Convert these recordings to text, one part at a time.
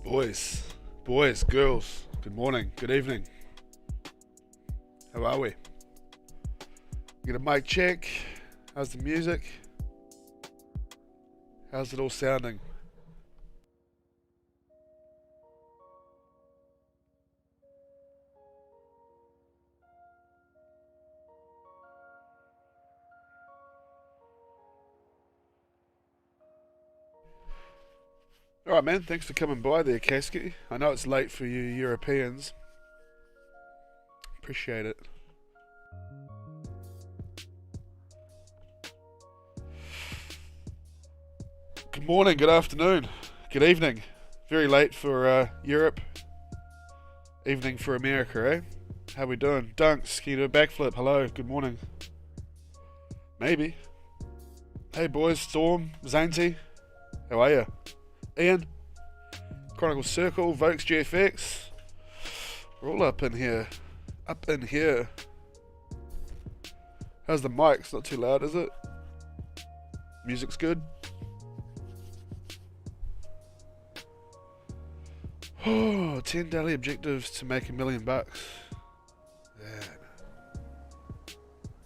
Boys, girls, good morning, good evening. How are we? Get a mic check. How's the music? How's it all sounding? Alright man, thanks for coming by there, Kasky. I know it's late for you Europeans. Appreciate it. Good morning, good afternoon, good evening. Very late for Europe. Evening for America, eh? How we doing? Dunks, can you do a backflip? Hello, good morning. Maybe. Hey boys, Storm, Zainty, how are you? Ian, Chronicle Circle, Vokes GFX. We're all up in here. Up in here. How's the mic? It's not too loud, is it? Music's good. Oh, 10 daily objectives to make $1 million. Man.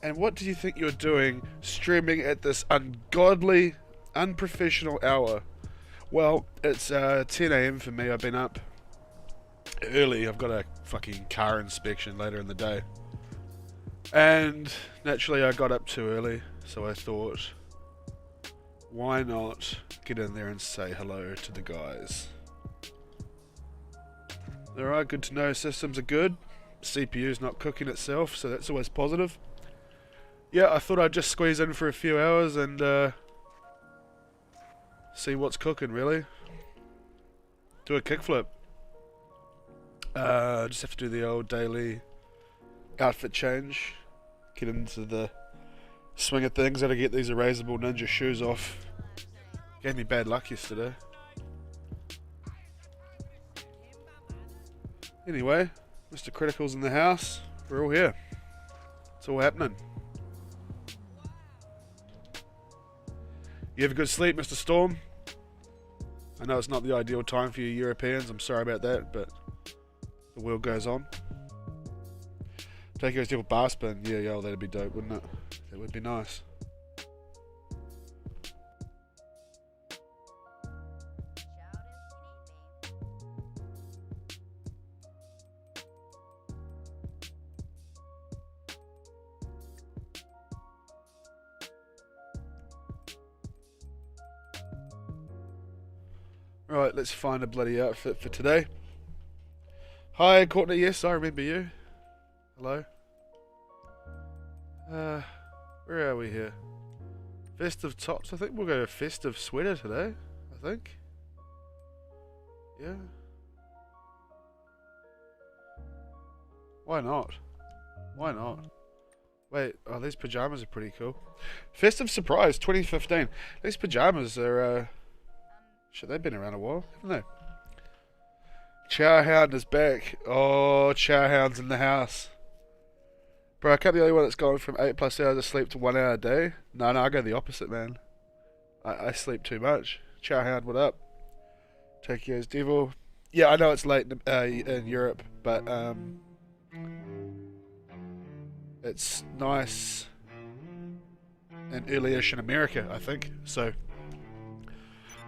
And what do you think you're doing streaming at this ungodly, unprofessional hour? Well, it's 10 AM for me. I've been up early. I've got a fucking car inspection later in the day. And naturally I got up too early, so I thought, why not get in there and say hello to the guys? Alright, good to know. Systems are good. CPU's not cooking itself, so that's always positive. Yeah, I thought I'd just squeeze in for a few hours and see what's cooking, really. Do a kickflip. Just have to do the old daily outfit change. Get into the swing of things. Gotta get these erasable ninja shoes off. Gave me bad luck yesterday. Anyway, Mr. Critical's in the house. We're all here. It's all happening. You have a good sleep, Mr. Storm. I know it's not the ideal time for you Europeans. I'm sorry about that, but the world goes on. Take your devil bar spin. Yeah, yo, that'd be dope, wouldn't it? That would be nice. Right, let's find a bloody outfit for today. Hi, Courtney. Yes, I remember you. Hello. Where are we here? Festive tops. I think we'll go to festive sweater today. I think. Yeah. Why not? Why not? Wait, oh, these pajamas are pretty cool. Festive surprise 2015. These pajamas are shit, they've been around a while, haven't they? Chowhound is back. Oh, Chowhound's in the house. Bro, I can't be the only one that's gone from 8+ hours of sleep to 1 hour a day. No, I go the opposite, man. I sleep too much. Chowhound, what up? Tokyo's Devil. Yeah, I know it's late in Europe, but it's nice and early-ish in America, I think. So,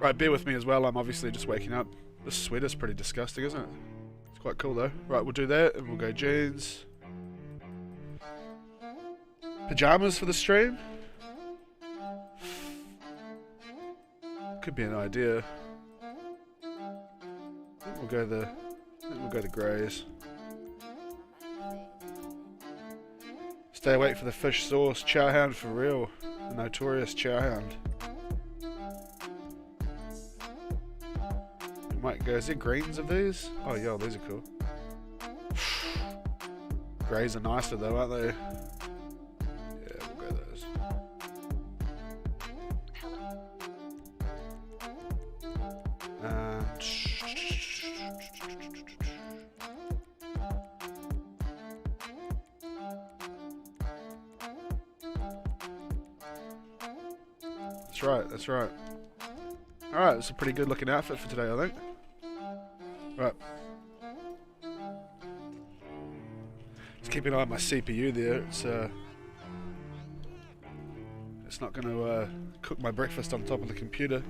right, bear with me as well. I'm obviously just waking up. This sweater's pretty disgusting, isn't it? It's quite cool though. Right, we'll do that and we'll go jeans. Pajamas for the stream? Could be an idea. I think we'll go the greys. Stay awake for the fish sauce. Chowhound for real. The notorious Chowhound. Might go, is there greens of these? Oh yeah, these are cool. Greys are nicer though, aren't they? Yeah, we'll go those. That's right, that's right. Alright, that's a pretty good looking outfit for today, I think. Right. Just keep an eye on my CPU there. It's not going to cook my breakfast on top of the computer.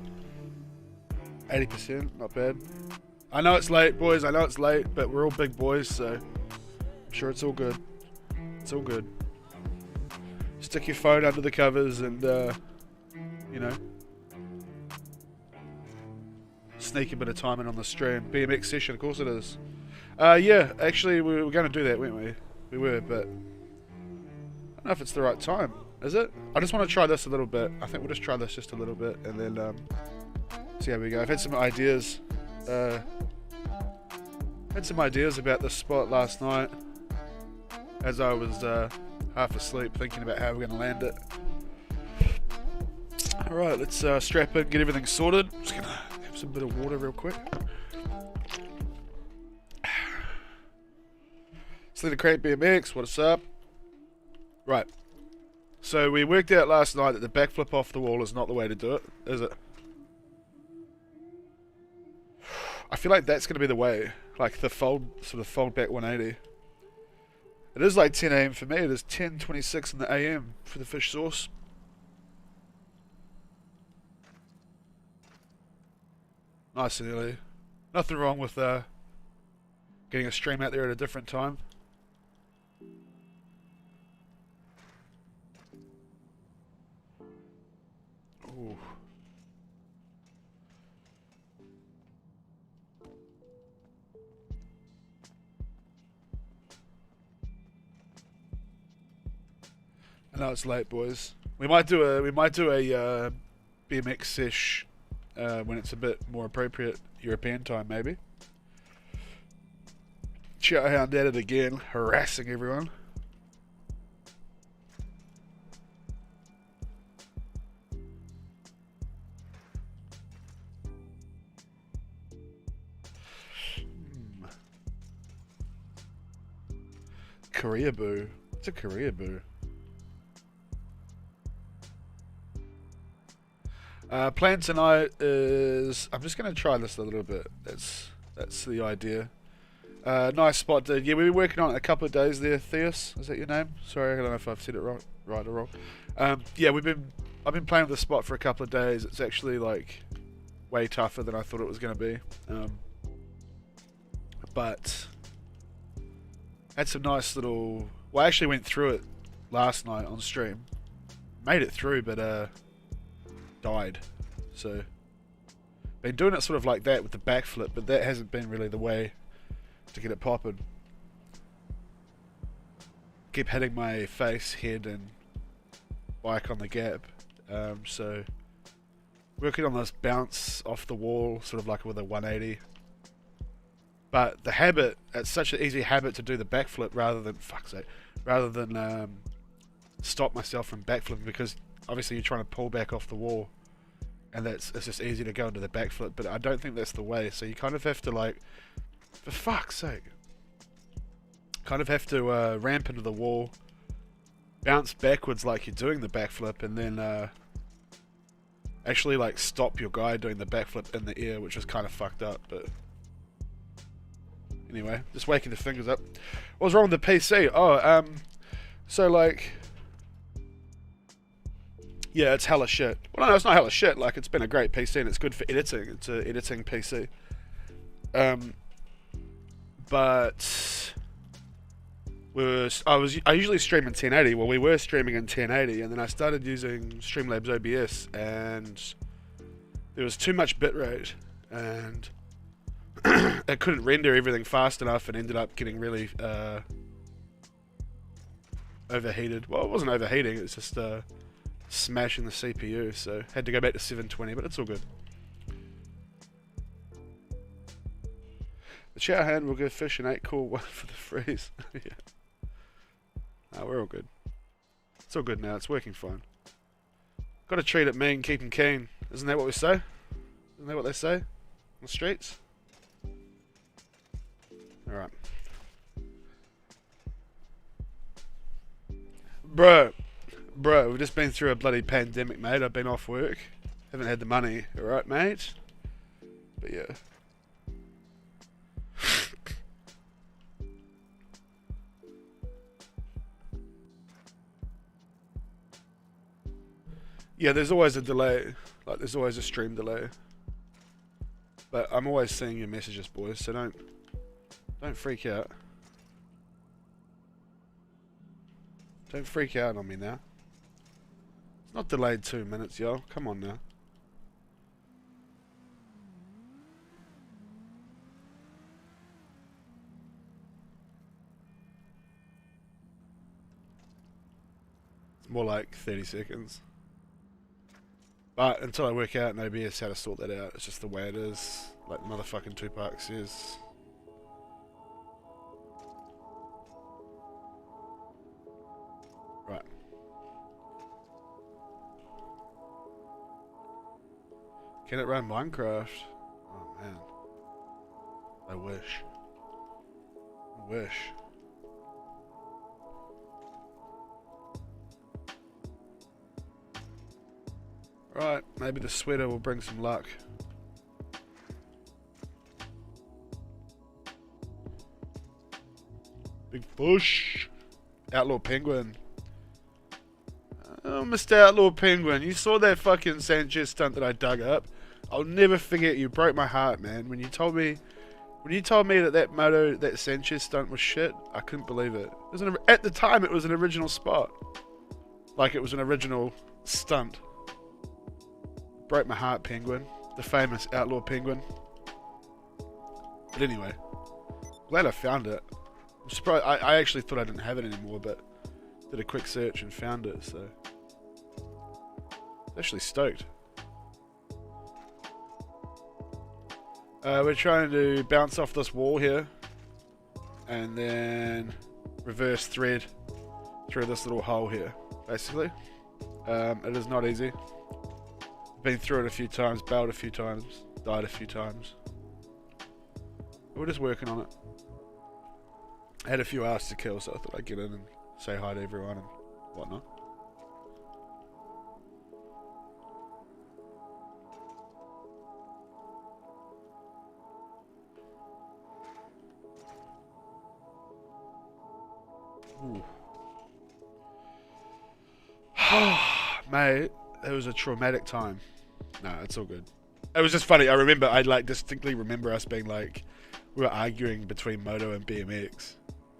80%, not bad. I know it's late, boys. I know it's late, but we're all big boys, so I'm sure it's all good. It's all good. Stick your phone under the covers and, you know, sneak a bit of time in on the stream. BMX session, of course it is. Yeah, actually, we were going to do that, weren't we? We were, but I don't know if it's the right time. Is it? I just want to try this a little bit. I think we'll just try this just a little bit, and then see how we go. I've had some ideas. Had some ideas about this spot last night, as I was half asleep, thinking about how we're going to land it. All right, let's strap in, get everything sorted. Just gonna have some bit of water real quick. Slender Crank BMX, what's up? Right. So we worked out last night that the backflip off the wall is not the way to do it, is it? I feel like that's going to be the way, like the fold back 180. It is like 10 AM for me. It is 10:26 in the AM for the fish sauce. Nice and early. Nothing wrong with getting a stream out there at a different time. Ooh. I know it's late, boys. We might do a BMX sesh when it's a bit more appropriate European time, maybe. Chowhound at it again, harassing everyone. Korea boo. What's a Korea boo? Plan tonight is I'm just going to try this a little bit. That's the idea. Nice spot, dude. Yeah, we've been working on it a couple of days there. Theus, is that your name? Sorry, I don't know if I've said it right or wrong. Yeah, I've been playing with the spot for a couple of days. It's actually like way tougher than I thought it was going to be. But had some nice little. Well, I actually went through it last night on stream. Made it through, but died. So been doing it sort of like that with the backflip, but that hasn't been really the way to get it popping. Keep hitting my face, head and bike on the gap. So working on this bounce off the wall, sort of like with a 180. But the habit, it's such an easy habit to do the backflip rather than stop myself from backflipping, because obviously you're trying to pull back off the wall, and it's just easy to go into the backflip. But I don't think that's the way. So you kind of have to, like, for fuck's sake, kind of have to ramp into the wall, bounce backwards like you're doing the backflip, and then actually like stop your guy doing the backflip in the air, which is kind of fucked up. But anyway, just waking the fingers up. What was wrong with the PC? Oh, so like, yeah, it's hella shit. Well, no, it's not hella shit. Like, it's been a great PC and it's good for editing. It's an editing PC. But I usually stream in 1080. Well, we were streaming in 1080, and then I started using Streamlabs OBS, and there was too much bitrate, and it couldn't render everything fast enough, and ended up getting really overheated. Well, it wasn't overheating, it's just smashing the CPU, so had to go back to 720, but it's all good. The chow hand will go fish an 8 cool one for the freeze. Yeah. No, we're all good. It's all good now, it's working fine. Gotta treat it mean, keep 'em keen. Isn't that what we say? Isn't that what they say on the streets? Alright. Bro, we've just been through a bloody pandemic, mate. I've been off work. Haven't had the money. Alright, mate? But yeah. Yeah, there's always a delay. Like, there's always a stream delay. But I'm always seeing your messages, boys, so don't freak out. Don't freak out on me now. It's not delayed 2 minutes, yo. Come on now. It's more like 30 seconds. But until I work out in OBS how to sort that out, it's just the way it is. Like the motherfucking Tupac says. Right. Can it run Minecraft? Oh man. I wish. I wish. Right, maybe the sweater will bring some luck. Big Bush. Outlaw Penguin. Oh, Mr. Outlaw Penguin, you saw that fucking Sanchez stunt that I dug up? I'll never forget, you broke my heart, man. When you told me that Sanchez stunt was shit, I couldn't believe it. At the time, it was an original spot. Like, it was an original stunt. Broke my heart, Penguin. The famous Outlaw Penguin. But anyway, glad I found it. I'm surprised. I actually thought I didn't have it anymore, but did a quick search and found it, so actually stoked. We're trying to bounce off this wall here and then reverse thread through this little hole here, basically. It is not easy. Been through it a few times, bailed a few times, died a few times. We're just working on it. I had a few hours to kill, so I thought I'd get in and say hi to everyone and whatnot. Ooh. Mate, it was a traumatic time. No, it's all good. It was just funny. I distinctly remember us being like, we were arguing between Moto and BMX.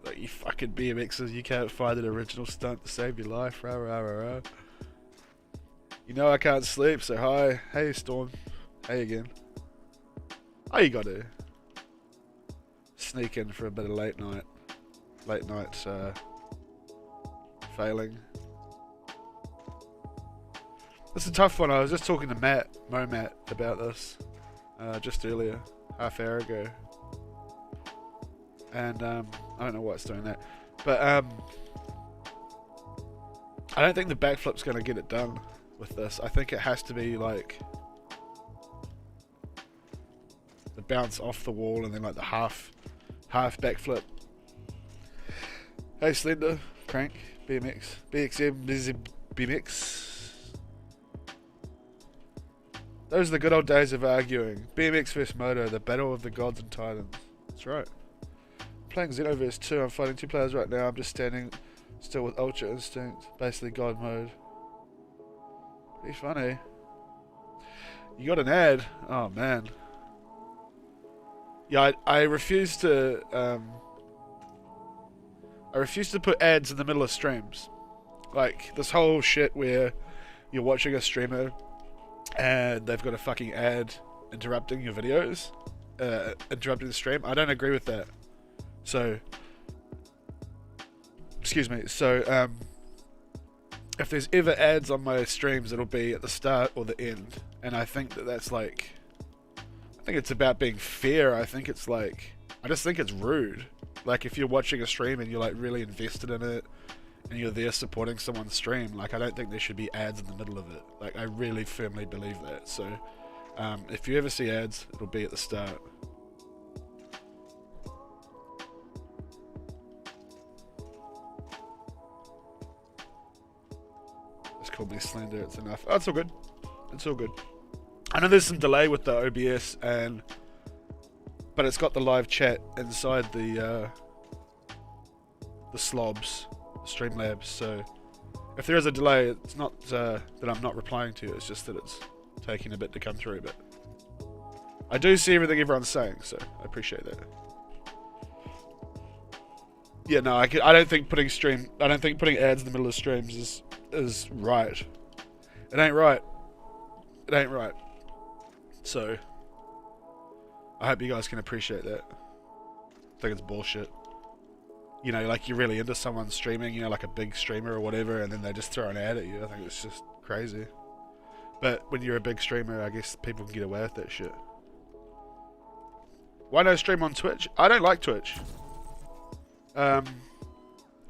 Like, you fucking BMXers, you can't find an original stunt to save your life. Rah, rah, rah, rah. You know I can't sleep, so hi. Hey, Storm. Hey again. Oh, you got to sneak in for a bit of late night failing. This is a tough one. I was just talking to Momat about this just earlier, half hour ago. And I don't know why it's doing that. But I don't think the backflip's going to get it done with this. I think it has to be like the bounce off the wall and then like the half backflip. Hey Slender, Crank, BMX, BMX. Those are the good old days of arguing. BMX vs Moto, the battle of the gods and titans. That's right. Playing Xenoverse 2, I'm fighting 2 players right now. I'm just standing still with Ultra Instinct, basically God mode. Pretty funny. You got an ad? Oh man. Yeah, I refuse to put ads in the middle of streams. Like this whole shit where you're watching a streamer and they've got a fucking ad interrupting your videos, interrupting the stream. I don't agree with that. So, excuse me. So, if there's ever ads on my streams, it'll be at the start or the end. And I think that's like, I think it's about being fair. I think it's like, I just think it's rude. Like if you're watching a stream and you're like really invested in it and you're there supporting someone's stream, like I don't think there should be ads in the middle of it. Like I really firmly believe that. So, if you ever see ads, it'll be at the start. Call me Slender, it's enough. Oh, it's all good. It's all good. I know there's some delay with the OBS, but it's got the live chat inside the slobs, the Streamlabs, so If there is a delay, it's not that I'm not replying to you, it's just that it's taking a bit to come through, but I do see everything everyone's saying, so I appreciate that. Yeah, no, I don't think putting ads in the middle of streams is right. It ain't right. It ain't right. So I hope you guys can appreciate that. I think it's bullshit. You know, like you're really into someone streaming, you know, like a big streamer or whatever, and then they just throw an ad at you. I think it's just crazy. But when you're a big streamer, I guess people can get away with that shit. Why no stream on Twitch? I don't like Twitch. I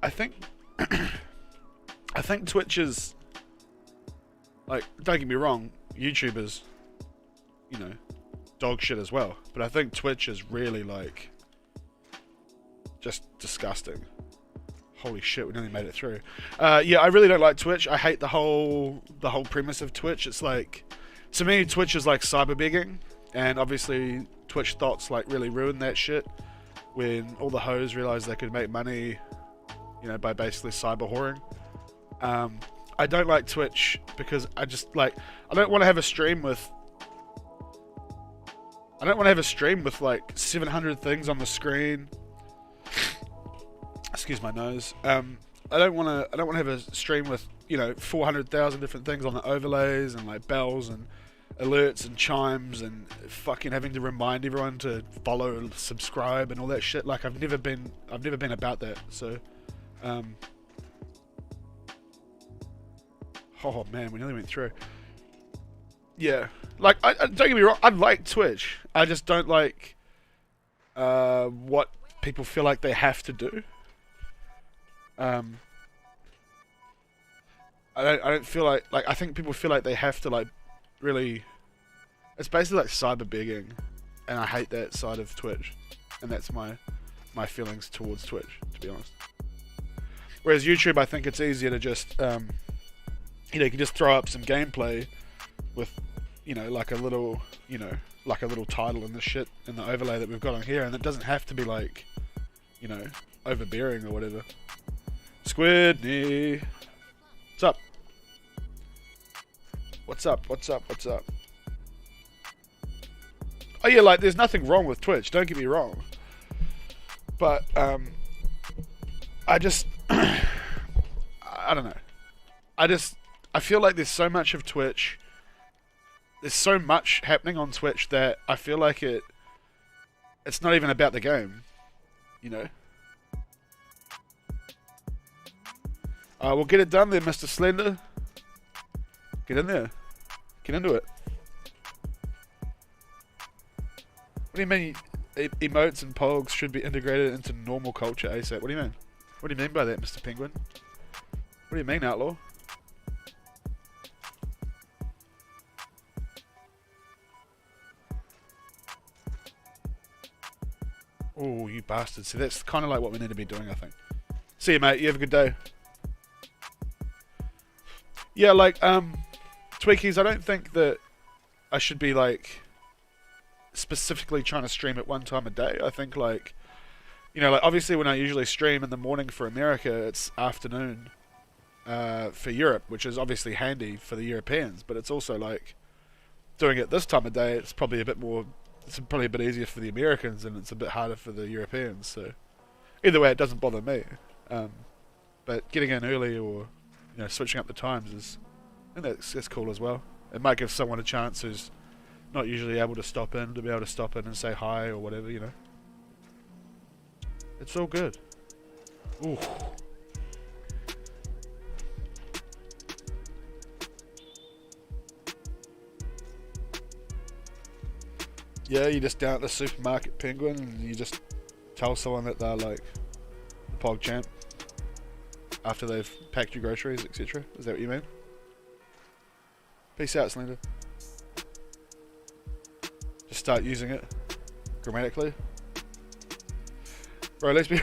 think I think Twitch is, like, don't get me wrong, YouTubers, you know, dog shit as well. But I think Twitch is really, like, just disgusting. Holy shit, we nearly made it through. Yeah, I really don't like Twitch. I hate the whole premise of Twitch. It's like, to me, Twitch is like cyber begging, and obviously Twitch thoughts like really ruined that shit when all the hoes realized they could make money, you know, by basically cyber whoring. I don't like Twitch because I just like, I don't want to have a stream with like 700 things on the screen. Excuse my nose. I don't want to have a stream with, you know, 400,000 different things on the overlays and like bells and alerts and chimes and fucking having to remind everyone to follow and subscribe and all that shit. Like I've never been about that. So, oh man, we nearly went through. Yeah, like I don't get me wrong, I like Twitch. I just don't like what people feel like they have to do. I don't feel like I think people feel like they have to like really. It's basically like cyber begging, and I hate that side of Twitch, and that's my feelings towards Twitch, to be honest. Whereas YouTube, I think it's easier to just you know, you can just throw up some gameplay with, you know, like a little, you know, like a little title and the shit and the overlay that we've got on here, and it doesn't have to be like, you know, overbearing or whatever. Squidney, what's up? What's up? What's up? What's up? Oh yeah, like there's nothing wrong with Twitch. Don't get me wrong, but I just I don't know. I feel like there's so much of Twitch. There's so much happening on Twitch that I feel like it's not even about the game, you know. We'll get it done there, Mr. Slender. Get in there. Get into it. What do you mean emotes and pogs should be integrated into normal culture ASAP? What do you mean? What do you mean by that, Mr. Penguin? What do you mean, Outlaw? Oh, you bastard. See, that's kind of like what we need to be doing, I think. See you, mate. You have a good day. Yeah, like, Tweakies, I don't think that I should be, like, specifically trying to stream at one time a day. I think, like, you know, like, obviously when I usually stream in the morning for America, it's afternoon for Europe, which is obviously handy for the Europeans, but it's also, like, doing it this time of day, it's probably a bit more, it's probably a bit easier for the Americans, and it's a bit harder for the Europeans, so either way, it doesn't bother me. But getting in early or, you know, switching up the times is, I think that's cool as well. It might give someone a chance who's not usually able to stop in, to be able to stop in and say hi or whatever, you know. It's all good. Ooh. Yeah, you just down at the supermarket, Penguin, and you just tell someone that they're like the Pog Champ after they've packed your groceries, etc. Is that what you mean? Peace out, Slender. Just start using it grammatically. Bro, let's be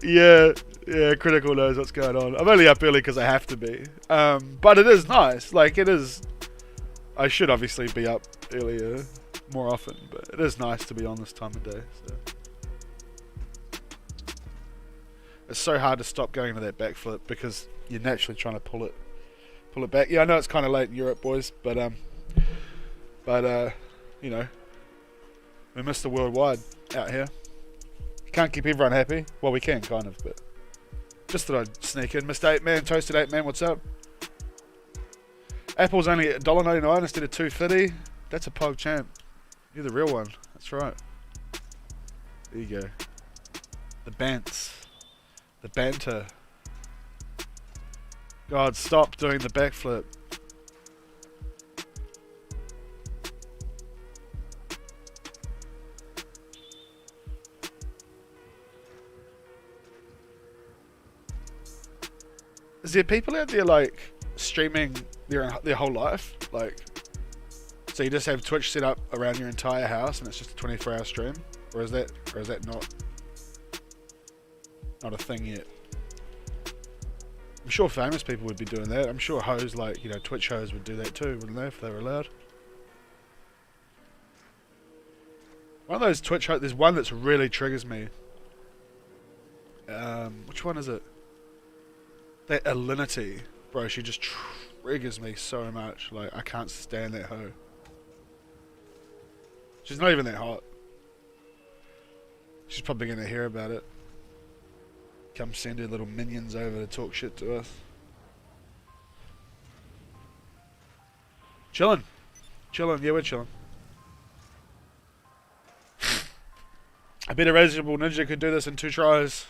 yeah, Critical knows what's going on. I'm only up early because I have to be. But it is nice. Like, it is... I should obviously be up earlier more often, but it is nice to be on this time of day. So. It's so hard to stop going into that backflip because you're naturally trying to pull it back. Yeah, I know it's kind of late in Europe, boys, but you know, we missed the worldwide out here. Can't keep everyone happy. Well, we can kind of, but just thought I'd sneak in. Mr. 8Man, Toasted 8Man, what's up? Apple's only $1.99 instead of $2.50. That's a Pog champ. You're the real one. That's right. There you go. The bants. The banter. God, stop doing the backflip. Is there people out there like streaming their whole life? Like, so you just have Twitch set up around your entire house and it's just a 24-hour stream? Or is that not a thing yet? I'm sure famous people would be doing that. I'm sure hoes like, you know, Twitch hoes would do that too, wouldn't they, if they were allowed? One of those Twitch hoes, there's one that really triggers me. Which one is it? That Alinity. Bro, she just triggers me so much. Like, I can't stand that hoe. She's not even that hot. She's probably going to hear about it. Come send her little minions over to talk shit to us. Chillin'. Chillin'. Yeah, we're chillin'. I bet a Reasonable Ninja could do this in 2 tries.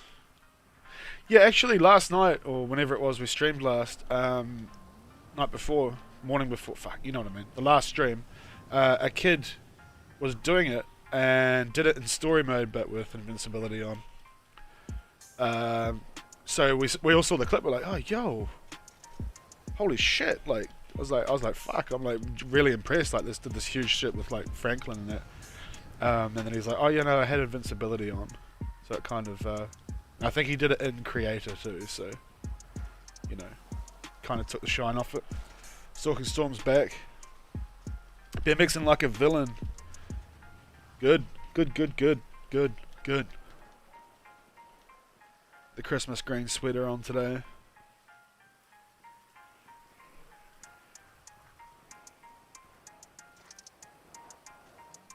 Yeah, actually last night, or whenever it was we streamed last, night before, morning before, fuck, you know what I mean, the last stream, a kid was doing it and did it in story mode but with invincibility on. So we all saw the clip, we're like, oh yo, holy shit, like, I was like fuck, I'm like really impressed, like did this huge shit with like Franklin and that. And then he's like, oh yeah, no, I had invincibility on. So it kind of, I think he did it in Creator too, so, you know, kind of took the shine off it. Stalking Storm's back. BMXing like a villain. Good. The Christmas green sweater on today.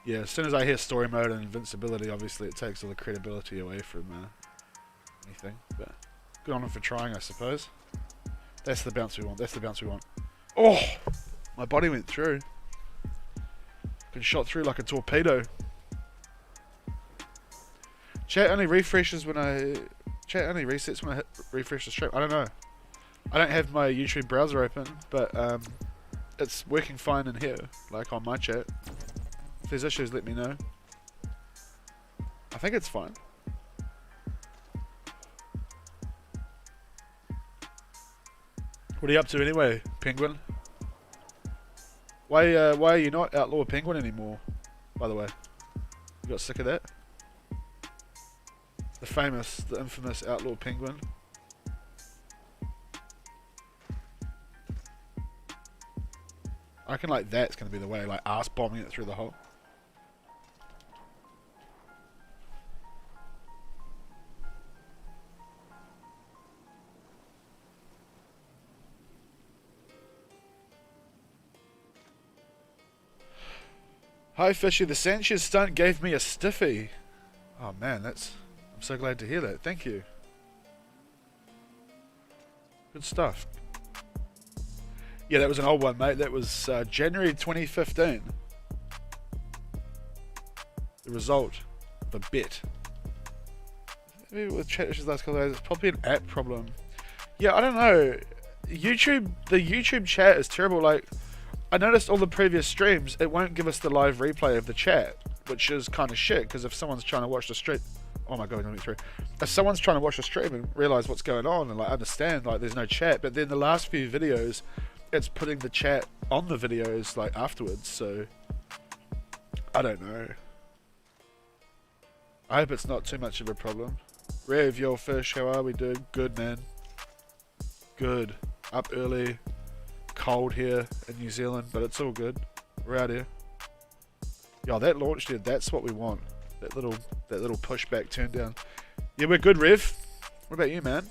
Yeah, as soon as I hear story mode and invincibility, obviously it takes all the credibility away from anything. But good on him for trying, I suppose. That's the bounce we want. Oh! My body went through. Been shot through like a torpedo. Chat only resets when I hit refresh the stream. I don't know. I don't have my YouTube browser open, but it's working fine in here, like on my chat. If there's issues, let me know. I think it's fine. What are you up to anyway, Penguin? Why are you not Outlaw Penguin anymore, by the way? You got sick of that? The infamous Outlaw Penguin. I reckon like that's gonna be the way, like ass bombing it through the hole. Hi Fishy, the Sanchez stunt gave me a stiffy. Oh man, I'm so glad to hear that. Thank you. Good stuff. Yeah, that was an old one, mate. That was January 2015. The result of a bet. Maybe with chat issues last couple of days, it's probably an app problem. Yeah, I don't know. The YouTube chat is terrible. Like, I noticed all the previous streams, it won't give us the live replay of the chat, which is kind of shit, because if someone's trying to watch the stream... Oh my god, if someone's trying to watch the stream and realise what's going on and like understand, like there's no chat, but then the last few videos, it's putting the chat on the videos like afterwards, so... I don't know. I hope it's not too much of a problem. Rev, yo fish, how are we doing? Good, man. Good. Up early. Cold here in New Zealand, but it's all good. We're out here. Yo, that launch there, that's what we want. That little pushback turn down. Yeah, we're good, Rev. What about you, man?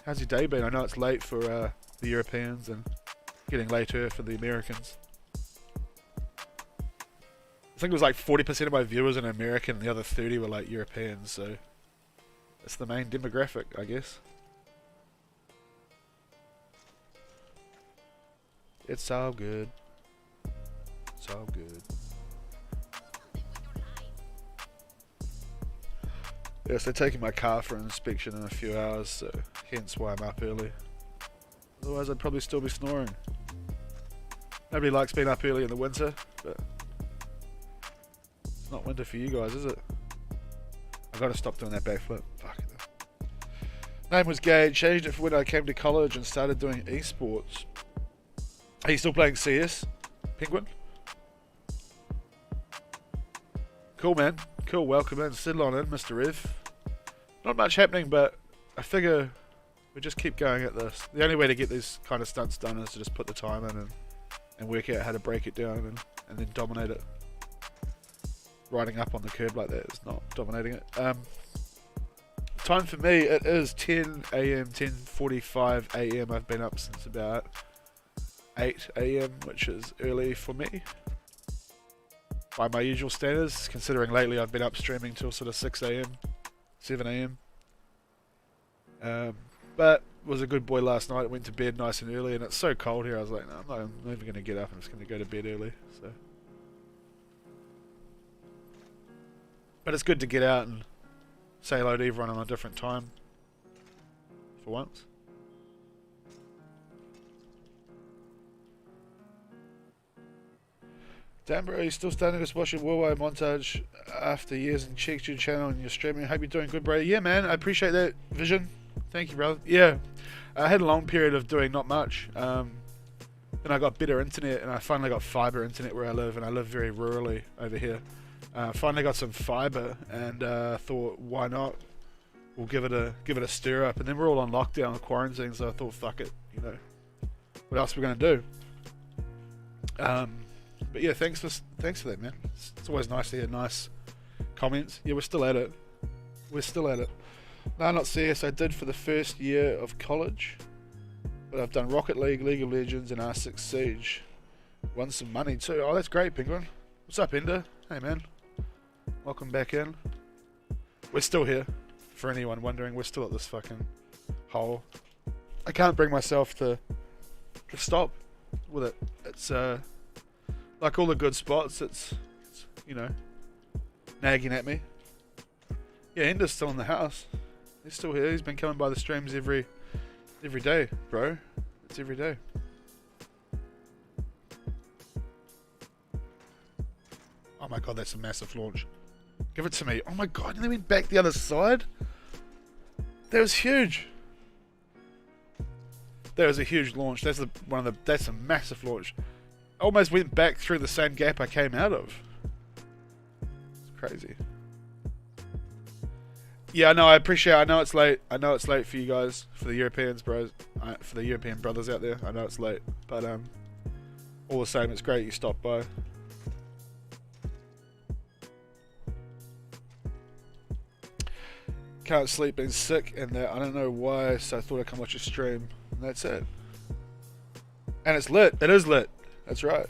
How's your day been? I know it's late for the Europeans and getting later for the Americans. I think it was like 40% of my viewers are American and the other 30 were like Europeans, so it's the main demographic, I guess. It's all good. It's all good. Yes, they're taking my car for an inspection in a few hours, so hence why I'm up early. Otherwise I'd probably still be snoring. Nobody likes being up early in the winter, but it's not winter for you guys, is it? I've got to stop doing that backflip. Fuck it. Name was Gage, changed it for when I came to college and started doing esports. Are you still playing CS, Penguin? Cool, man. Cool, welcome in. Settle on in, Mr. Rev. Not much happening, but I figure we just keep going at this. The only way to get these kind of stunts done is to just put the time in and work out how to break it down and then dominate it. Riding up on the curb like that is not dominating it. Time for me, it is 10 AM, 10:45 AM. I've been up since about 8 AM, which is early for me by my usual standards, considering lately I've been up streaming till sort of 6 AM, 7 AM. But was a good boy last night. Went to bed nice and early, and it's so cold here. I was like, no, I'm not even going to get up. I'm just going to go to bed early. So, but it's good to get out and say hello to everyone on a different time for once. Damn, bro, you still starting to watch your worldwide montage after years and checked your channel and your streaming. Hope you're doing good, bro. Yeah, man, I appreciate that vision. Thank you, brother. Yeah, I had a long period of doing not much. Then I got better internet, and I finally got fiber internet where I live, and I live very rurally over here. Finally got some fiber, and thought, why not? We'll give it a stir up, and then we're all on lockdown, quarantine. So I thought, fuck it, you know, what else are we gonna do? But yeah, thanks for that, man. It's always nice to hear nice comments. Yeah, we're still at it. We're still at it. No, not CS. I did for the first year of college, but I've done Rocket League, League of Legends, and R6 Siege. Won some money too. Oh, that's great, Penguin. What's up, Ender? Hey, man. Welcome back in. We're still here. For anyone wondering, we're still at this fucking hole. I can't bring myself to stop with it. It's like all the good spots, it's you know, nagging at me. Yeah, Ender's still in the house. He's still here. He's been coming by the streams every day, bro. It's every day. Oh my god, that's a massive launch. Give it to me. Oh my god, and they went back the other side? That was huge. That was a huge launch. That's a massive launch. Almost went back through the same gap I came out of. It's crazy. Yeah, no, I appreciate it. I know it's late. I know it's late for you guys, for the Europeans, bros, for the European brothers out there. I know it's late, but all the same, it's great you stopped by. Can't sleep, been sick, and that I don't know why, so I thought I'd come watch your stream, and that's it. And it's lit. It is lit. That's right.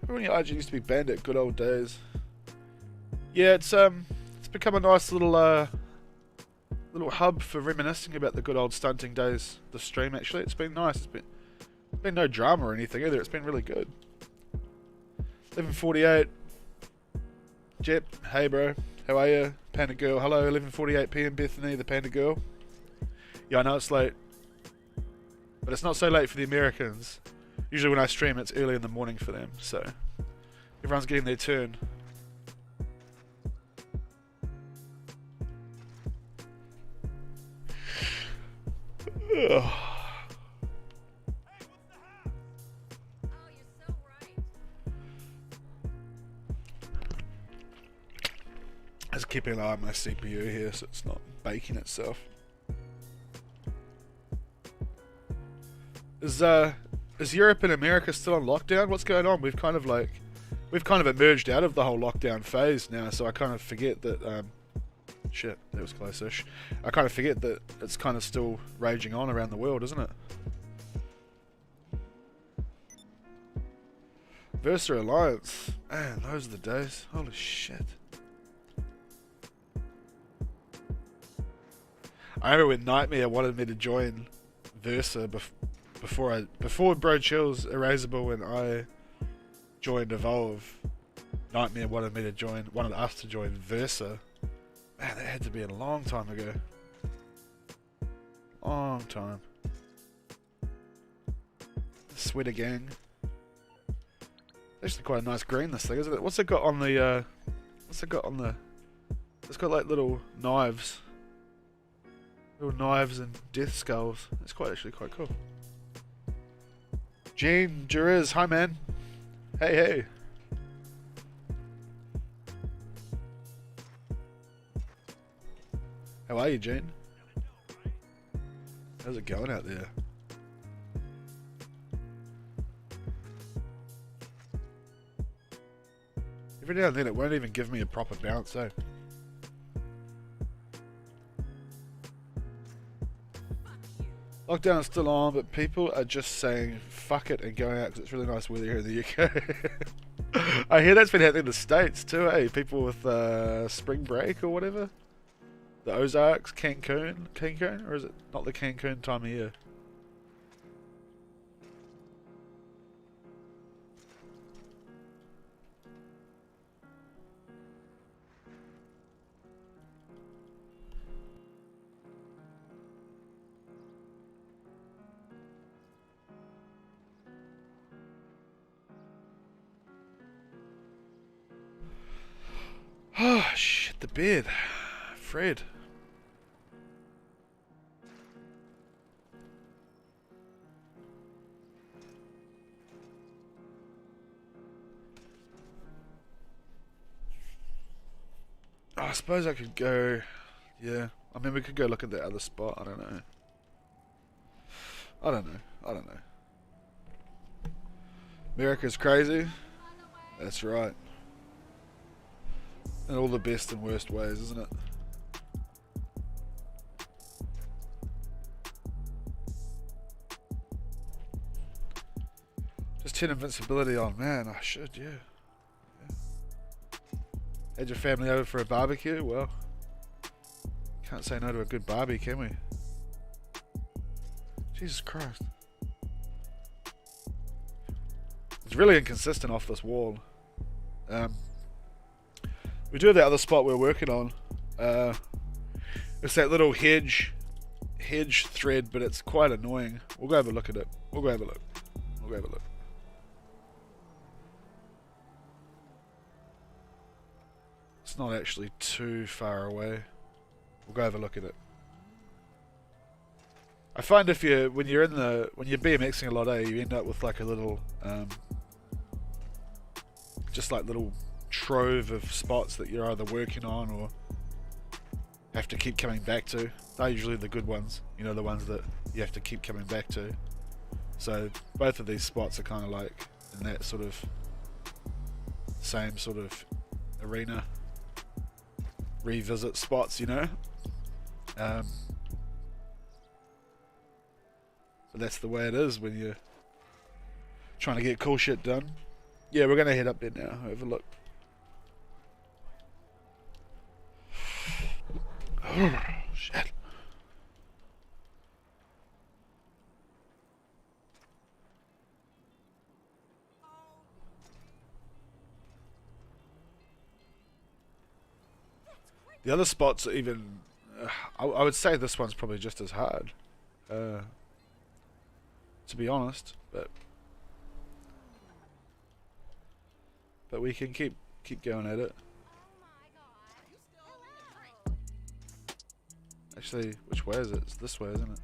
Remember when your IG used to be Bandit, good old days. Yeah, it's become a nice little hub for reminiscing about the good old stunting days. The stream, actually, it's been nice. It's been no drama or anything either. It's been really good. 11:48. Jep, hey bro, how are you? Panda girl, hello. 11:48 PM. Bethany, the panda girl. Yeah, I know it's late, but it's not so late for the Americans. Usually when I stream, it's early in the morning for them, so everyone's getting their turn. Ugh. Just keeping an eye on my CPU here so it's not baking itself. Is Europe and America still on lockdown? What's going on? We've kind of emerged out of the whole lockdown phase now, so I kind of forget that Shit, that was close-ish. I kind of forget that it's kind of still raging on around the world, isn't it? Versa Alliance. Man, those are the days. Holy shit. I remember when Nightmare wanted me to join Versa before Bro Chill's Erasable and I joined Evolve. Nightmare wanted us to join Versa. Man, that had to be a long time ago. Long time. Sweater Gang. Actually quite a nice green, this thing, isn't it? What's it got on the, It's got like little knives. Little knives and death skulls. It's actually quite cool. Gene Juriz, hi man. Hey, hey. How are you, Gene? How's it going out there? Every now and then it won't even give me a proper bounce, eh? Lockdown is still on, but people are just saying fuck it and going out because it's really nice weather here in the UK. I hear that's been happening in the States too, eh? People with spring break or whatever. The Ozarks, Cancun, or is it not the Cancun time of year? Oh shit, the bed. Fred. Oh, I suppose I could go... Yeah. I mean, we could go look at that other spot. I don't know. I don't know. America's crazy. That's right. In all the best and worst ways, isn't it? Just 10 invincibility on, man. I should, yeah. Had your family over for a barbecue? Well, can't say no to a good barbie, can we? Jesus Christ. It's really inconsistent off this wall. We do have that other spot we're working on. It's that little hedge thread, but it's quite annoying. We'll go have a look at it. We'll go have a look. It's not actually too far away. We'll go have a look at it. I find when you're BMXing a lot, you end up with like a little, just like little trove of spots that you're either working on or have to keep coming back to. They're usually the good ones, you know, the ones that you have to keep coming back to. So both of these spots are kind of like in that sort of same sort of arena revisit spots, you know. But that's the way it is when you're trying to get cool shit done. Yeah, we're gonna head up there now. Have a look. Oh, shit. The other spots are even... I would say this one's probably just as hard. To be honest, but we can keep going at it. Actually, which way is it? It's this way, isn't it?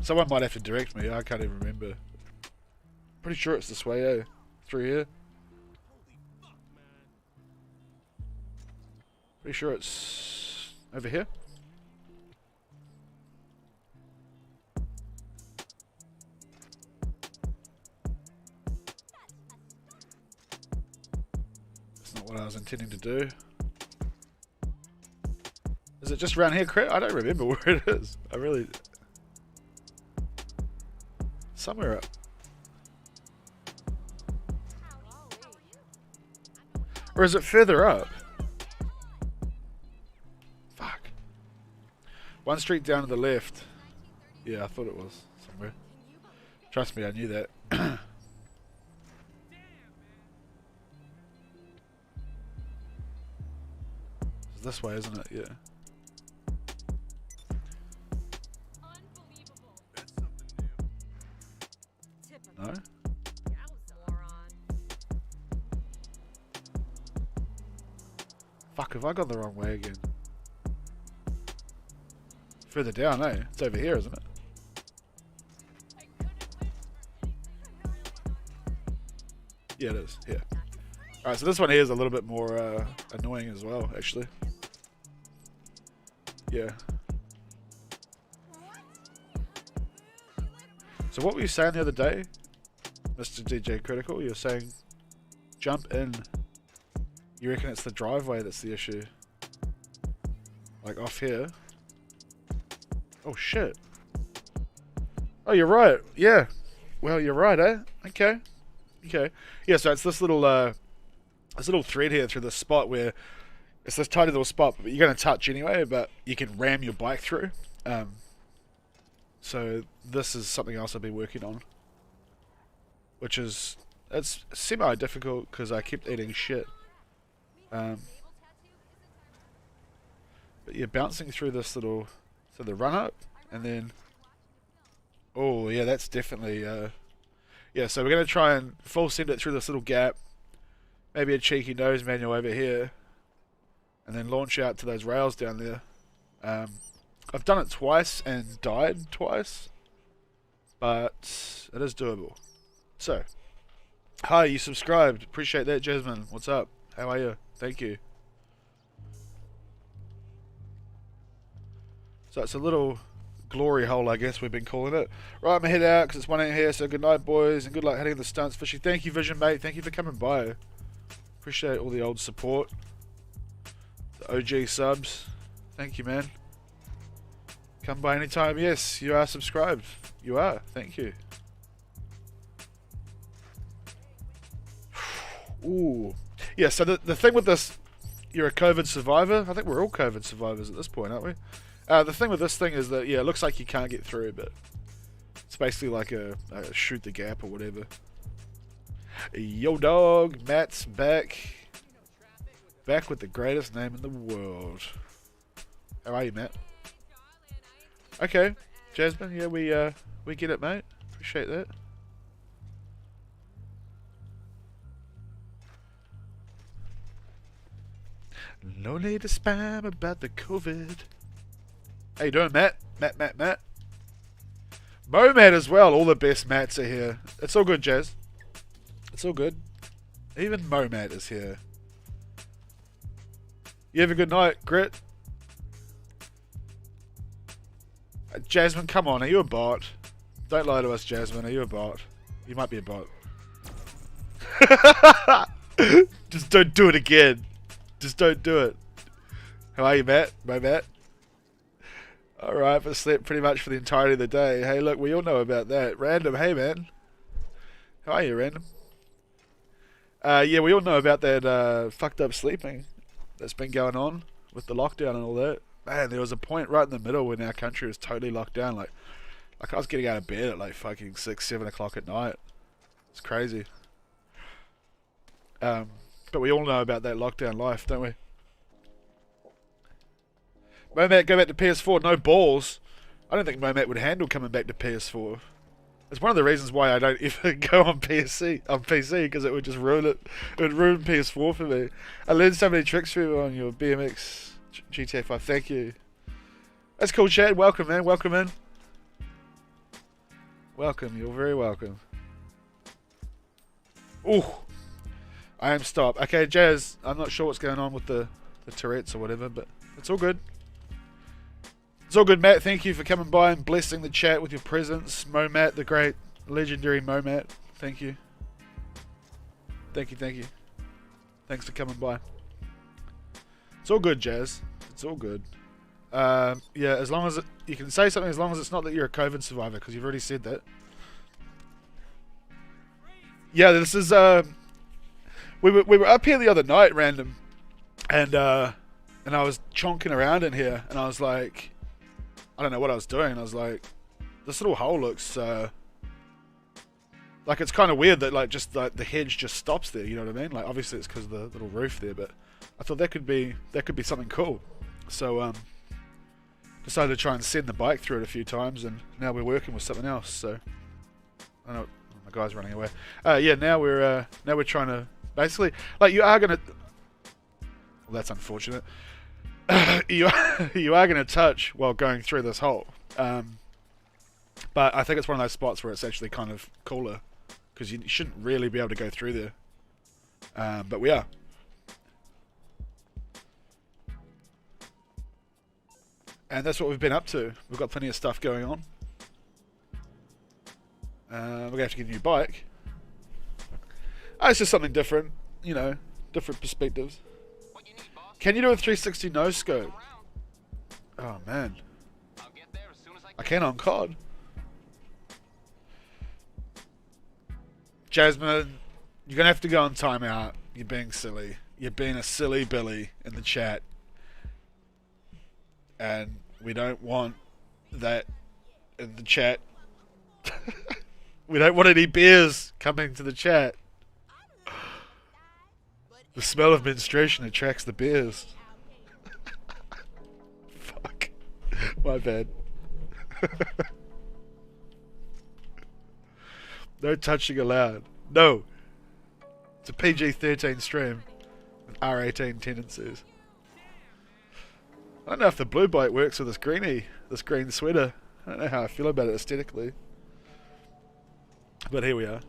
Someone might have to direct me. I can't even remember. Pretty sure it's this way, eh? Through here. Pretty sure it's over here. Not what I was intending to do. Is it just around here, Crit? I don't remember where it is. I really... Somewhere up. Or is it further up? Fuck. One street down to the left. Yeah, I thought it was somewhere. Trust me, I knew that. It's this way, isn't it? Yeah. No? Fuck, have I gone the wrong way again? Further down, eh? It's over here, isn't it? Yeah, it is. Yeah. Alright, so this one here is a little bit more annoying as well, actually. Yeah. So what were you saying the other day, Mr. DJ Critical? You were saying jump in. You reckon it's the driveway that's the issue? Like off here? Oh shit. Oh, you're right. Yeah. Well, you're right, eh? Okay. Okay. Yeah, so it's this little thread here through the spot where it's this tiny little spot, but you're going to touch anyway, but you can ram your bike through. So this is something else I've been working on, which is, it's semi-difficult because I kept eating shit. But you're bouncing through this little, so the run up, and then, oh yeah, that's definitely, yeah, so we're going to try and full send it through this little gap, maybe a cheeky nose manual over here, and then launch out to those rails down there. I've done it twice and died twice, but it is doable. So, hi, you subscribed. Appreciate that, Jasmine. What's up? How are you? Thank you. So it's a little glory hole, I guess we've been calling it. Right, I'm gonna head out because it's 1 8 here, so good night, boys, and good luck hitting the stunts. Fishy, thank you, Vision, mate. Thank you for coming by. Appreciate all the old support. The OG subs. Thank you, man. Come by anytime. Yes, you are subscribed. You are. Thank you. Ooh. Yeah, so the thing with this, you're a COVID survivor. I think we're all COVID survivors at this point, aren't we? The thing with this thing is that, yeah, it looks like you can't get through, but it's basically like a shoot the gap or whatever. Yo, dog. Matt's back. Back with the greatest name in the world. How are you, Matt? Okay, Jasmine, yeah, we get it, mate. Appreciate that. No need to spam about the COVID. How you doing, Matt? Matt. Momad as well. All the best Matts are here. It's all good, Jazz. It's all good. Even Momad is here. You have a good night, Grit. Jasmine, come on, are you a bot? Don't lie to us, Jasmine, are you a bot? You might be a bot. Just don't do it again. Just don't do it. How are you, Matt? My Matt? Alright, but slept pretty much for the entirety of the day. Hey, look, we all know about that. Random, hey, man. How are you, Random? Yeah, we all know about that fucked up sleeping that's been going on with the lockdown and all that. Man, there was a point right in the middle when our country was totally locked down. Like I was getting out of bed at like fucking 6, 7 o'clock at night. It's crazy. But we all know about that lockdown life, don't we? Momat, go back to PS4. No balls. I don't think Momat would handle coming back to PS4. It's one of the reasons why I don't ever go on PC because it would just ruin it. It would ruin PS4 for me. I learned so many tricks from you on your BMX. GTA 5, thank you. That's cool, Chad. Welcome, man. Welcome in. Welcome. You're very welcome. Ooh. I am stopped. Okay, Jazz, I'm not sure what's going on with the Tourette's or whatever, but it's all good. It's all good, Matt. Thank you for coming by and blessing the chat with your presence. Momat, the great, legendary Momat. Thank you. Thank you. Thanks for coming by. It's all good, Jazz. It's all good. Yeah, as long as you can say something, as long as it's not that you're a COVID survivor, because you've already said that. Yeah, this is we were up here the other night, random, and I was chonking around in here, and I was like, I don't know what I was doing, and I was like, this little hole looks like it's kind of weird that like just like the hedge just stops there. You know what I mean? Like obviously it's because of the little roof there, but I thought that could be something cool. So decided to try and send the bike through it a few times, and now we're working with something else. So I don't know. My guy's running away. Yeah, now we're trying to basically like you are gonna. Well, that's unfortunate. you are gonna touch while going through this hole, but I think it's one of those spots where it's actually kind of cooler because you shouldn't really be able to go through there, but we are. And that's what we've been up to. We've got plenty of stuff going on. We're going to have to get a new bike. It's just something different, you know, different perspectives. Can you do a 360 no scope? Oh man. I can on COD. Jasmine, you're going to have to go on timeout. You're being silly. You're being a silly Billy in the chat. And we don't want that in the chat. We don't want any beers coming to the chat. The smell of menstruation attracts the beers. Fuck. My bad. No touching allowed. No. It's a PG-13 stream with R18 tendencies. I don't know if the blue bike works with this green sweater. I don't know how I feel about it aesthetically. But here we are.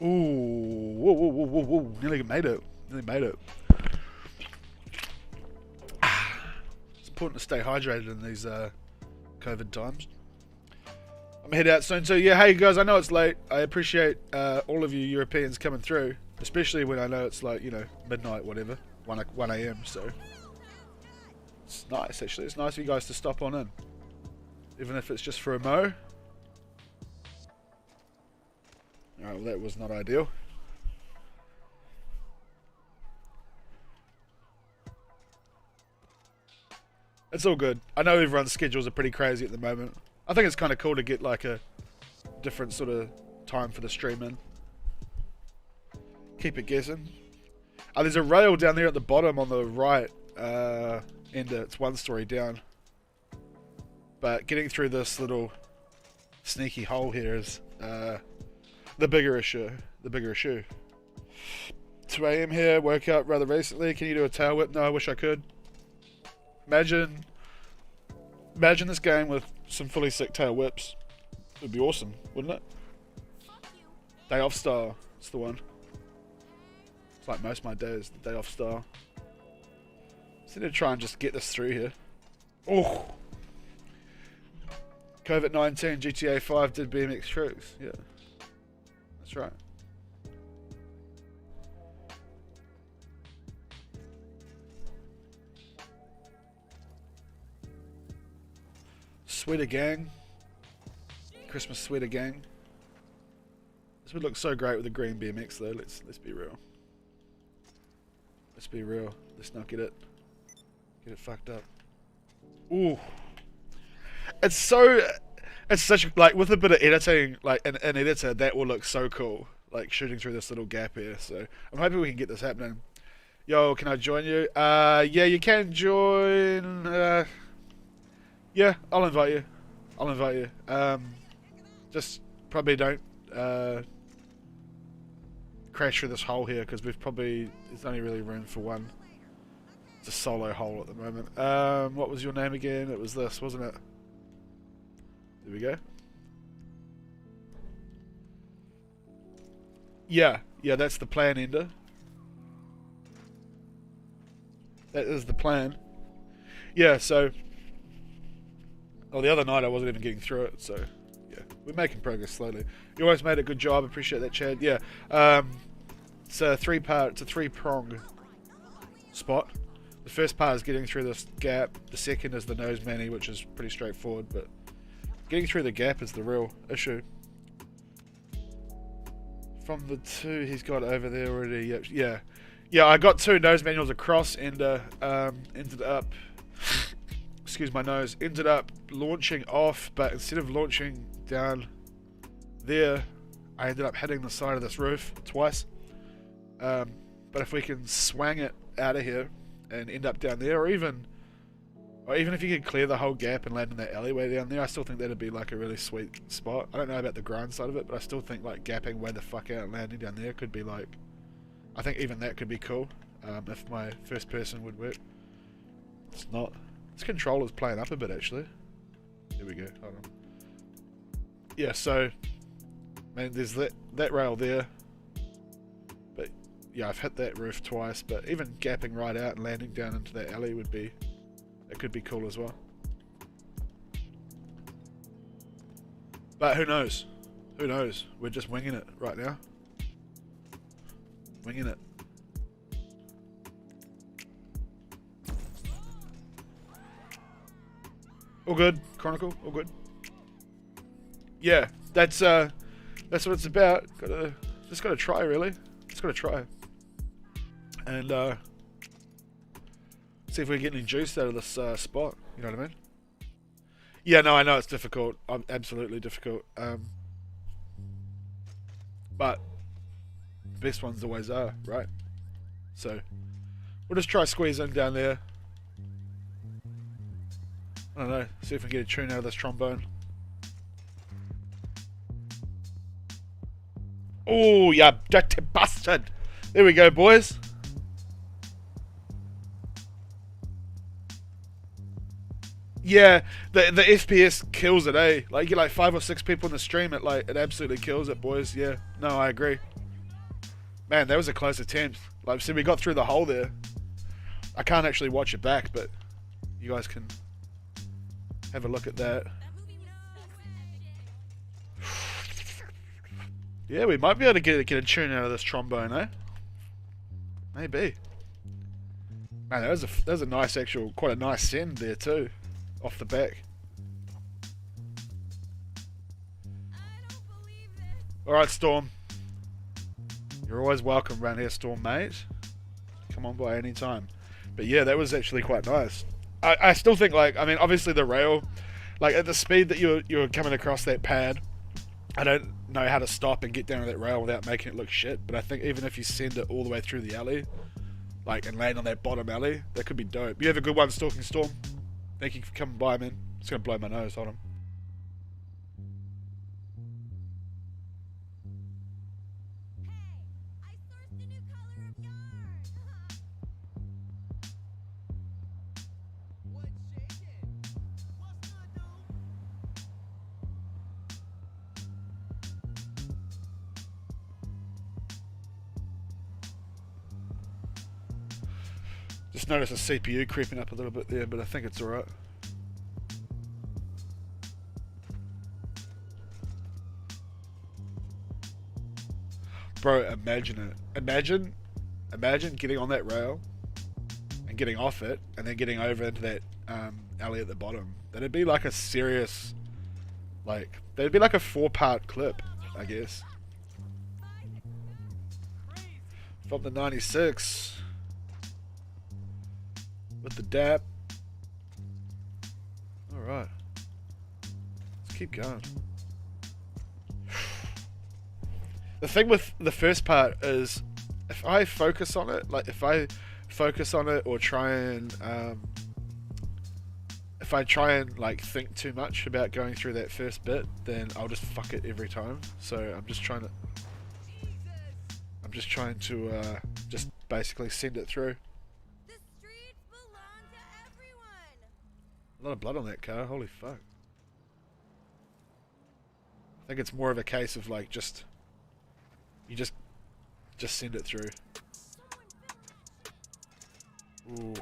Ooh, whoa, whoa, whoa, whoa, whoa. Nearly made it. Nearly made it. It's important to stay hydrated in these COVID times. I'm head out soon too. Yeah, hey guys, I know it's late. I appreciate all of you Europeans coming through. Especially when I know it's like, you know, midnight, whatever. 1 a.m. So it's nice, actually. It's nice for you guys to stop on in. Even if it's just for a mo. Alright, well that was not ideal. It's all good. I know everyone's schedules are pretty crazy at the moment. I think it's kind of cool to get like a different sort of time for the stream in. Keep it guessing. Oh, there's a rail down there at the bottom on the right end. It's one story down. But getting through this little sneaky hole here is the bigger issue. The bigger issue. 2 a.m. here. Woke up rather recently. Can you do a tail whip? No, I wish I could. Imagine this game with some fully sick tail whips. It would be awesome, wouldn't it? Day off style. It's the one. It's like most of my days, the day off style. Just need to try and just get this through here. Oh! COVID-19, GTA 5 did BMX tricks. Yeah. That's right. Sweater gang. Christmas sweater gang. This would look so great with a green BMX though. Let's be real. Let's be real. Let's not get it fucked up. Ooh. It's such like with a bit of editing, like an editor, that will look so cool. Like shooting through this little gap here. So I'm hoping we can get this happening. Yo, can I join you? Yeah, you can join. Yeah, I'll invite you. I'll invite you. Just probably don't crash through this hole here because there's only really room for one. It's a solo hole at the moment. What was your name again? It was this, wasn't it? There we go. Yeah, that's the plan, Ender. That is the plan. Yeah, so... Oh, the other night I wasn't even getting through it, so... Yeah, we're making progress slowly. You always made a good job. Appreciate that, Chad. Yeah. It's a three-prong spot. The first part is getting through this gap. The second is the nose mani, which is pretty straightforward, but getting through the gap is the real issue. From the two he's got over there already. Yeah. I got 2 nose manuals across and ended up, excuse my nose, ended up launching off, but instead of launching down there, I ended up hitting the side of this roof twice. But if we can swang it out of here and end up down there, or even if you could clear the whole gap and land in that alleyway down there, I still think that'd be like a really sweet spot. I don't know about the grind side of it, but I still think like gapping way the fuck out and landing down there could be like, I think even that could be cool, if my first person would work. It's not. This controller's playing up a bit actually. There we go, hold on. Yeah, so, man, there's that rail there. But, yeah, I've hit that roof twice, but even gapping right out and landing down into that alley would be, it could be cool as well. But who knows? Who knows? We're just winging it right now. Winging it. All good, Chronicle, all good. Yeah, that's what it's about. Just gotta try, really. Just gotta try. And see if we can get any juice out of this spot. You know what I mean? Yeah, no, I know it's difficult. Absolutely difficult. But the best ones always are, right? So we'll just try squeezing down there. I don't know. See if we can get a tune out of this trombone. Oh, you dirty bastard! There we go, boys. Yeah, the FPS kills it, eh? Like you get like 5 or 6 people in the stream, it absolutely kills it, boys. Yeah, no, I agree. Man, that was a close attempt. Like, see, we got through the hole there. I can't actually watch it back, but you guys can have a look at that. Yeah, we might be able to get a tune out of this trombone, eh? Maybe. Man, that was a nice quite a nice send there too, off the back. All right, Storm. You're always welcome around here, Storm, mate. Come on by any time. But yeah, that was actually quite nice. I still think, like, I mean, obviously the rail, like at the speed that you're coming across that pad, I don't know how to stop and get down to that rail without making it look shit. But I think even if you send it all the way through the alley, like, and land on that bottom alley, that could be dope. You have a good one, Stalking Storm. Thank you for coming by, man. It's gonna blow my nose. Hold on. Just noticed the CPU creeping up a little bit there, but I think it's alright. Bro, imagine it. Imagine getting on that rail and getting off it and then getting over into that alley at the bottom. That'd be like a serious, like, that'd be like a 4-part clip, I guess. From the 96. With the dap. Alright. Let's keep going. The thing with the first part is, if I focus on it, like if I focus on it or try and, if I try and like think too much about going through that first bit, then I'll just fuck it every time. So I'm just trying to just basically send it through. A lot of blood on that car, holy fuck. I think it's more of a case of like you just send it through. Ooh.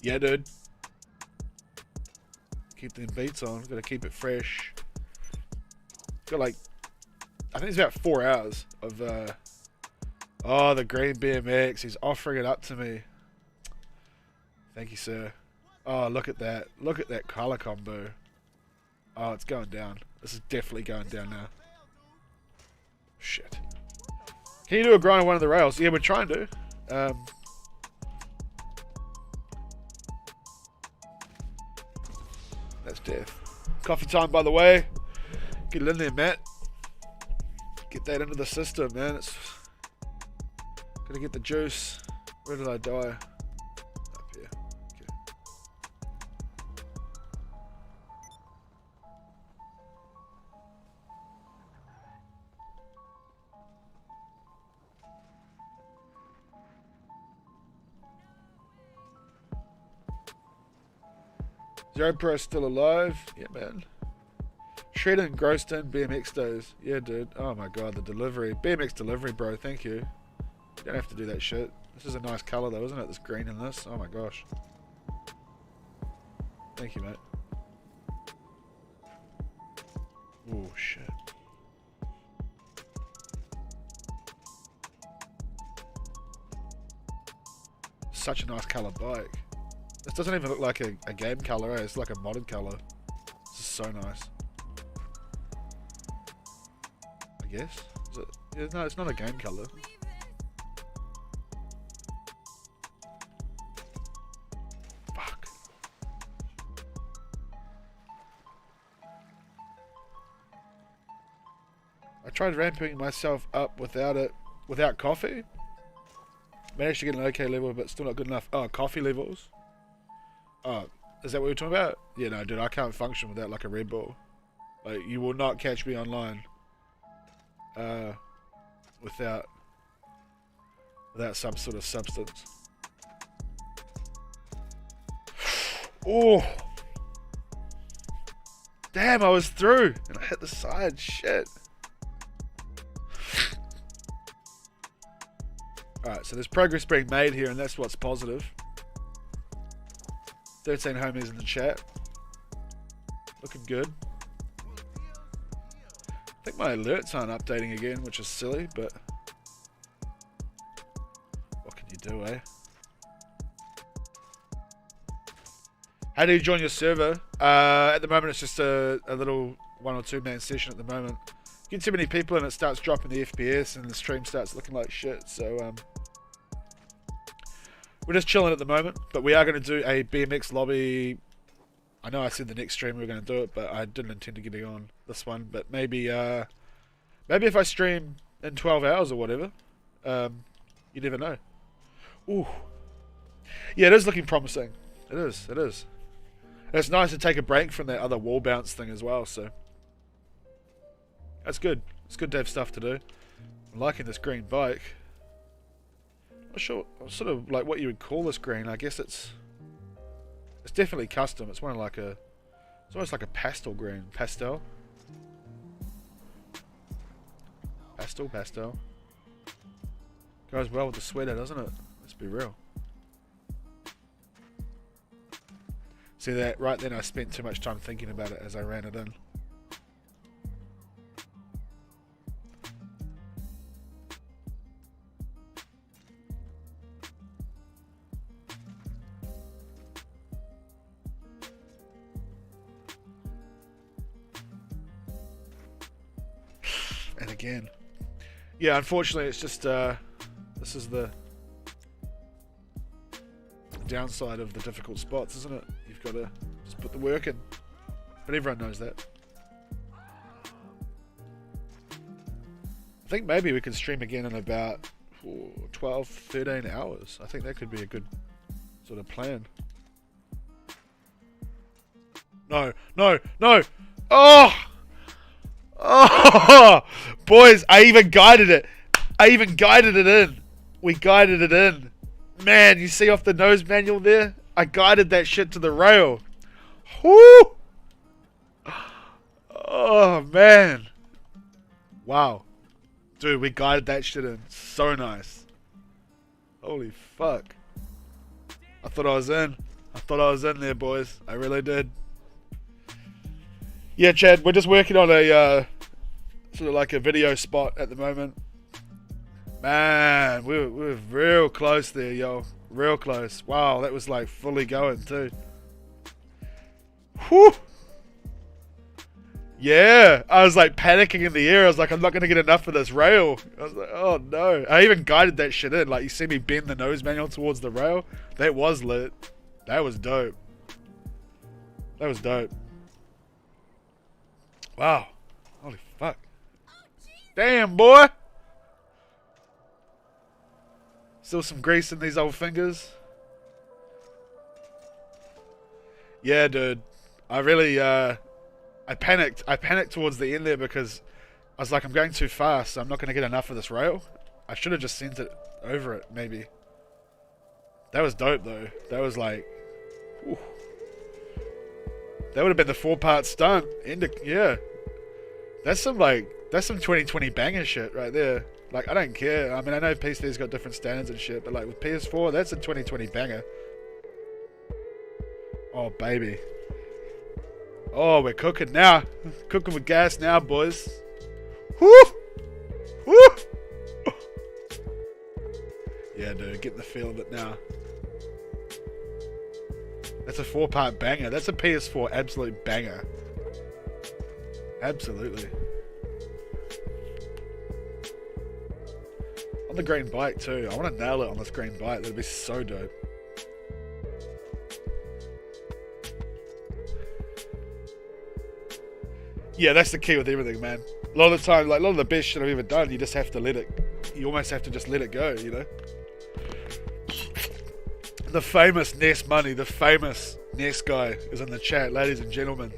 Yeah, dude. Keep them beats on. Gotta keep it fresh. Got like, I think it's about 4 hours of, oh, the green BMX. He's offering it up to me. Thank you, sir. Oh, look at that. Look at that color combo. Oh, it's going down. This is definitely going down now. Shit. Can you do a grind on one of the rails? Yeah, we're trying to. That's death. Coffee time, by the way. Get it in there, Matt. Get that into the system, man. It's gotta get the juice. Where did I die? Up here. Okay. Zero Pro still alive? Yeah, man. Shredder and Grosston BMX days. Yeah, dude. Oh my god, the delivery. BMX delivery, bro. Thank you. You don't have to do that shit. This is a nice colour though, isn't it? This green in this. Oh my gosh. Thank you, mate. Oh shit. Such a nice colour bike. This doesn't even look like a game colour, eh? It's like a modded colour. This is so nice. I guess. Is it? Yeah, no, it's not a game colour. Fuck. I tried ramping myself up without coffee. Managed to get an okay level, but still not good enough. Oh, coffee levels? Oh, is that what you're talking about? Yeah, no, dude, I can't function without like a Red Bull. Like, you will not catch me online. Without some sort of substance. Oh, damn! I was through, and I hit the side. Shit. All right, so there's progress being made here, and that's what's positive. 13 homies in the chat. Looking good. I think my alerts aren't updating again, which is silly, but what can you do, eh? How do you join your server? At the moment, it's just a little 1 or 2 man session at the moment. Get too many people and it starts dropping the FPS and the stream starts looking like shit, so we're just chilling at the moment, but we are going to do a BMX lobby. I know I said the next stream we were going to do it, but I didn't intend to get it on this one. But maybe if I stream in 12 hours or whatever, you never know. Ooh. Yeah, it is looking promising. It is. It is. And it's nice to take a break from that other wall bounce thing as well, so that's good. It's good to have stuff to do. I'm liking this green bike. Not sure sort of like what you would call this green. I guess it's definitely custom. It's one of like it's almost like a pastel green. Pastel. Goes well with the sweater, doesn't it? Let's be real. See that? Right then I spent too much time thinking about it as I ran it in. And again. Yeah, unfortunately it's just this is the downside of the difficult spots, isn't it? You've got to just put the work in. But everyone knows that. I think maybe we could stream again in about 12, 13 hours. I think that could be a good sort of plan. No, no, no! Oh! Oh! Boys, I even guided it. I even guided it in. We guided it in. Man, you see off the nose manual there? I guided that shit to the rail. Whoo! Oh, man. Wow. Dude, we guided that shit in. So nice. Holy fuck. I thought I was in. I thought I was in there, boys. I really did. Yeah, Chad, we're just working on a sort of like a video spot at the moment. Man, we're real close there, yo. Real close. Wow, that was like fully going too. Whew. Yeah, I was like panicking in the air. I was like, I'm not going to get enough of this rail. I was like, oh no. I even guided that shit in. Like, you see me bend the nose manual towards the rail? That was lit. That was dope. That was dope. Wow. Holy fuck. Damn, boy. Still some grease in these old fingers. Yeah, dude. I really, I panicked. I panicked towards the end there because I was like, I'm going too fast, so I'm not going to get enough of this rail. I should have just sent it over it, maybe. That was dope, though. That was like... Whew. That would have been the 4-part stunt. Yeah. That's some 2020 banger shit right there. Like, I don't care. I mean, I know PC's got different standards and shit, but like with PS4, that's a 2020 banger. Oh, baby. Oh, we're cooking now. Cooking with gas now, boys. Woo! Woo! Yeah, dude, getting the feel of it now. That's a 4-part banger. That's a PS4 absolute banger. Absolutely. On the green bike too. I want to nail it on this green bike. That'd be so dope. Yeah, that's the key with everything, man. A lot of the time, like a lot of the best shit I've ever done, you just have to let it. You almost have to just let it go, you know. The famous Ness Money, the famous Ness guy is in the chat, ladies and gentlemen.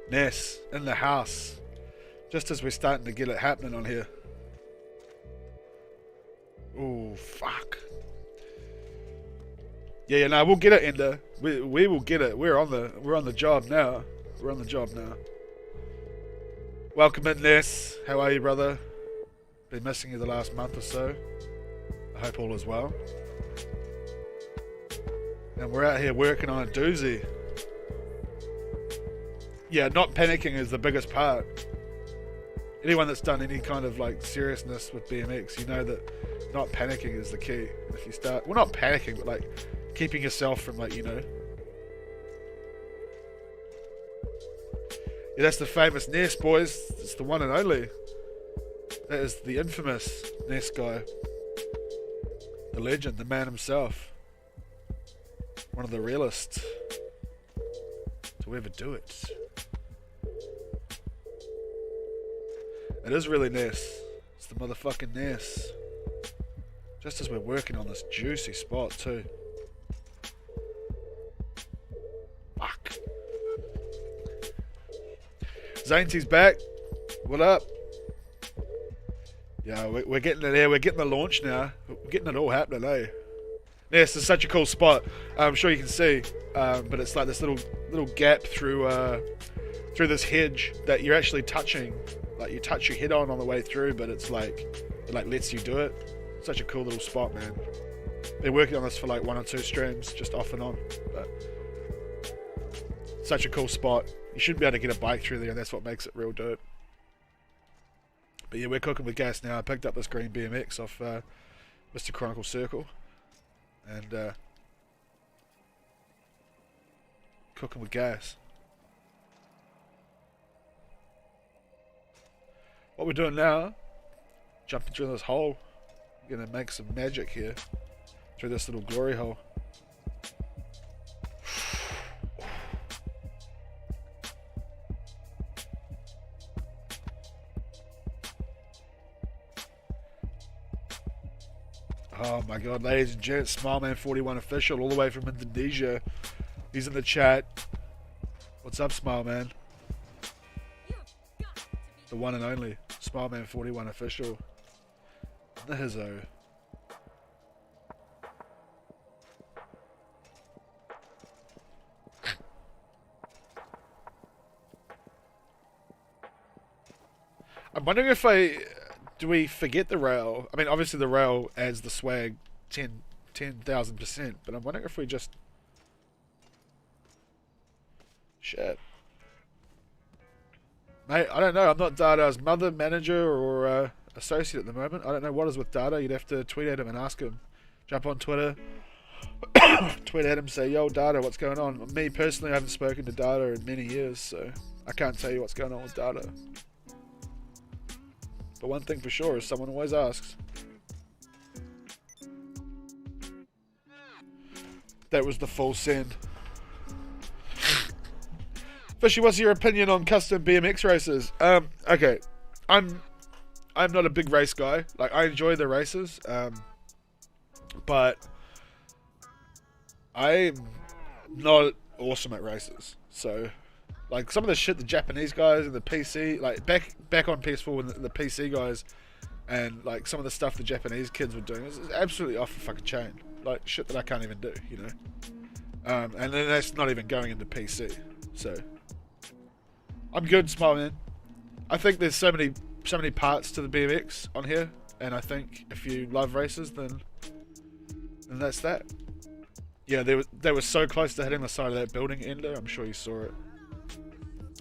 Ness in the house. Just as we're starting to get it happening on here. Oh fuck. Yeah, no, we'll get it, Ender. We will get it. We're on the job now. We're on the job now. Welcome in, Ness. How are you, brother? Been missing you the last month or so. I hope all is well. And we're out here working on a doozy. Yeah, not panicking is the biggest part. Anyone that's done any kind of like seriousness with BMX, you know that not panicking is the key. If you start, well, not panicking, but like keeping yourself from like, you know. Yeah, that's the famous Ness, boys. It's the one and only. That is the infamous Ness guy. The legend, the man himself. One of the realest to ever do it. It is really Ness. It's the motherfucking Ness. Just as we're working on this juicy spot too. Fuck. Zainty's back. What up? Yeah, we're getting it there. We're getting the launch now. We're getting it all happening, eh? Yes, it's such a cool spot. I'm sure you can see, but it's like this little gap through this hedge that you're actually touching. Like you touch your head on the way through, but it's like it like lets you do it. Such a cool little spot, man. Been working on this for like 1 or 2 streams, just off and on. But such a cool spot. You should be able to get a bike through there, and that's what makes it real dope. But yeah, we're cooking with gas now. I picked up this green BMX off Mr. Chronicle Circle. And cooking with gas. What we're doing now, jumping through this hole. We're gonna make some magic here through this little glory hole. Oh my god, ladies and gents, Smileman41 official, all the way from Indonesia. He's in the chat. What's up, Smileman? The one and only Smileman41 official. The hizzo. I'm wondering if do we forget the rail? I mean, obviously the rail adds the swag 10,000%, but I'm wondering if we just Shit. Mate, I don't know. I'm not Dada's mother, manager, or associate at the moment. I don't know what is with Dada. You'd have to tweet at him and ask him. Jump on Twitter. Tweet at him, say, yo, Dada, what's going on? Me, personally, I haven't spoken to Dada in many years, so I can't tell you what's going on with Dada. But one thing for sure is someone always asks. That was the full send. Fishy, what's your opinion on custom BMX races? Okay, I'm not a big race guy. Like, I enjoy the races, but I'm not awesome at races. So, like, some of the shit the Japanese guys and the PC, like back on PS4 and the PC guys, and like some of the stuff the Japanese kids were doing is absolutely off the fucking chain. Like shit that I can't even do, you know. And then that's not even going into PC. So I'm good, smile man. I think there's so many parts to the BMX on here, and I think if you love races, then that's that. Yeah, they were so close to hitting the side of that building, Ender. I'm sure you saw it.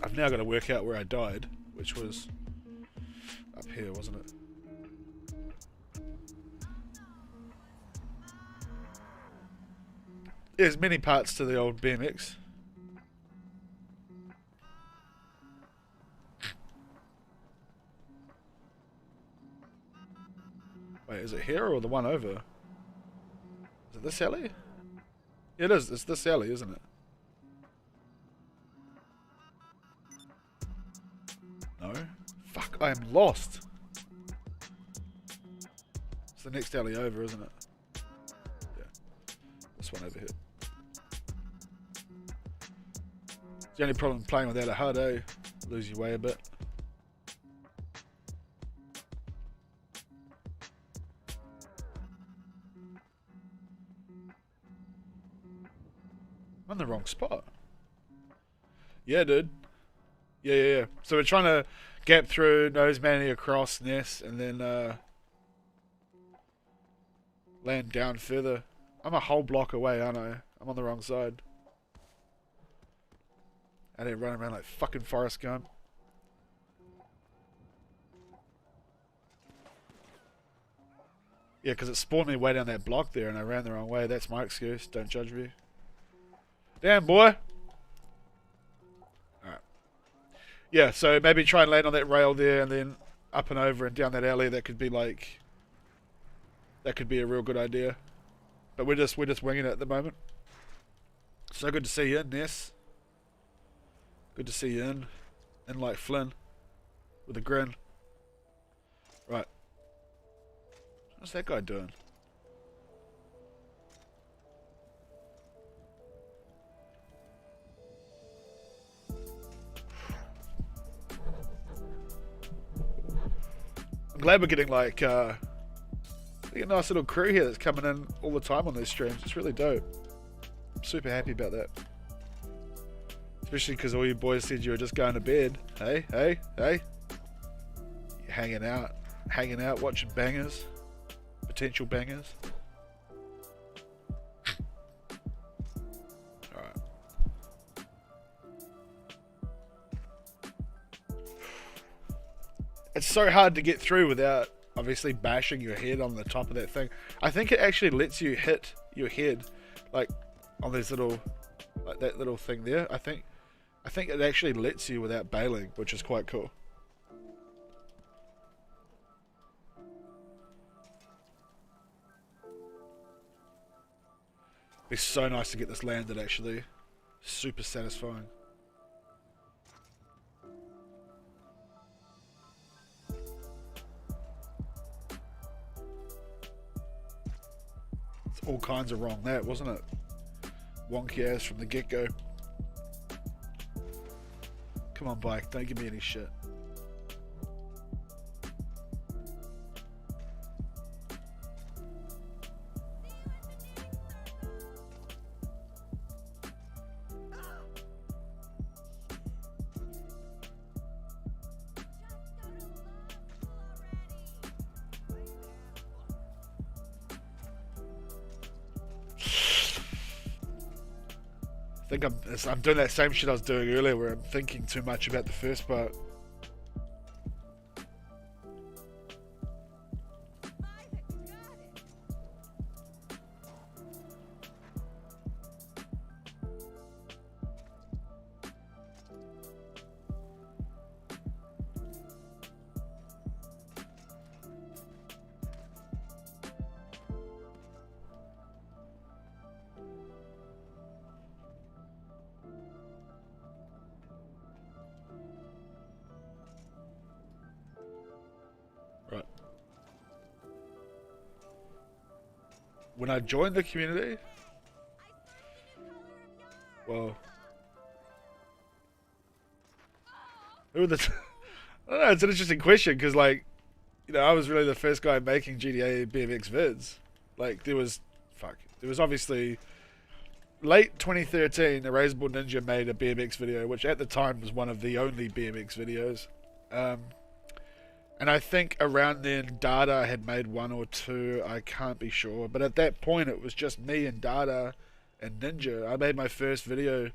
I've now got to work out where I died, which was up here, wasn't it? There's many parts to the old BMX. Wait, is it here or the one over? Is it this alley? Yeah, it is. It's this alley, isn't it? No. Fuck, I am lost. It's the next alley over, isn't it? Yeah. This one over here. It's the only problem playing without a HUD, eh? Lose your way a bit. I'm in the wrong spot. Yeah, dude. Yeah. So we're trying to gap through, nose manning across Ness, and then land down further. I'm a whole block away, aren't I? I'm on the wrong side. I didn't run around like fucking Forrest Gump. Yeah, because it spawned me way down that block there and I ran the wrong way. That's my excuse. Don't judge me. Damn, boy. Alright. Yeah, so maybe try and land on that rail there and then up and over and down that alley. That could be like... That could be a real good idea. But we're just winging it at the moment. So good to see you, Ness. Good to see you in like Flynn. With a grin. Right. What's that guy doing? I'm glad we're getting like a nice little crew here that's coming in all the time on these streams. It's really dope. I'm super happy about that. Especially because all you boys said you were just going to bed. Hey. You're hanging out, watching bangers. Potential bangers. Alright. It's so hard to get through without obviously bashing your head on the top of that thing. I think it actually lets you hit your head like on these little, like that little thing there. I think it actually lets you without bailing, which is quite cool. It'd be so nice to get this landed actually. Super satisfying. It's all kinds of wrong that, wasn't it? Wonky ass from the get-go. Come on, bike, don't give me any shit. think I'm doing that same shit I was doing earlier, where I'm thinking too much about the first part. Right. When I joined the community, well, who were the? I don't know. It's an interesting question because, like, you know, I was really the first guy making GTA BMX vids. Like, there was obviously late 2013, Erasable Ninja made a BMX video, which at the time was one of the only BMX videos. And I think around then Dada had made one or two, I can't be sure. But at that point it was just me and Dada and Ninja. I made my first video,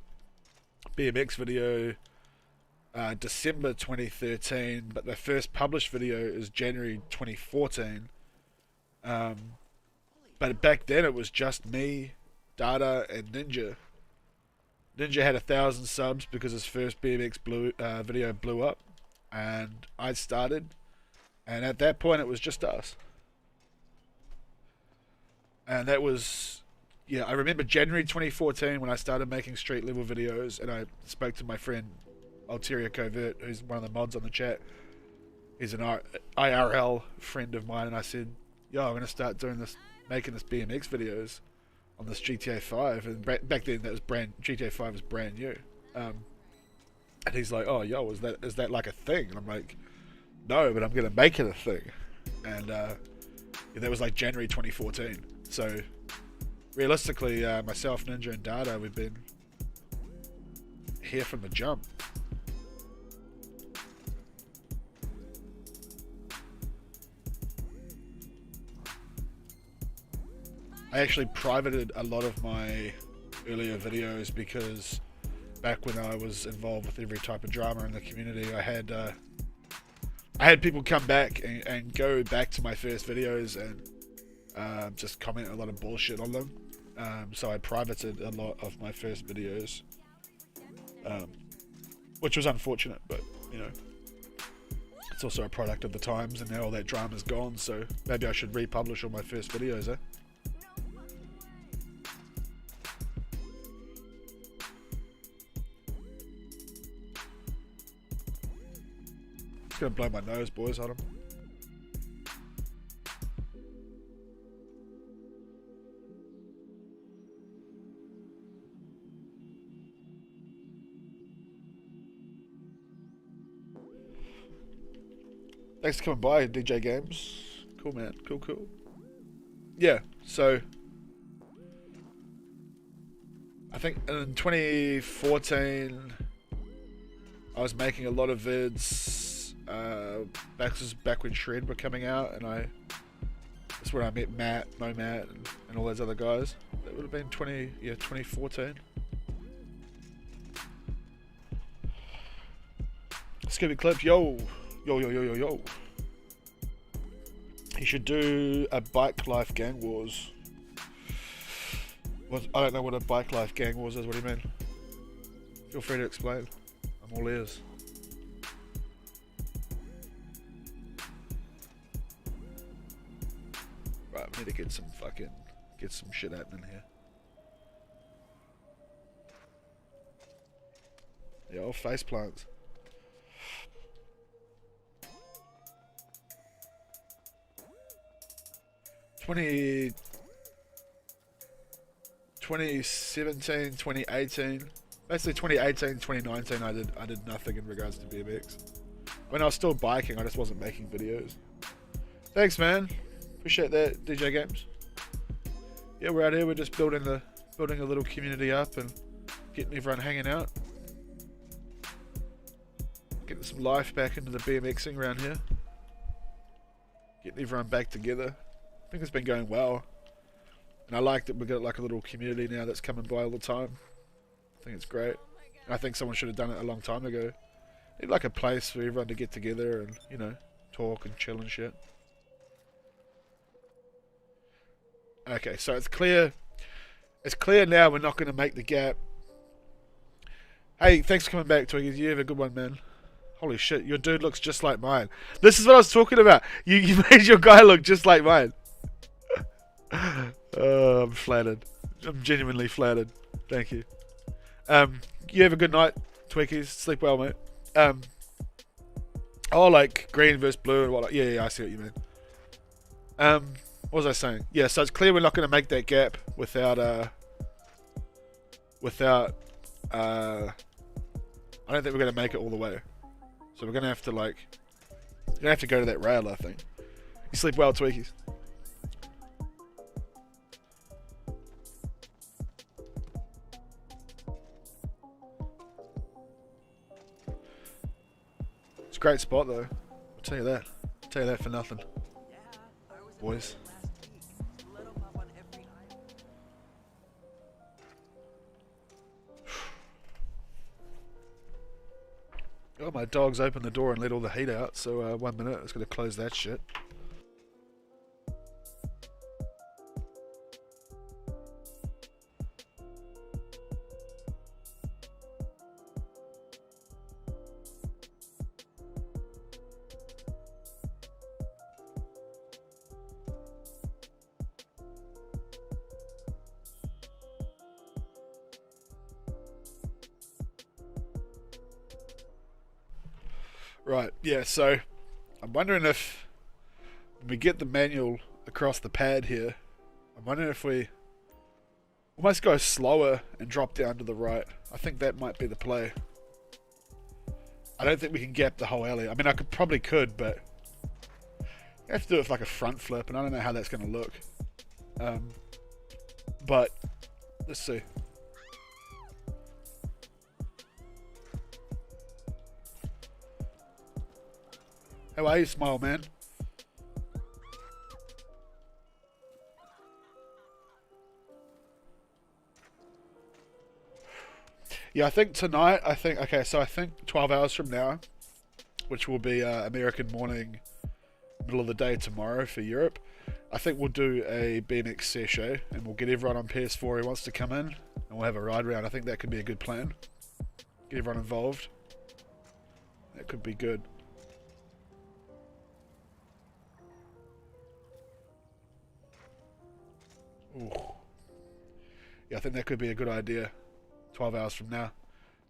BMX video, December 2013, but the first published video is January 2014. But back then it was just me, Dada, and Ninja. Ninja had 1,000 subs because his first BMX video blew up, and I started. And at that point, it was just us. And that was, yeah, I remember January 2014 when I started making street level videos, and I spoke to my friend Ulterior Covert, who's one of the mods on the chat. He's an IRL friend of mine, and I said, yo, I'm going to start doing this, making this BMX videos on this GTA 5. And back then, GTA 5 was brand new. And he's like, oh, yo, is that like a thing? And I'm like, no, but I'm going to make it a thing. And yeah, that was like January 2014. So realistically, myself, Ninja, and Dada, we've been here from the jump. I actually privated a lot of my earlier videos because back when I was involved with every type of drama in the community, I had people come back and go back to my first videos and just comment a lot of bullshit on them. So I privated a lot of my first videos, which was unfortunate, but you know, it's also a product of the times, and now all that drama's gone, so maybe I should republish all my first videos, eh? Just gonna blow my nose, boys, on them. Thanks for coming by, DJ Games. Cool, man. Cool, cool. Yeah, so I think in 2014 I was making a lot of vids. Back when Shred were coming out, and that's when I met Matt, Nomad, and all those other guys. That would have been 2014. Scooby Clips, yo. He should do a Bike Life Gang Wars. I don't know what a Bike Life Gang Wars is. What do you mean? Feel free to explain. I'm all ears. Right, we need to get some shit happening here. Yeah, all face plants. Twenty 2017, 2018, basically 2018, 2019, I did nothing in regards to BMX. When I was still biking, I just wasn't making videos. Thanks, man. Appreciate that, DJ Games. Yeah, we're out here. We're just building a little community up and getting everyone hanging out, getting some life back into the BMXing around here, getting everyone back together. I think it's been going well, and I like that we got like a little community now that's coming by all the time. think it's great. I think someone should have done it a long time ago. Need like a place for everyone to get together and, you know, talk and chill and shit. Okay, so it's clear. It's clear now we're not going to make the gap. Hey, thanks for coming back, Twiggy. You have a good one, man. Holy shit, your dude looks just like mine. This is what I was talking about. You made your guy look just like mine. Oh, I'm flattered. I'm genuinely flattered. Thank you. You have a good night, Twiggies. Sleep well, mate. Oh, like green versus blue and whatnot. Yeah, I see what you mean. What was I saying? Yeah, so it's clear we're not going to make that gap without I don't think we're going to make it all the way. So we're going to have to go to that rail, I think. You sleep well, Tweakies. It's a great spot, though. I'll tell you that. I'll tell you that for nothing. Boys. Oh, my dog's opened the door and let all the heat out, so 1 minute, I was going to close that shit. Right, yeah, so I'm wondering if when we get the manual across the pad here, I'm wondering if we almost go slower and drop down to the right. I think that might be the play. I don't think we can gap the whole alley. I mean, I probably could, but I have to do it with like a front flip, and I don't know how that's going to look. But let's see. How are you, Smile Man? Yeah, I think tonight, okay, so I think 12 hours from now, which will be American morning, middle of the day tomorrow for Europe, I think we'll do a BMX session, and we'll get everyone on PS4 who wants to come in, and we'll have a ride around. I think that could be a good plan. Get everyone involved. That could be good. Ooh. Yeah, I think that could be a good idea. 12 hours from now.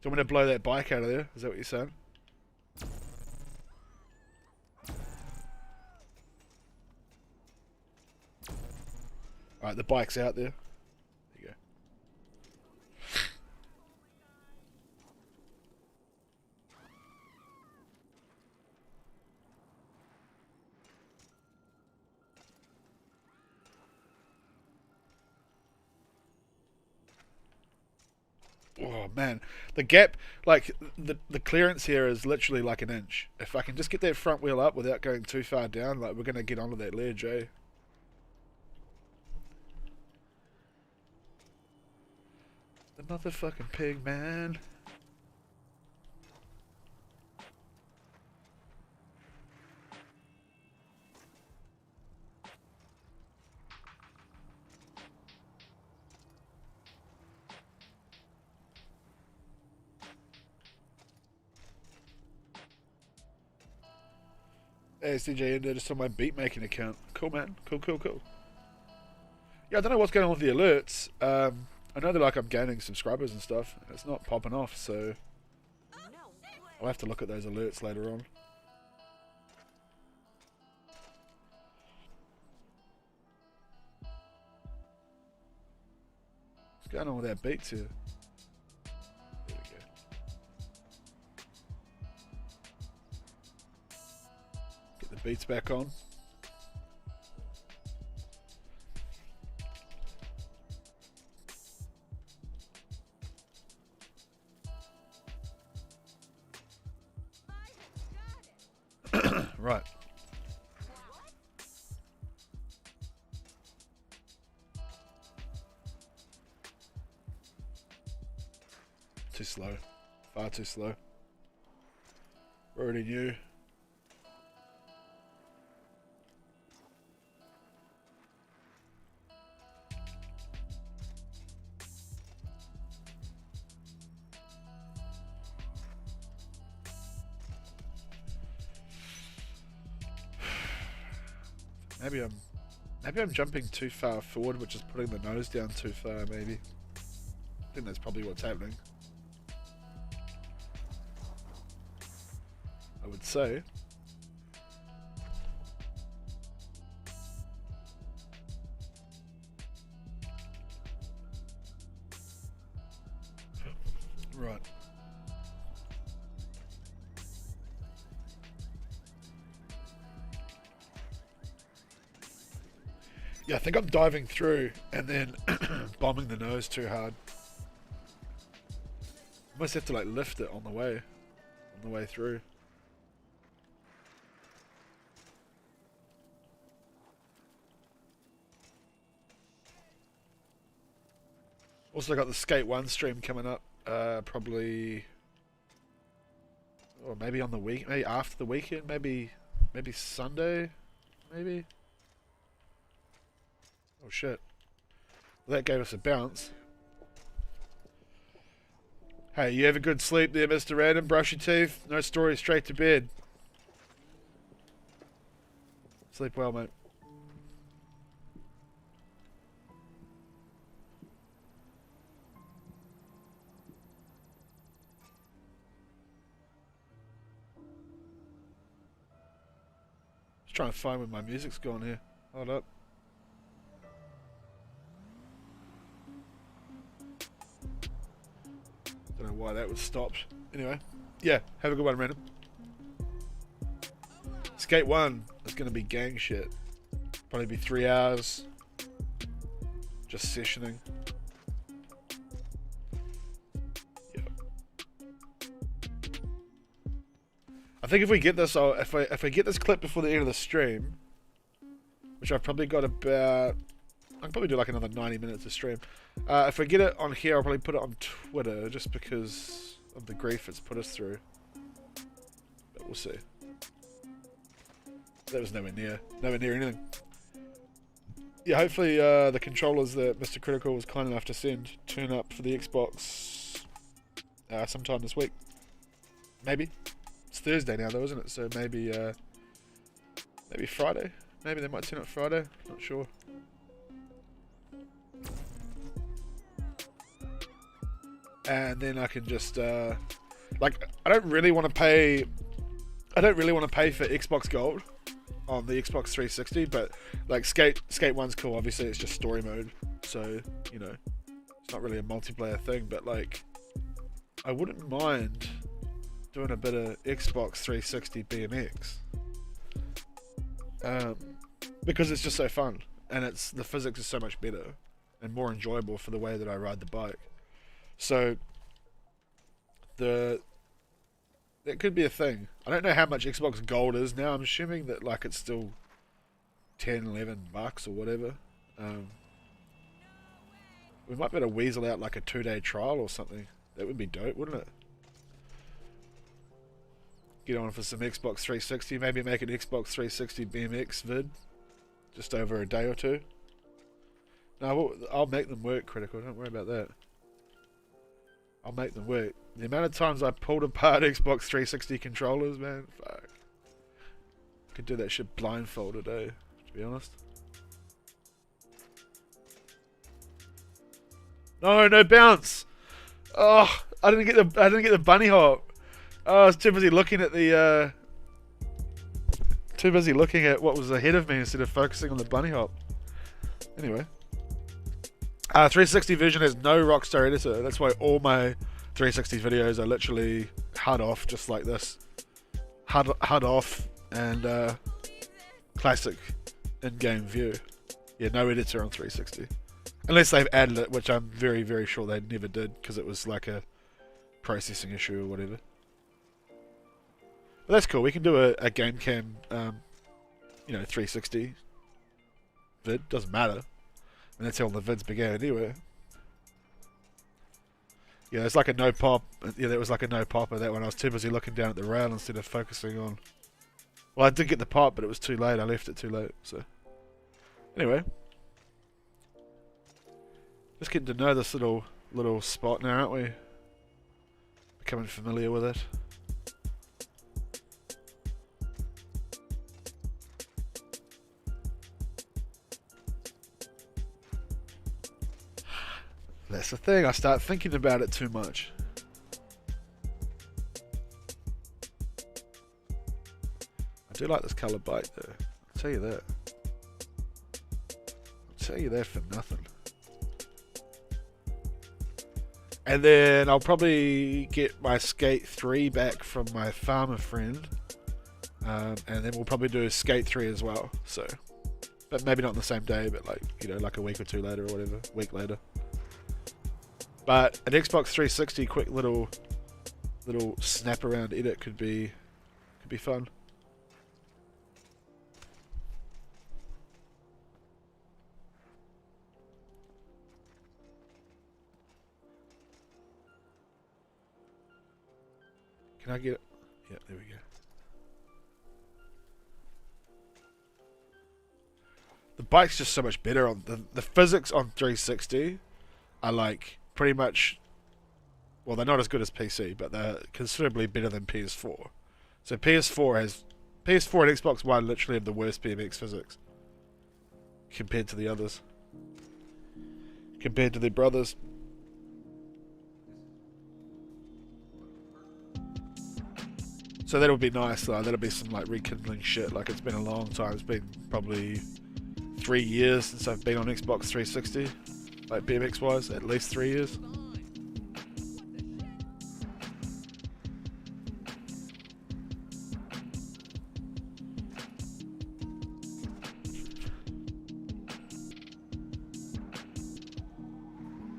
Do you want me to blow that bike out of there? Is that what you're saying? Alright, the bike's out there. There you go. Oh man, the gap, like the clearance here is literally like an inch. If I can just get that front wheel up without going too far down, like we're gonna get onto that ledge, eh? The motherfucking pig, man. Hey, it's DJ Ender, just on my beat making account. Cool, man. Cool, cool, cool. Yeah, I don't know what's going on with the alerts. I know that like I'm gaining subscribers and stuff. And it's not popping off, so I'll have to look at those alerts later on. What's going on with our beats here? There we go. Get the beats back on. Right. Too slow. Far too slow. Already knew. Maybe I'm jumping too far forward, which is putting the nose down too far, maybe. I think that's probably what's happening. I would say. Right. Yeah, I think I'm diving through and then bombing the nose too hard. I must have to like lift it on the way through. Also got the Skate 1 stream coming up, probably, or maybe on the week, maybe after the weekend, maybe Sunday, maybe. Oh shit. Well, that gave us a bounce. Hey, you have a good sleep there, Mr. Random. Brush your teeth. No story, straight to bed. Sleep well, mate. Just trying to find where my music's gone here. Hold up. Don't know why that was stopped. Anyway, yeah, have a good one, Random. Skate 1 is going to be gang shit. Probably be 3 hours. Just sessioning. Yep. I think if we get this, if I get this clip before the end of the stream, which I've probably got about, I can probably do like another 90 minutes of stream. If I get it on here, I'll probably put it on Twitter, just because of the grief it's put us through. But we'll see. That was nowhere near anything. Yeah, hopefully the controllers that Mr. Critical was kind enough to send turn up for the Xbox sometime this week. Maybe. It's Thursday now though, isn't it? So maybe Friday. Maybe they might turn up Friday. Not sure. And then I can just like I don't really want to pay for Xbox Gold on the Xbox 360, but like Skate 1's cool. Obviously it's just story mode, so you know it's not really a multiplayer thing, but like I wouldn't mind doing a bit of Xbox 360 BMX because it's just so fun and the physics is so much better and more enjoyable for the way that I ride the bike. So that could be a thing. I don't know how much Xbox Gold is now. I'm assuming that like it's still 10, 11 bucks or whatever. We might be able to weasel out like a 2-day trial or something. That would be dope, wouldn't it? Get on for some Xbox 360. Maybe make an Xbox 360 BMX vid. Just over a day or two. No, I'll make them work, Critical. Don't worry about that. I'll make them work. The amount of times I pulled apart Xbox 360 controllers, man, fuck. I could do that shit blindfolded, to be honest. No bounce. Oh, I didn't get the bunny hop. Oh, I was too busy looking at what was ahead of me instead of focusing on the bunny hop. Anyway. 360 Vision has no Rockstar editor. That's why all my 360 videos are literally HUD off, just like this. HUD off and classic in-game view. Yeah, no editor on 360. Unless they've added it, which I'm very, very sure they never did, because it was like a processing issue or whatever. But that's cool. We can do a game cam, 360 vid. Doesn't matter. And that's how all the vids began anyway. Yeah, it's like a no pop. Yeah, that was like a no popper. That one, I was too busy looking down at the rail instead of focusing on. Well, I did get the pop, but it was too late. I left it too late. So, anyway, just getting to know this little spot now, aren't we? Becoming familiar with it. That's the thing. I start thinking about it too much. I do like this colour bike though. I'll tell you that. I'll tell you that for nothing. And then I'll probably get my Skate 3 back from my farmer friend. And then we'll probably do Skate 3 as well. So, but maybe not on the same day, but like, you know, like a week or two later or whatever. Week later. But an Xbox 360 quick little snap around edit could be fun. Can I get it? Yeah, there we go. The bike's just so much better on the physics on 360 are like pretty much, well, they're not as good as PC, but they're considerably better than PS4. So PS4 and Xbox One literally have the worst BMX physics compared to the others, compared to their brothers. So that'll be nice though. That'll be some like rekindling shit. Like, it's been a long time. It's been probably 3 years since I've been on Xbox 360. Like BMX wise, at least 3 years.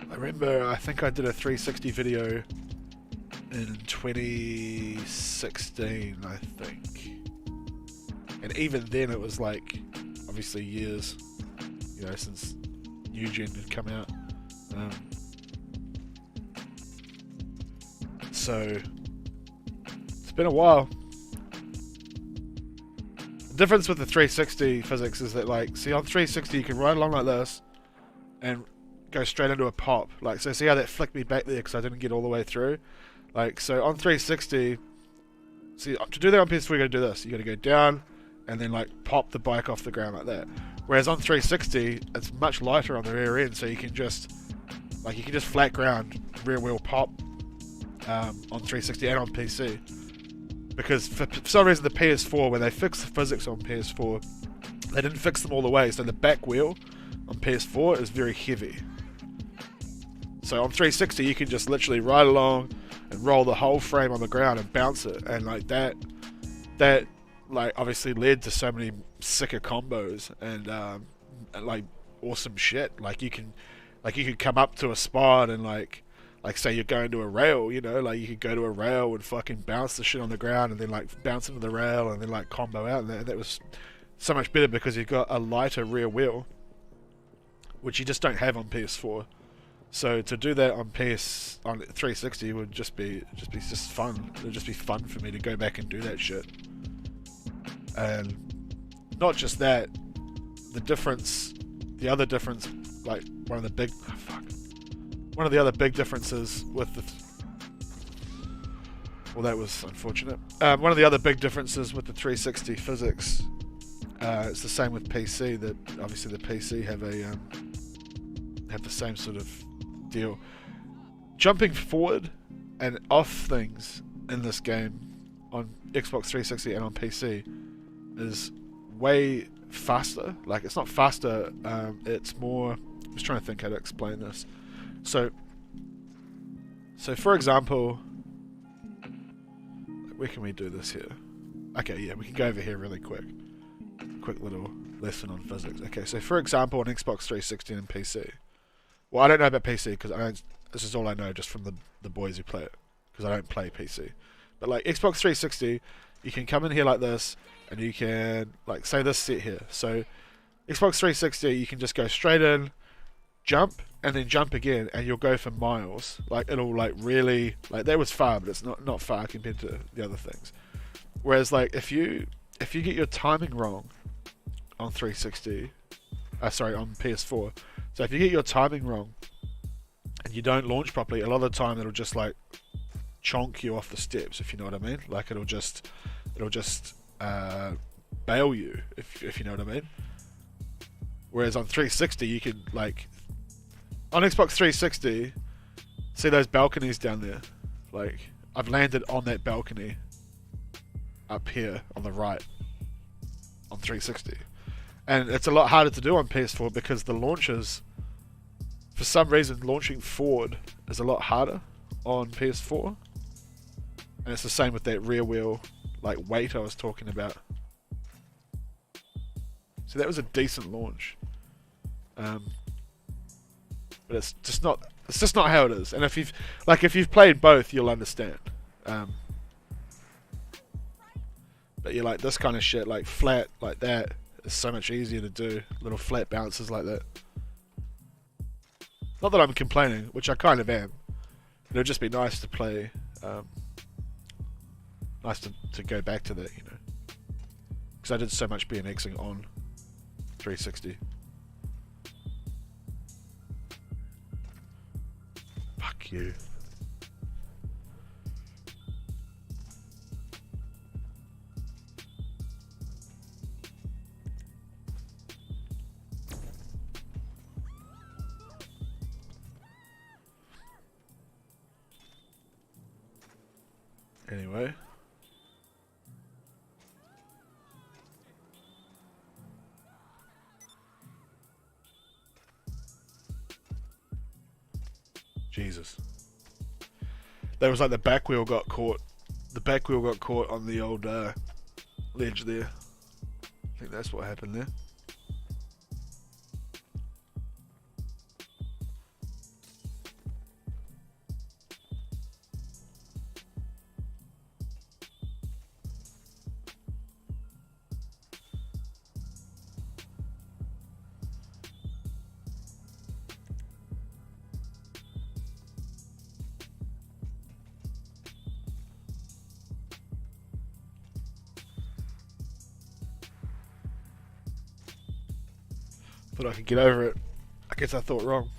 I remember, I think I did a 360 video in 2016, I think. And even then it was like, obviously years, you know, since New Gen had come out. So it's been a while. The difference with the 360 physics is that, like, see, on 360 you can ride along like this and go straight into a pop. Like, so see how that flicked me back there because I didn't get all the way through? Like, so on 360, see, to do that on PS4 you gotta do this. You gotta go down and then like pop the bike off the ground like that. Whereas on 360, it's much lighter on the rear end, so you can just flat ground rear wheel pop on 360 and on PC. Because for some reason the PS4, when they fixed the physics on PS4, they didn't fix them all the way, so the back wheel on PS4 is very heavy. So on 360 you can just literally ride along and roll the whole frame on the ground and bounce it, and like that like obviously led to so many sicker combos and like awesome shit. Like you could come up to a spot and like say you're going to a rail, you know, like you could go to a rail and fucking bounce the shit on the ground and then like bounce into the rail and then like combo out, and that was so much better because you've got a lighter rear wheel, which you just don't have on PS4. So to do that on 360 would just be fun. It would just be fun for me to go back and do that shit. And not just that, the other difference, like one of the other big differences with the, well, that was unfortunate. One of the other big differences with the 360 physics, it's the same with PC. That obviously the PC have the same sort of deal. Jumping forward and off things in this game on Xbox 360 and on PC is way faster. Like, it's not faster, it's more, I'm just trying to think how to explain this. So for example, where can we do this here? Okay, yeah, we can go over here really quick little lesson on physics. Okay, so for example, on Xbox 360 and PC, well, I don't know about PC because this is all I know just from the boys who play it, because I don't play PC. But like Xbox 360, you can come in here like this, and you can, like, say this set here. So Xbox 360, you can just go straight in, jump, and then jump again, and you'll go for miles. Like, it'll like really, like, that was far, but it's not far compared to the other things. Whereas like if you get your timing wrong on 360, sorry, on PS4, so if you get your timing wrong and you don't launch properly, a lot of the time it'll just like chonk you off the steps, if you know what I mean. Like it'll just bail you, if you know what I mean. Whereas on 360 you can, like, on Xbox 360, see those balconies down there? Like, I've landed on that balcony up here on the right on 360, and it's a lot harder to do on PS4 because the launches, for some reason, launching forward is a lot harder on PS4, and it's the same with that rear wheel like weight I was talking about. So that was a decent launch, but it's just not how it is. And if you've played both, you'll understand. But you're like, this kind of shit, like flat like that, is so much easier to do. Little flat bounces like that. Not that I'm complaining, which I kind of am. It'll just be nice to play. Nice to go back to that, you know. Because I did so much BMXing on 360. Fuck you. Anyway. Jesus. That was like the back wheel got caught. The back wheel got caught on the old ledge there. I think that's what happened there. Thought I could get over it. I guess I thought wrong.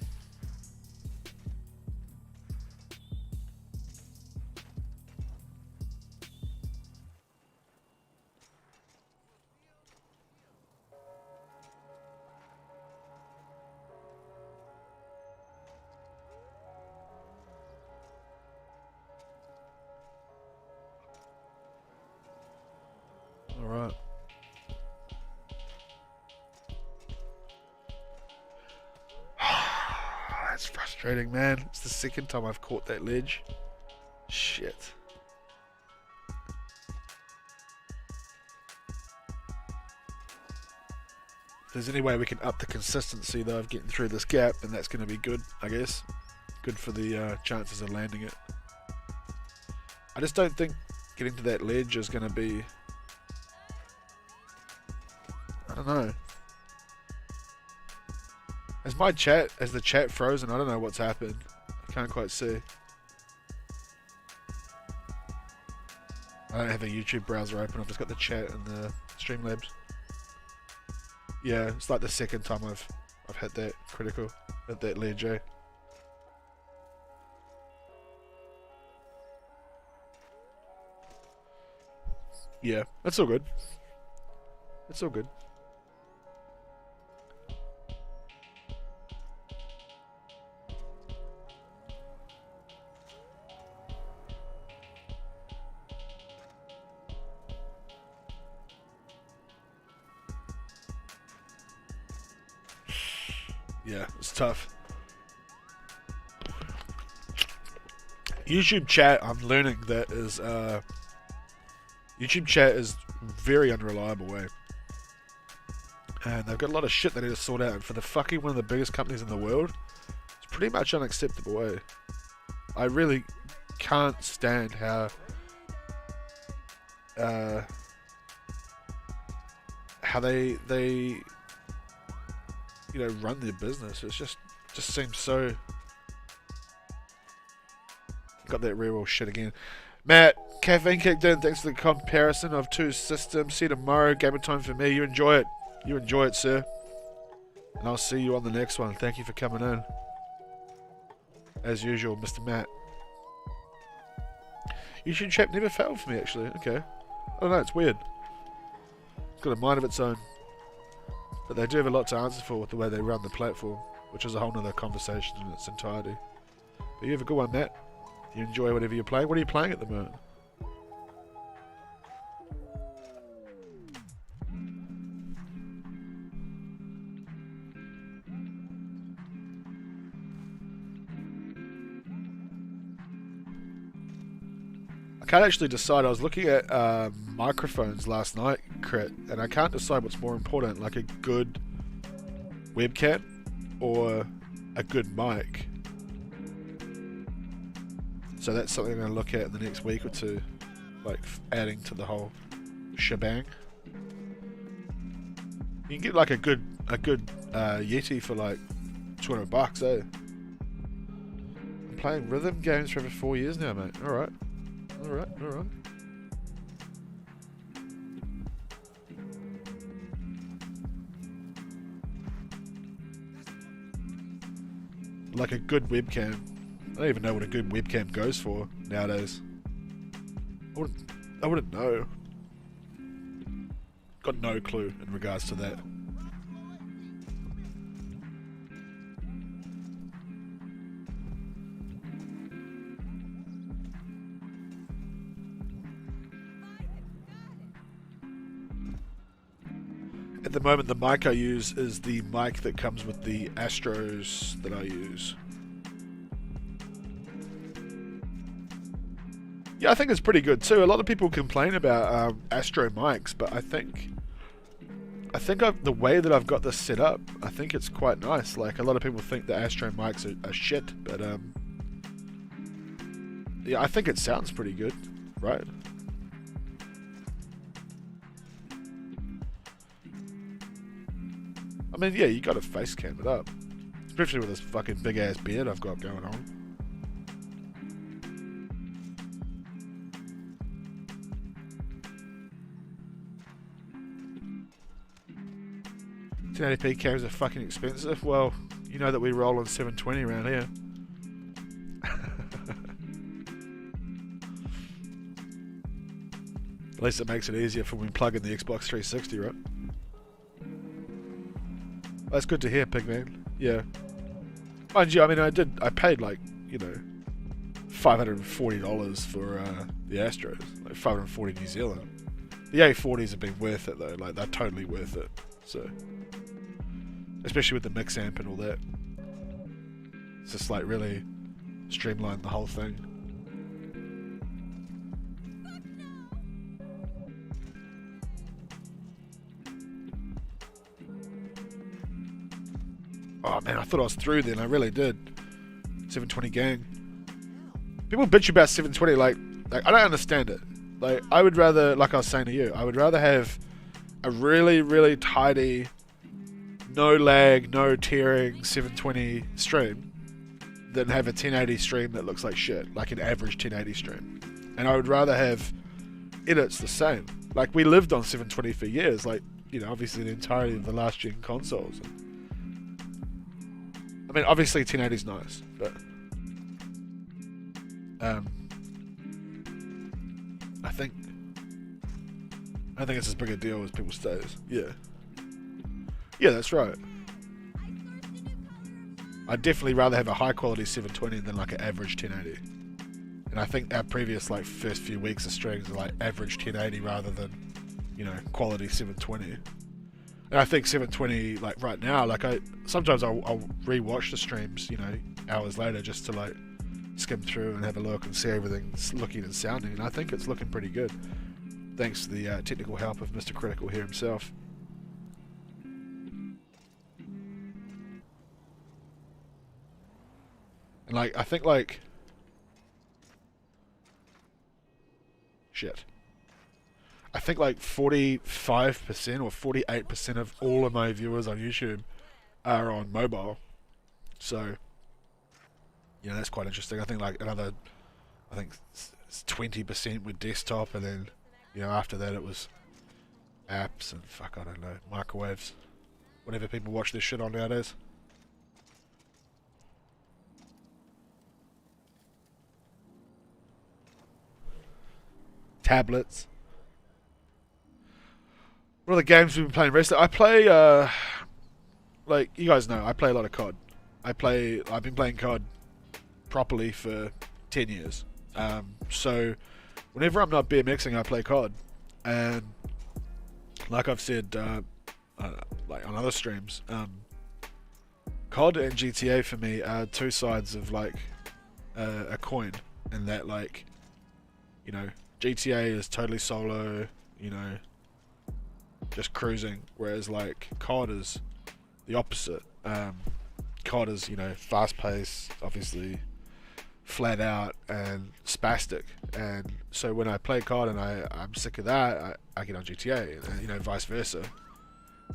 All right. That's frustrating, man. It's the second time I've caught that ledge. Shit. If there's any way we can up the consistency though of getting through this gap, then that's going to be good, I guess. Good for the chances of landing it. I just don't think getting to that ledge is going to be... I don't know. Is the chat frozen? I don't know what's happened. I can't quite see. I don't have a YouTube browser open. I've just got the chat and the Streamlabs. Yeah, it's like the second time I've hit that critical at that ledge, eh? Yeah, that's all good. It's all good. Yeah, it's tough. YouTube chat, I'm learning that is YouTube chat is very unreliable, eh? And they've got a lot of shit they need to sort out. And for the fucking one of the biggest companies in the world, it's pretty much unacceptable, eh? I really can't stand how they you know, run their business. It's just Just seems so... Got that reroll shit again. Matt, caffeine kicked in. Thanks for the comparison of two systems. See you tomorrow. Gamer time for me. You enjoy it. You enjoy it, sir. And I'll see you on the next one. Thank you for coming in. As usual, Mr. Matt. YouTube chat never failed for me, actually. Okay. I don't know, it's weird. It's got a mind of its own. But they do have a lot to answer for with the way they run the platform, which is a whole nother conversation in its entirety. But you have a good one, Matt. You enjoy whatever you're playing. What are you playing at the moment? I can't actually decide. I was looking at microphones last night, Crit, and I can't decide what's more important, like a good webcam or a good mic. So that's something I'm going to look at in the next week or two, like adding to the whole shebang. You can get like a good Yeti for like $200, eh? I'm playing rhythm games for over 4 years now, mate. Alright. Alright. Like a good webcam. I don't even know what a good webcam goes for nowadays. I wouldn't know. Got no clue in regards to that. At the moment, the mic I use is the mic that comes with the Astros that I use. Yeah, I think it's pretty good too. A lot of people complain about Astro mics, but I think the way that I've got this set up, I think it's quite nice. Like, a lot of people think the Astro mics are shit, but yeah, I think it sounds pretty good, right? I mean, yeah, you gotta face cam it up. Especially with this fucking big ass beard I've got going on. $1080p cameras are fucking expensive. Well, you know that we roll on 720 around here. At least it makes it easier for when we plug in the Xbox 360, right? That's good to hear, Pigman. Yeah. Mind you, I mean, I paid like, you know, $540 for the Astros. Like 540 New Zealand. The A40s have been worth it though. Like, they're totally worth it. So, especially with the mix amp and all that. It's just like really streamlined the whole thing. Oh man, I thought I was through then. I really did. 720 gang. People bitch about 720. Like I don't understand it. Like, I would rather, like I was saying to you, I would rather have a really, really tidy, no lag, no tearing 720 stream than have a 1080 stream that looks like shit, like an average 1080 stream. And I would rather have edits the same. Like, we lived on 720 for years, like, you know, obviously the entirety of the last gen consoles. I mean, obviously 1080 is nice, but I think it's as big a deal as people say. Yeah. Yeah, that's right. I'd definitely rather have a high quality 720 than like an average 1080. And I think our previous like first few weeks of streams are like average 1080 rather than, you know, quality 720. And I think 720, like right now, like sometimes I'll re-watch the streams, you know, hours later just to like skim through and have a look and see everything's looking and sounding, and I think it's looking pretty good. Thanks to the technical help of Mr. Critical here himself. And like, I think like... Shit. I think like 45% or 48% of all of my viewers on YouTube are on mobile. So, you know, that's quite interesting. I think like another, I think 20% with desktop, and then, you know, after that it was apps and fuck, I don't know, microwaves, whatever people watch this shit on nowadays. Tablets. What are the games we've been playing recently? I play, like, you guys know, I play a lot of COD. I've been playing COD properly for 10 years. So, whenever I'm not BMXing, I play COD. And, like I've said, like on other streams, COD and GTA for me are two sides of, like, a coin. And that, like, you know, GTA is totally solo, you know, just cruising, whereas like COD is the opposite. COD is, you know, fast paced, obviously flat out and spastic, and so when I play COD and I'm sick of that, I get on GTA, and, you know, vice versa.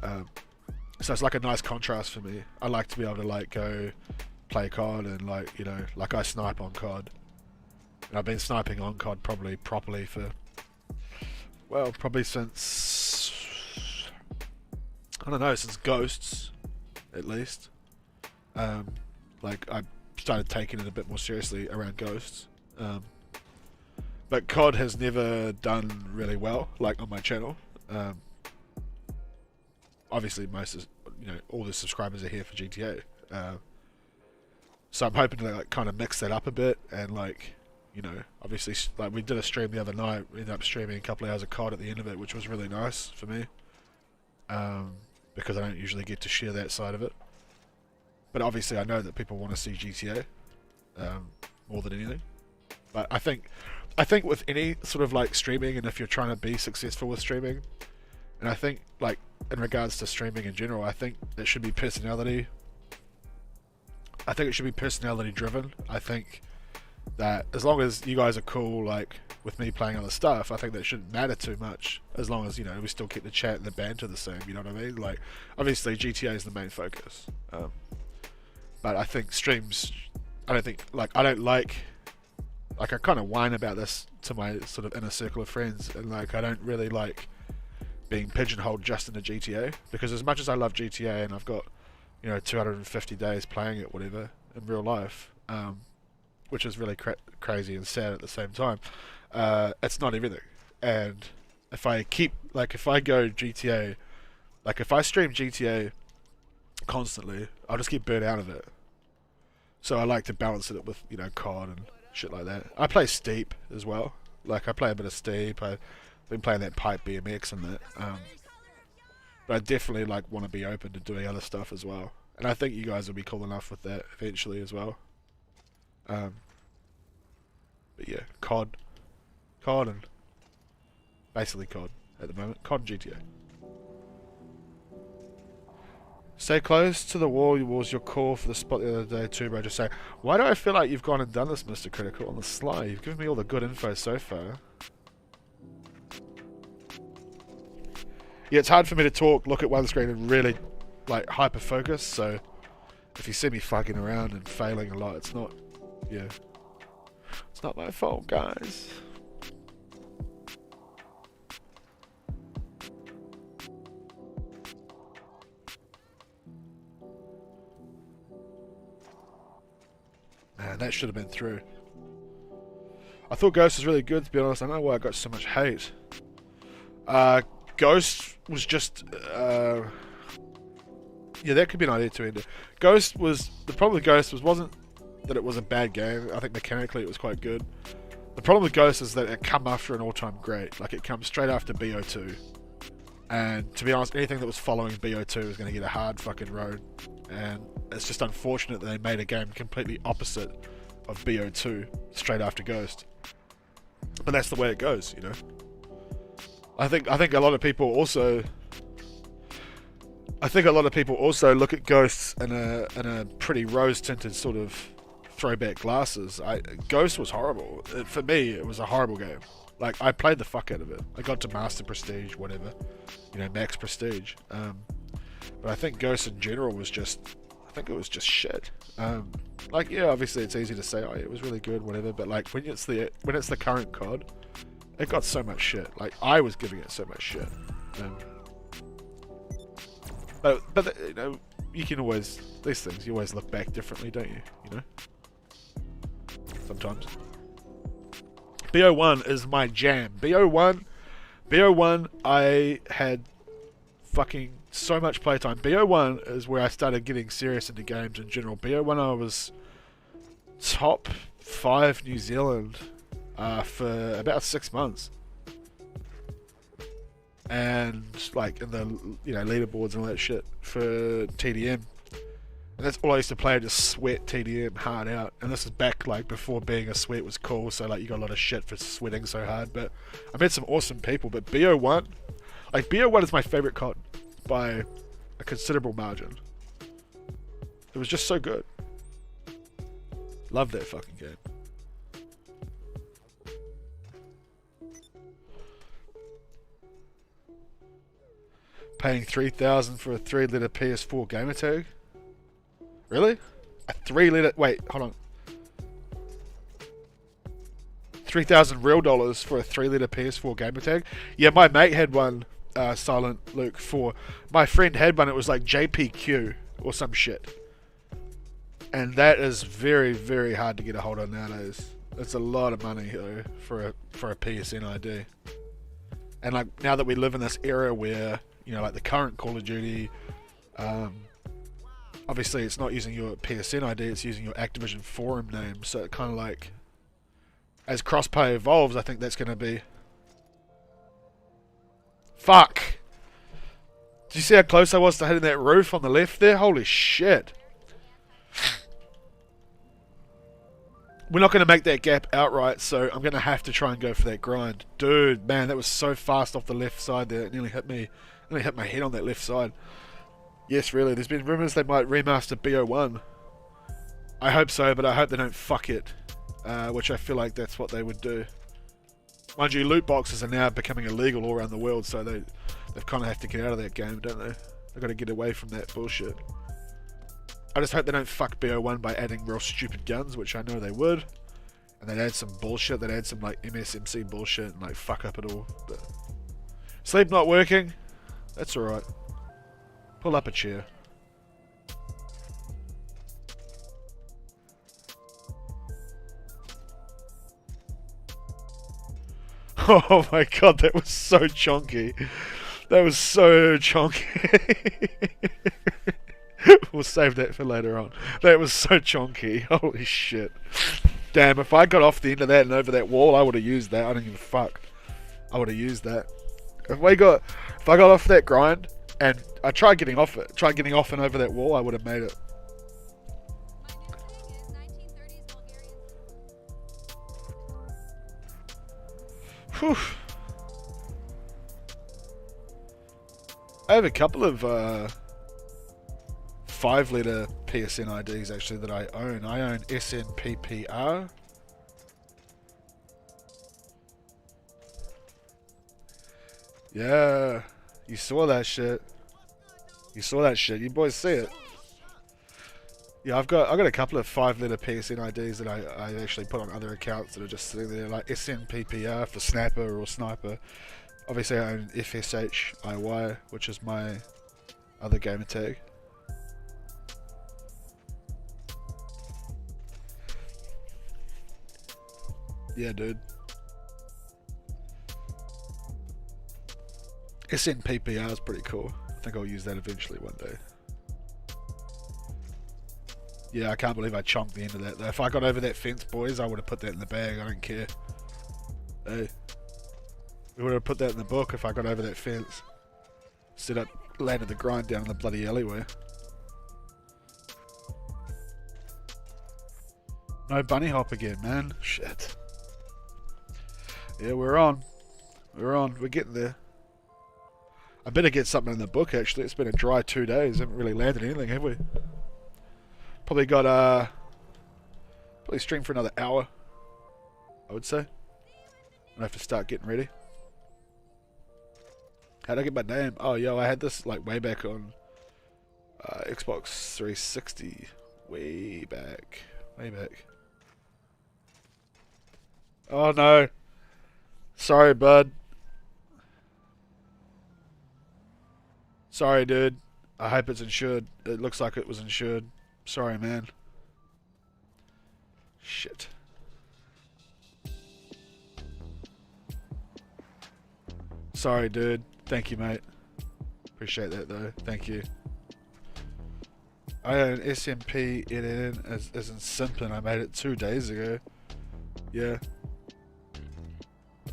So it's like a nice contrast for me. I like to be able to like go play COD and, like, you know, like I snipe on COD. And I've been sniping on COD probably properly for, well, probably since, I don't know, since Ghosts, at least. Like, I started taking it a bit more seriously around Ghosts. But COD has never done really well, like, on my channel. Obviously, you know, all the subscribers are here for GTA. So I'm hoping to, like, kind of mix that up a bit, and, like, you know, obviously, like, we did a stream the other night. We ended up streaming a couple of hours of COD at the end of it, which was really nice for me, because I don't usually get to share that side of it. But obviously, I know that people want to see GTA more than anything. But I think with any sort of like streaming, and if you're trying to be successful with streaming, and I think like in regards to streaming in general, I think it should be personality. I think it should be personality driven. I think that as long as you guys are cool, like, with me playing other stuff, I think that shouldn't matter too much, as long as, you know, we still keep the chat and the banter the same, you know what I mean? Like, obviously GTA is the main focus, but I think streams, I kind of whine about this to my sort of inner circle of friends, and like, I don't really like being pigeonholed just into GTA, because as much as I love GTA and I've got, you know, 250 days playing it, whatever, in real life, which is really crazy and sad at the same time, it's not everything. And if I go GTA, like, if I stream GTA constantly, I'll just get burnt out of it. So I like to balance it with, you know, COD and shit like that. I play Steep as well. Like, I play a bit of Steep. I've been playing that pipe BMX and that. But I definitely, like, want to be open to doing other stuff as well. And I think you guys will be cool enough with that eventually as well. But yeah, COD and basically COD at the moment. COD and GTA. Stay close to the wall was your call for the spot the other day too, bro. Just say, why do I feel like you've gone and done this, Mr. Critical, on the sly? You've given me all the good info so far. Yeah, it's hard for me to talk, look at one screen and really, like, hyper focus, so if you see me fucking around and failing a lot, it's not, yeah, it's not my fault, guys. Man, that should have been through. I thought Ghost was really good, to be honest. I don't know why I got so much hate. Ghost was just, yeah, that could be an idea to end it. The problem with Ghost wasn't that it was a bad game. I think mechanically it was quite good. The problem with Ghost is that it come after an all-time great. Like, it comes straight after BO2. And to be honest, anything that was following BO2 is going to get a hard fucking road. And it's just unfortunate that they made a game completely opposite of BO2 straight after Ghost. But that's the way it goes, you know. I think a lot of people also look at Ghosts in a pretty rose-tinted sort of throwback glasses. Ghost was horrible. For me, it was a horrible game. Like, I played the fuck out of it. I got to Master Prestige, whatever, you know, Max Prestige. But I think Ghost in general was just I think it was just shit. Like, yeah, obviously it's easy to say, oh, it was really good, whatever, but like when it's the current COD, it got so much shit. Like, I was giving it so much shit. But you know, you can always, these things, you always look back differently, don't you? You know? Sometimes. BO1 is my jam. BO1, I had fucking so much playtime. BO1 is where I started getting serious into games in general. BO1 I was top 5 New Zealand for about 6 months. And like in the, you know, leaderboards and all that shit for TDM. And that's all I used to play, just sweat TDM hard out. And this is back like before being a sweat was cool, so like you got a lot of shit for sweating so hard. But I met some awesome people. But BO1, like BO1 is my favorite COD by a considerable margin. It was just so good. Love that fucking game. Paying $3,000 for a 3-letter PS4 gamer tag? Really? A 3-letter... Wait, hold on. 3,000 real dollars for a 3-letter PS4 gamer tag? Yeah, my mate had one, Silent Luke, for... My friend had one, it was like JPQ or some shit. And that is very, very hard to get a hold of nowadays. It's a lot of money, though, for a PSN ID. And like, now that we live in this era where, you know, like the current Call of Duty... obviously it's not using your PSN ID, it's using your Activision forum name, so it kind of like, as crossplay evolves, I think that's going to be... Fuck! Did you see how close I was to hitting that roof on the left there? Holy shit! We're not going to make that gap outright, so I'm going to have to try and go for that grind. Dude, man, that was so fast off the left side there, it nearly hit my head on that left side. Yes, really. There's been rumours they might remaster BO1. I hope so, but I hope they don't fuck it. Which I feel like that's what they would do. Mind you, loot boxes are now becoming illegal all around the world, so they've kind of have to get out of that game, don't they? They've got to get away from that bullshit. I just hope they don't fuck BO1 by adding real stupid guns, which I know they would. And they'd add some bullshit. They'd add some like MSMC bullshit and like fuck up it all. But sleep not working. That's alright. Pull up a chair. Oh my god, that was so chonky. That was so chonky. We'll save that for later on. That was so chonky. Holy shit. Damn, if I got off the end of that and over that wall, I would have used that. I don't give a fuck. I would have used that. If I got off that grind and I tried getting off and over that wall, I would have made it. Whew. I have a couple of 5-letter PSN IDs actually that I own. I own SNPPR. Yeah, you saw that shit. You saw that shit. You boys see it. Yeah, I've got a couple of 5-letter PSN IDs that I actually put on other accounts that are just sitting there, like SNPPR for Snapper or Sniper. Obviously, I own FSHIY, which is my other gamer tag. Yeah, dude. SNPPR is pretty cool. I think I'll use that eventually one day. Yeah, I can't believe I chonked the end of that though. If I got over that fence, boys, I would have put that in the bag. I don't care. Hey. We would have put that in the book if I got over that fence. Instead I landed the grind down in the bloody alleyway. No bunny hop again, man. Shit. Yeah, we're on. We're getting there. I better get something in the book actually. It's been a dry 2 days. Haven't really landed anything, have we? Probably got probably stream for another hour, I would say. I have to start getting ready. How'd I get my name? Oh, yo, I had this like way back on Xbox 360. Way back. Way back. Oh no. Sorry, bud. Sorry, dude. I hope it's insured. It looks like it was insured. Sorry, man. Shit. Sorry, dude. Thank you, mate. Appreciate that, though. Thank you. I had an SMP in as in Simpin. I made it 2 days ago. Yeah.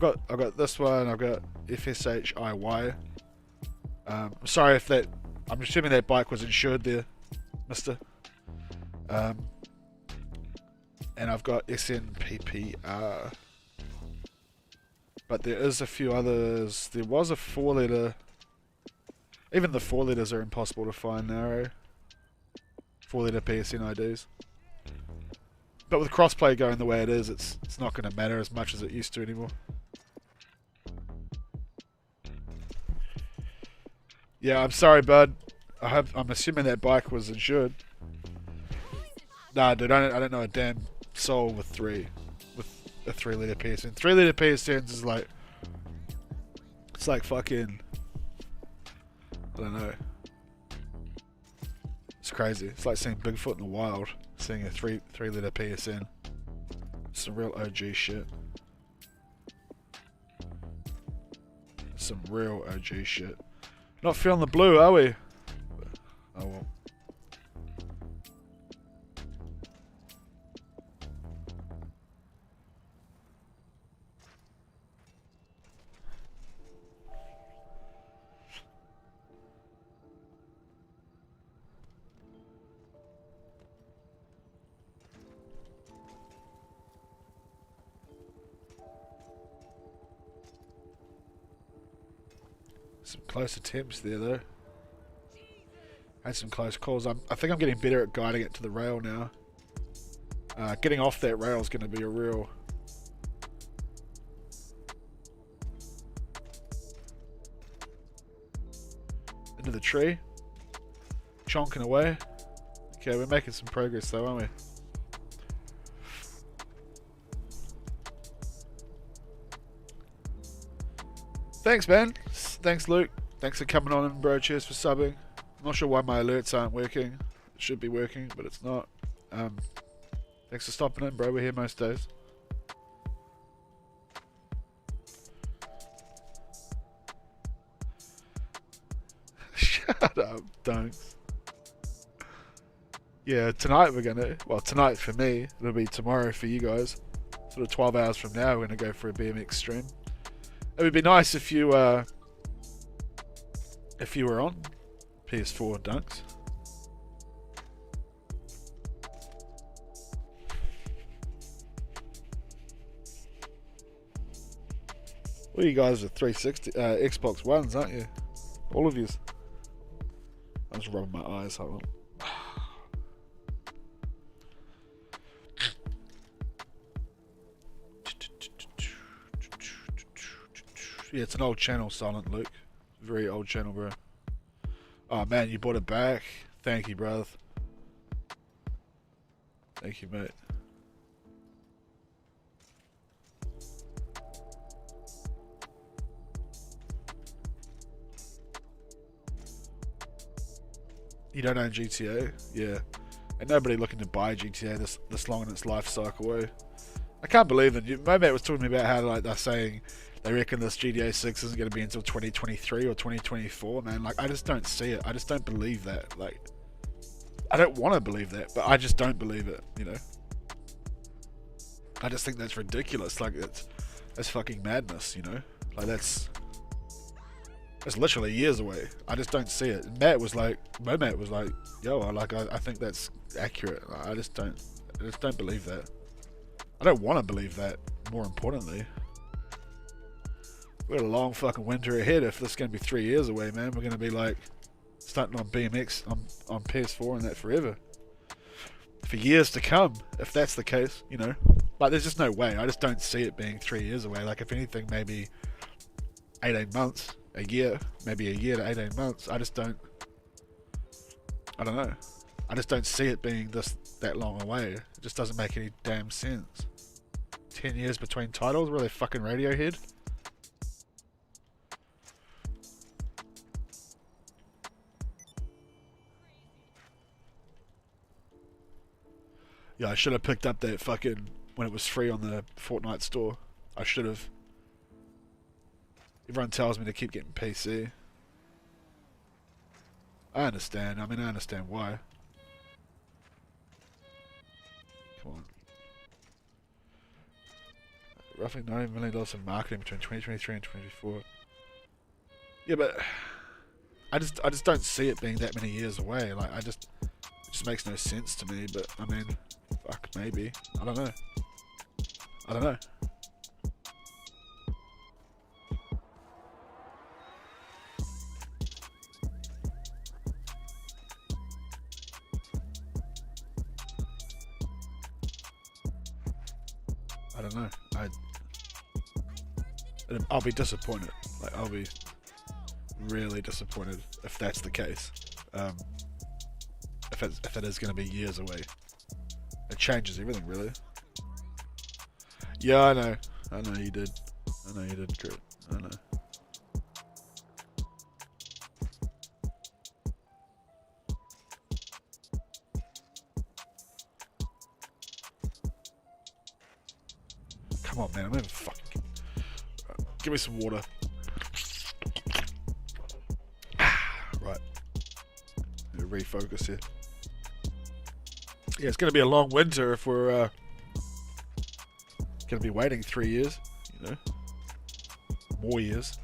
I got this one. I've got FSHIY. Sorry if that. I'm assuming that bike was insured there, Mister. And I've got SNPPR. But there is a few others. There was a 4-letter. Even the 4 letters are impossible to find now, eh? 4-letter PSN IDs. But with crossplay going the way it is, it's not going to matter as much as it used to anymore. Yeah, I'm sorry, bud. I'm assuming that bike was insured. Nah, dude, I don't know a damn soul with a 3-letter PSN. 3-letter PSNs is like, it's like fucking, I don't know. It's crazy. It's like seeing Bigfoot in the wild, seeing a 3-letter PSN. Some real OG shit. Some real OG shit. Not feeling the blue, are we? Oh well. Some close attempts there, though. Had some close calls. I think I'm getting better at guiding it to the rail now. Getting off that rail is going to be a real... Into the tree. Chonking away. Okay, we're making some progress though, aren't we? Thanks, man. Thanks, Luke. Thanks for coming on in, bro. Cheers for subbing. I'm not sure why my alerts aren't working. It should be working, but it's not. Thanks for stopping in, bro. We're here most days. Shut up, Dunks. Yeah, tonight we're gonna... Well, tonight for me. It'll be tomorrow for you guys. Sort of 12 hours from now, we're gonna go for a BMX stream. It would be nice if you were on PS4, Dunks. Well, you guys are 360 Xbox Ones, aren't you? All of yous. I'm just rubbing my eyes. Hold on. Yeah, it's an old channel, Silent Luke. Very old channel, bro. Oh man, you brought it back. Thank you, brother. Thank you, mate. You don't own GTA? Yeah. And nobody looking to buy GTA this long in its life cycle, eh? I can't believe that. My mate was talking to me about how like they're saying they reckon this GTA 6 isn't going to be until 2023 or 2024, man. Like, I just don't see it. I just don't believe that. Like, I don't want to believe that, but I just don't believe it, you know? I just think that's ridiculous. Like, that's fucking madness, you know? Like, that's literally years away. I just don't see it. And Matt was like, my mate was like, yo, I think that's accurate. I just don't believe that. I don't want to believe that, more importantly. We've got a long fucking winter ahead if this is going to be 3 years away, man. We're going to be like starting on BMX on PS4 and that forever. For years to come, if that's the case, you know. Like, there's just no way. I just don't see it being 3 years away. Like, if anything, maybe 18 months, a year, maybe a year to 18 months. I just don't I don't know. I just don't see it being that long away. It just doesn't make any damn sense. 10 years between titles? Were they fucking Radiohead? Yeah, I should have picked up that fucking... when it was free on the Fortnite store. I should have. Everyone tells me to keep getting PC. I understand. I mean, I understand why. Come on. Roughly $90 million in marketing between 2023 and 2024. Yeah, but I just don't see it being that many years away. Like, it just makes no sense to me. But I mean, fuck, maybe. I don't know. I don't know. I don't know. I'll be disappointed. Like, I'll be really disappointed if that's the case. If it is going to be years away, it changes everything, really. Yeah, I know. I know you did. I know you did, Kurt. I know. Come on, man. I'm having fucking... give me some water. Right. Refocus here. Yeah, it's going to be a long winter if we're going to be waiting 3 years, you know. More years.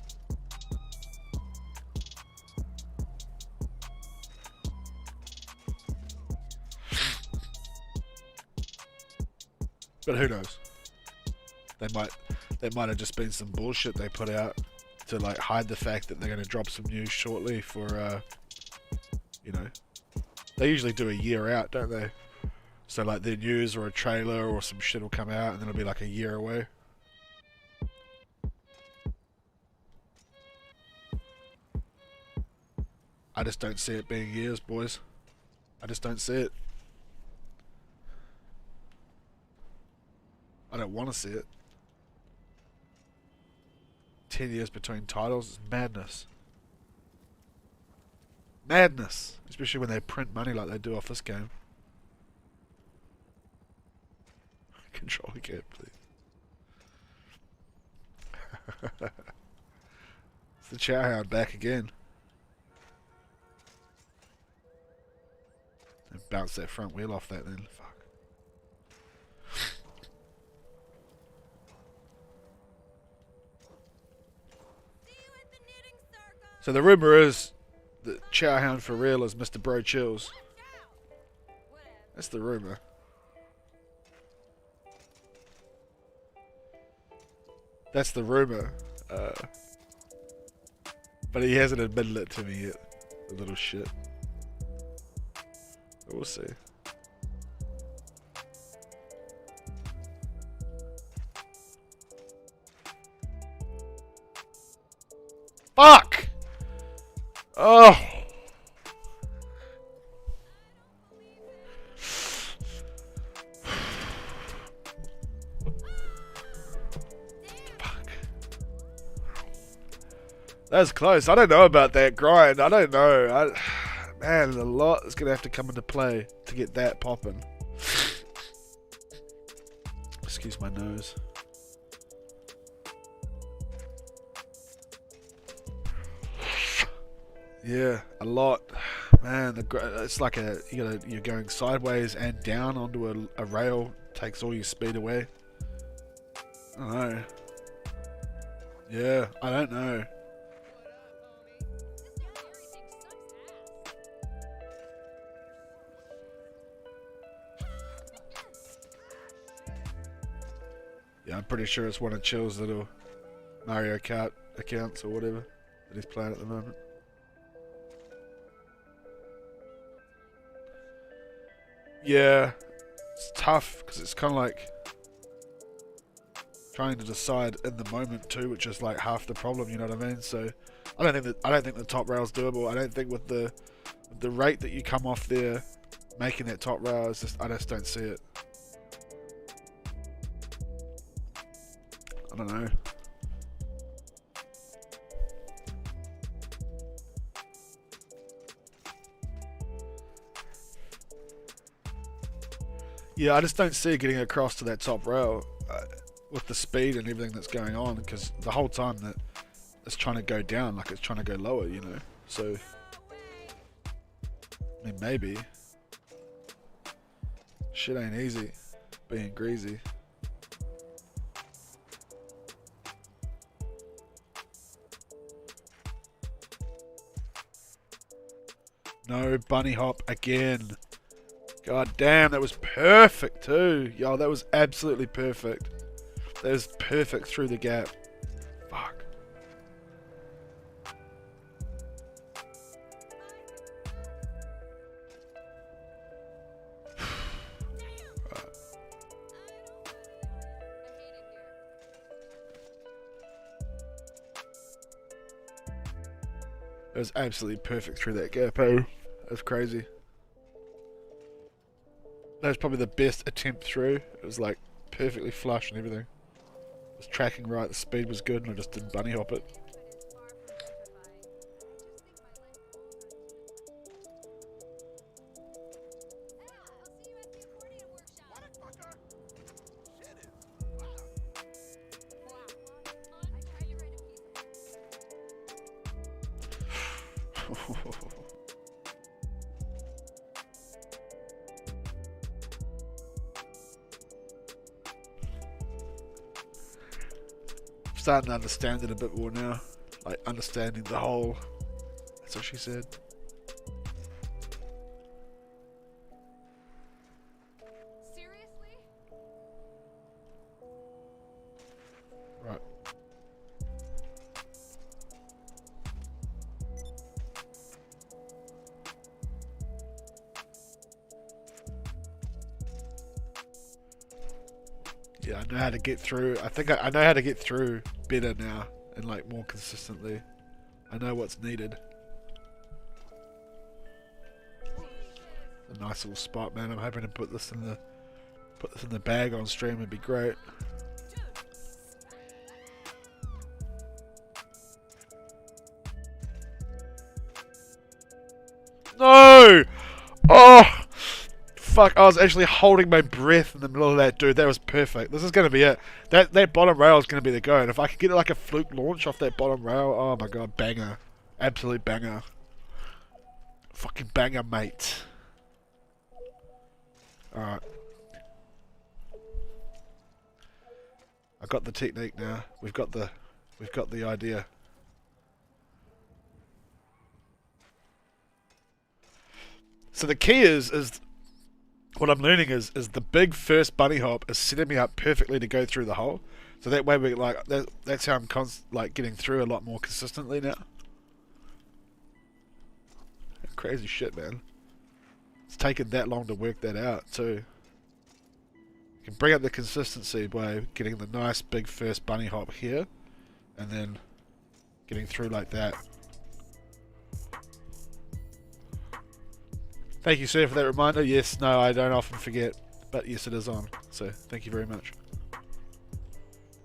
But who knows? That might have just been some bullshit they put out to like hide the fact that they're going to drop some news shortly for you know, they usually do a year out, don't they? So like their news or a trailer or some shit will come out and then it'll be like a year away. I just don't see it being years, boys. I just don't see it. I don't want to see it. 10 years between titles is madness. Madness! Especially when they print money like they do off this game. Control again, please. It's the Chowhound back again. And bounce that front wheel off that then. Fuck. So the rumour is that Chowhound for real is Mr. Bro Chills. That's the rumour. That's the rumour. But he hasn't admitted it to me yet. The little shit. But we'll see. Fuck! Oh! That's close. I don't know about that grind. I don't know. Man, a lot is going to have to come into play to get that popping. Excuse my nose. Yeah, a lot. Man, it's like you're going sideways and down onto a rail. Takes all your speed away. I don't know. Yeah, I don't know. Yeah, I'm pretty sure it's one of Chill's little Mario Kart accounts or whatever that he's playing at the moment. Yeah, it's tough because it's kind of like trying to decide in the moment too, which is like half the problem. You know what I mean? So I don't think the top rail's doable. I don't think with the The rate that you come off there, making that top rail is just, I just don't see it. I don't know. Yeah, I just don't see it getting across to that top rail with the speed and everything that's going on, because the whole time that it's trying to go down, like it's trying to go lower, you know. So, I mean, maybe. Shit ain't easy, being greasy. No bunny hop again. God damn, that was perfect too. Yo, that was absolutely perfect. That was perfect through the gap. Fuck. Right. It was absolutely perfect through that gap, eh? That was crazy. That was probably the best attempt through. It was like perfectly flush and everything. It was tracking right, the speed was good, and I just didn't bunny hop it. Starting to understand it a bit more now. Like, understanding the whole... That's what she said. Seriously? Right. Yeah, I know how to get through. I think I know how to get through better now and like more consistently. I know what's needed. A nice little spot, man. I'm hoping to put this in the bag on stream. Would be great. No! Oh! Fuck, I was actually holding my breath in the middle of that, dude. That was perfect. This is going to be it. That bottom rail is going to be the go. And if I could get like a fluke launch off that bottom rail, oh my god, banger. Absolute banger. Fucking banger, mate. Alright. I've got the technique now. We've got the idea. So the key is what I'm learning is the big first bunny hop is setting me up perfectly to go through the hole. So that way we like that's how I'm like getting through a lot more consistently now. Crazy shit, man. It's taken that long to work that out too. You can bring up the consistency by getting the nice big first bunny hop here, and then getting through like that. Thank you, sir, for that reminder. Yes, no, I don't often forget, but yes, it is on. So, thank you very much.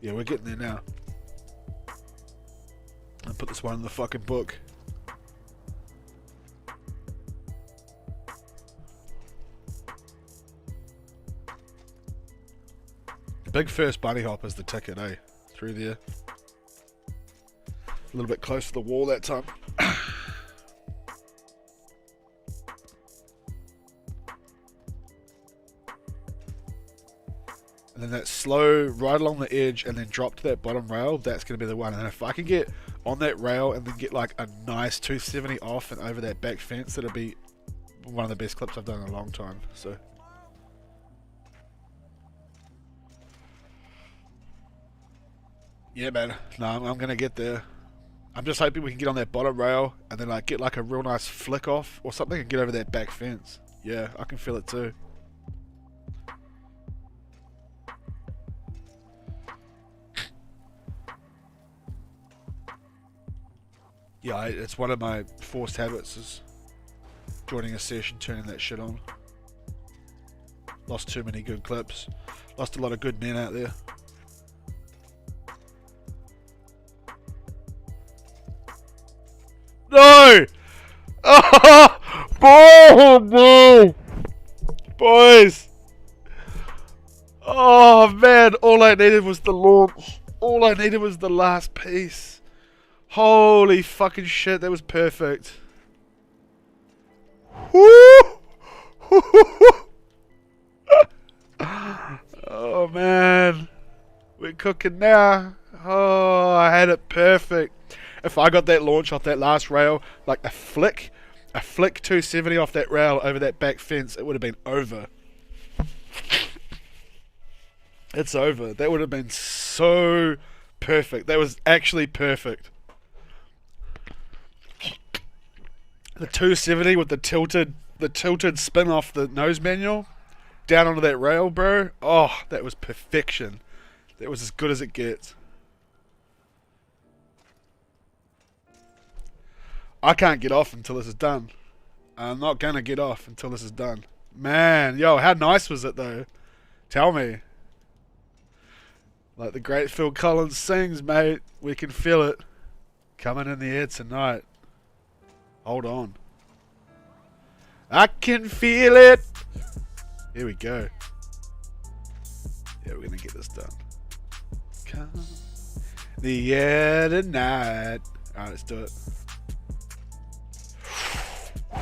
Yeah, we're getting there now. I'll put this one in the fucking book. The big first bunny hop is the ticket, eh? Through there. A little bit close to the wall that time. And then that slow right along the edge and then drop to that bottom rail, that's going to be the one. And if I can get on that rail and then get like a nice 270 off and over that back fence, that'll be one of the best clips I've done in a long time. So yeah, man. No, I'm going to get there. I'm just hoping we can get on that bottom rail and then like get like a real nice flick off or something and get over that back fence. Yeah, I can feel it too. Yeah, it's one of my forced habits is joining a session, turning that shit on. Lost too many good clips. Lost a lot of good men out there. No! Oh, boys! Oh man, all I needed was the launch. All I needed was the last piece. Holy fucking shit, that was perfect. Woo! Oh man, we're cooking now. Oh, I had it perfect. If I got that launch off that last rail, like a flick 270 off that rail over that back fence, it would have been over. It's over. That would have been so perfect. That was actually perfect. The 270 with the tilted spin off the nose manual down onto that rail, bro. Oh, that was perfection. That was as good as it gets. I can't get off until this is done. I'm not gonna get off until this is done. Man, yo, how nice was it though? Tell me. Like the great Phil Collins sings, mate. We can feel it. Coming in the air tonight. Hold on. I can feel it. Here we go. Yeah, we're gonna get this done. Come the air tonight. Alright, let's do it.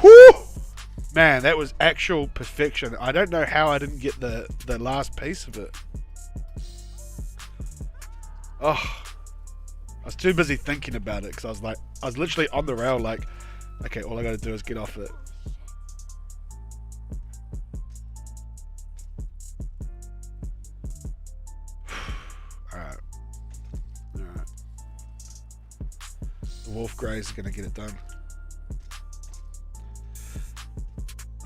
Whew! Man, that was actual perfection. I don't know how I didn't get the last piece of it. Oh, I was too busy thinking about it because I was literally on the rail like, okay, all I gotta do is get off it. Alright. The Wolf Greys are gonna get it done.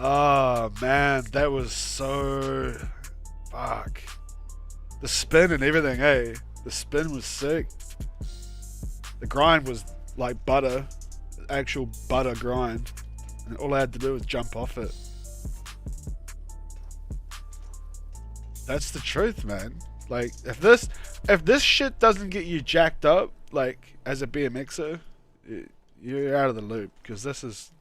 Oh man, that was so... Fuck. The spin and everything, eh? The spin was sick. The grind was like butter. Actual butter grind. And all I had to do was jump off it. That's the truth, man. Like, if this shit doesn't get you jacked up, like, as a BMXer, you're out of the loop. Because this is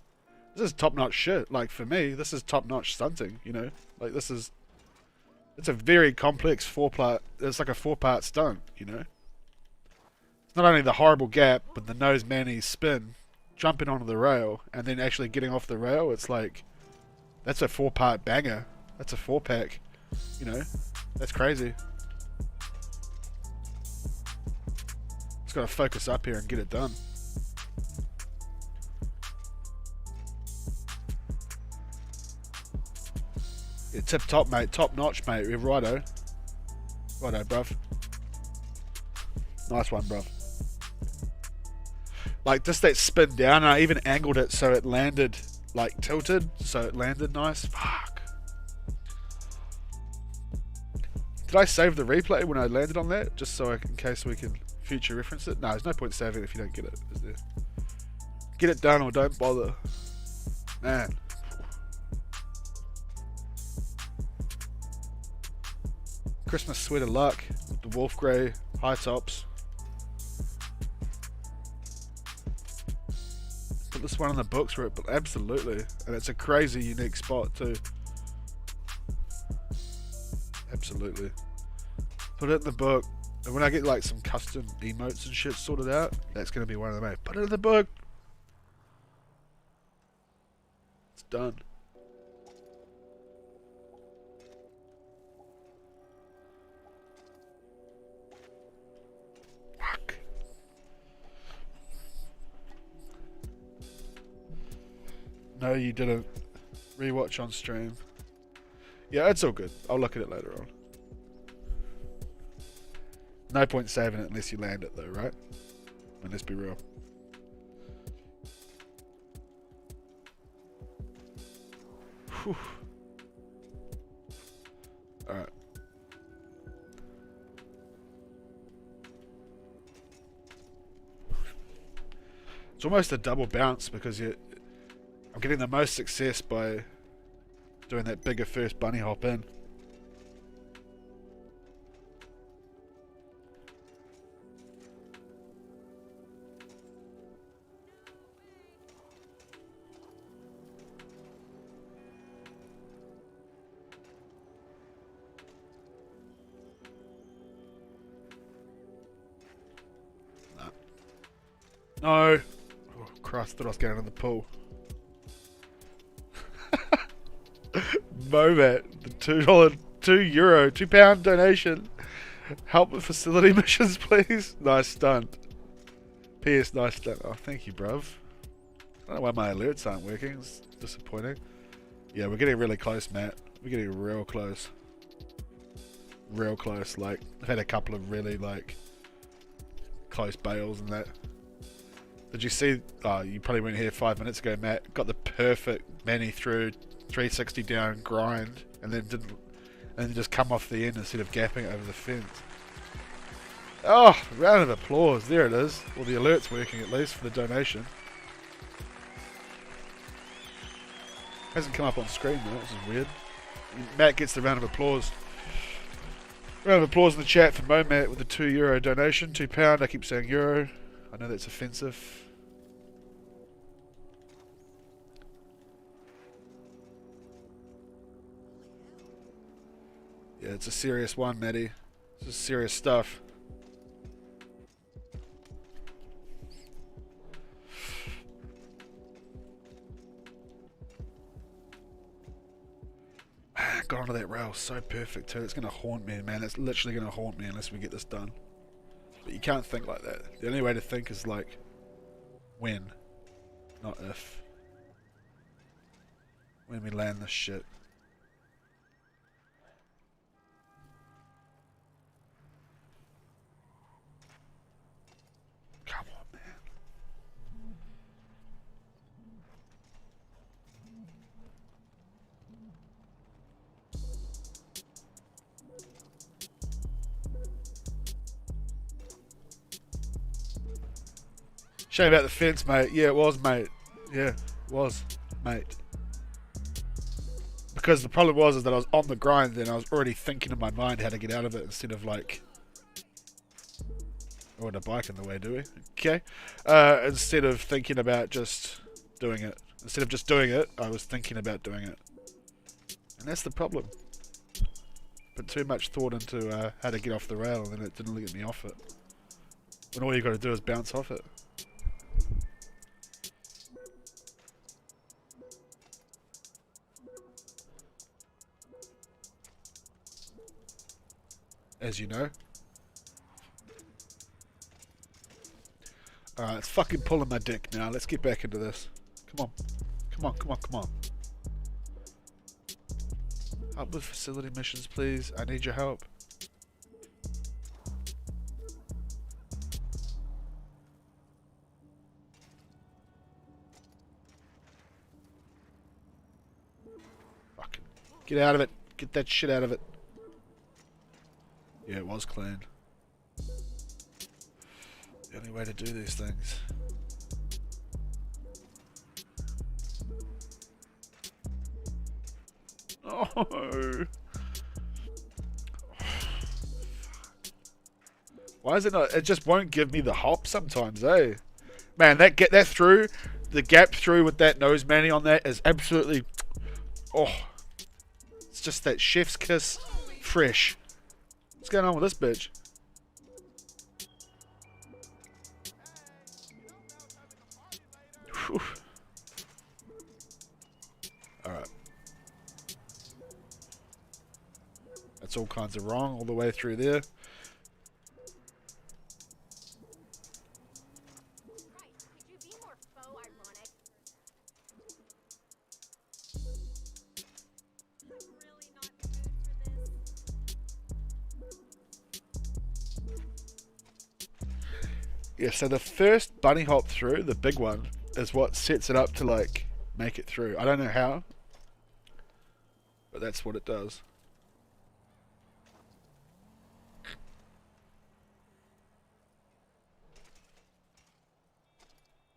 top-notch shit. Like, for me, this is top-notch stunting, you know? Like, it's a very complex it's like a 4-part stunt, you know? It's not only the horrible gap, but the nose manny spin, jumping onto the rail, and then actually getting off the rail, it's like, that's a 4-part banger. That's a 4-pack, you know? That's crazy. Just gotta focus up here and get it done. Yeah, tip top, mate. Top notch, mate. We're righto. Righto, bruv. Nice one, bruv. Like, just that spin down, and I even angled it so it landed, like, tilted. So it landed nice. Fuck. Did I save the replay when I landed on that? Just so in case we can future reference it? No, there's no point saving it if you don't get it, is there? Get it done or don't bother. Man. Christmas sweater luck with the Wolf Grey high tops. Put this one in the books for it, but absolutely. And it's a crazy unique spot too. Absolutely. Put it in the book. And when I get like some custom emotes and shit sorted out, that's going to be one of them. Put it in the book. It's done. Fuck. No, you didn't. Rewatch on stream. Yeah, it's all good. I'll look at it later on. No point saving it unless you land it though, right? And let's be real. Whew. Alright. It's almost a double bounce because I'm getting the most success by doing that bigger first bunny hop in. No. Oh, Christ, thought I was going in the pool. Momat, the $2, £2 donation. Help with facility missions, please. Nice stunt. P.S. Nice stunt. Oh, thank you, bruv. I don't know why my alerts aren't working. It's disappointing. Yeah, we're getting really close, Matt. We're getting real close. Real close. Like, I've had a couple of really, like, close bails and that. Did you see? Oh, you probably weren't here 5 minutes ago, Matt. Got the perfect Manny through 360 down grind, and then just come off the end instead of gapping it over the fence. Oh, round of applause. There it is. Well, the alert's working at least for the donation. Hasn't come up on screen though, which is weird. Matt gets the round of applause. Round of applause in the chat for Momat with the €2 donation. £2. I keep saying euro. I know that's offensive. Yeah, it's a serious one, Matty. This is serious stuff. Got onto that rail so perfect too. It's going to haunt me, man. It's literally going to haunt me unless we get this done. But you can't think like that. The only way to think is like when, not if. When we land this shit. Come on, man. Shame about the fence, mate. Yeah, it was, mate. Yeah, it was, mate. Because the problem was is that I was on the grind and I was already thinking in my mind how to get out of it instead of like... Oh, and a bike in the way, do we? Okay. Instead of thinking about just doing it. Instead of just doing it, I was thinking about doing it. And that's the problem. Put too much thought into how to get off the rail and then it didn't get me off it. When all you got to do is bounce off it. As you know. Alright, it's fucking pulling my dick now. Let's get back into this. Come on. Come on, come on, come on. Help with facility missions, please. I need your help. Fucking get out of it. Get that shit out of it. Yeah, it was clean. The only way to do these things. Oh. Why is it not? It just won't give me the hop sometimes, eh? Man, that through, the gap through with that nose manny on that is absolutely... Oh. It's just that chef's kiss fresh. What's going on with this bitch? Whew. Alright. That's all kinds of wrong all the way through there. Right. Could you be more faux ironic? I'm really not in the mood for this. Yeah, so the first bunny hop through, the big one, is what sets it up to like make it through. I don't know how, but that's what it does.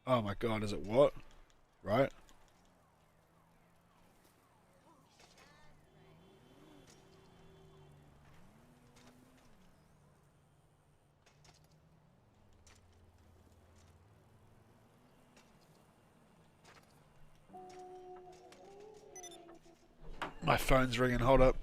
Oh my god, is it what? Right? My phone's ringing, hold up.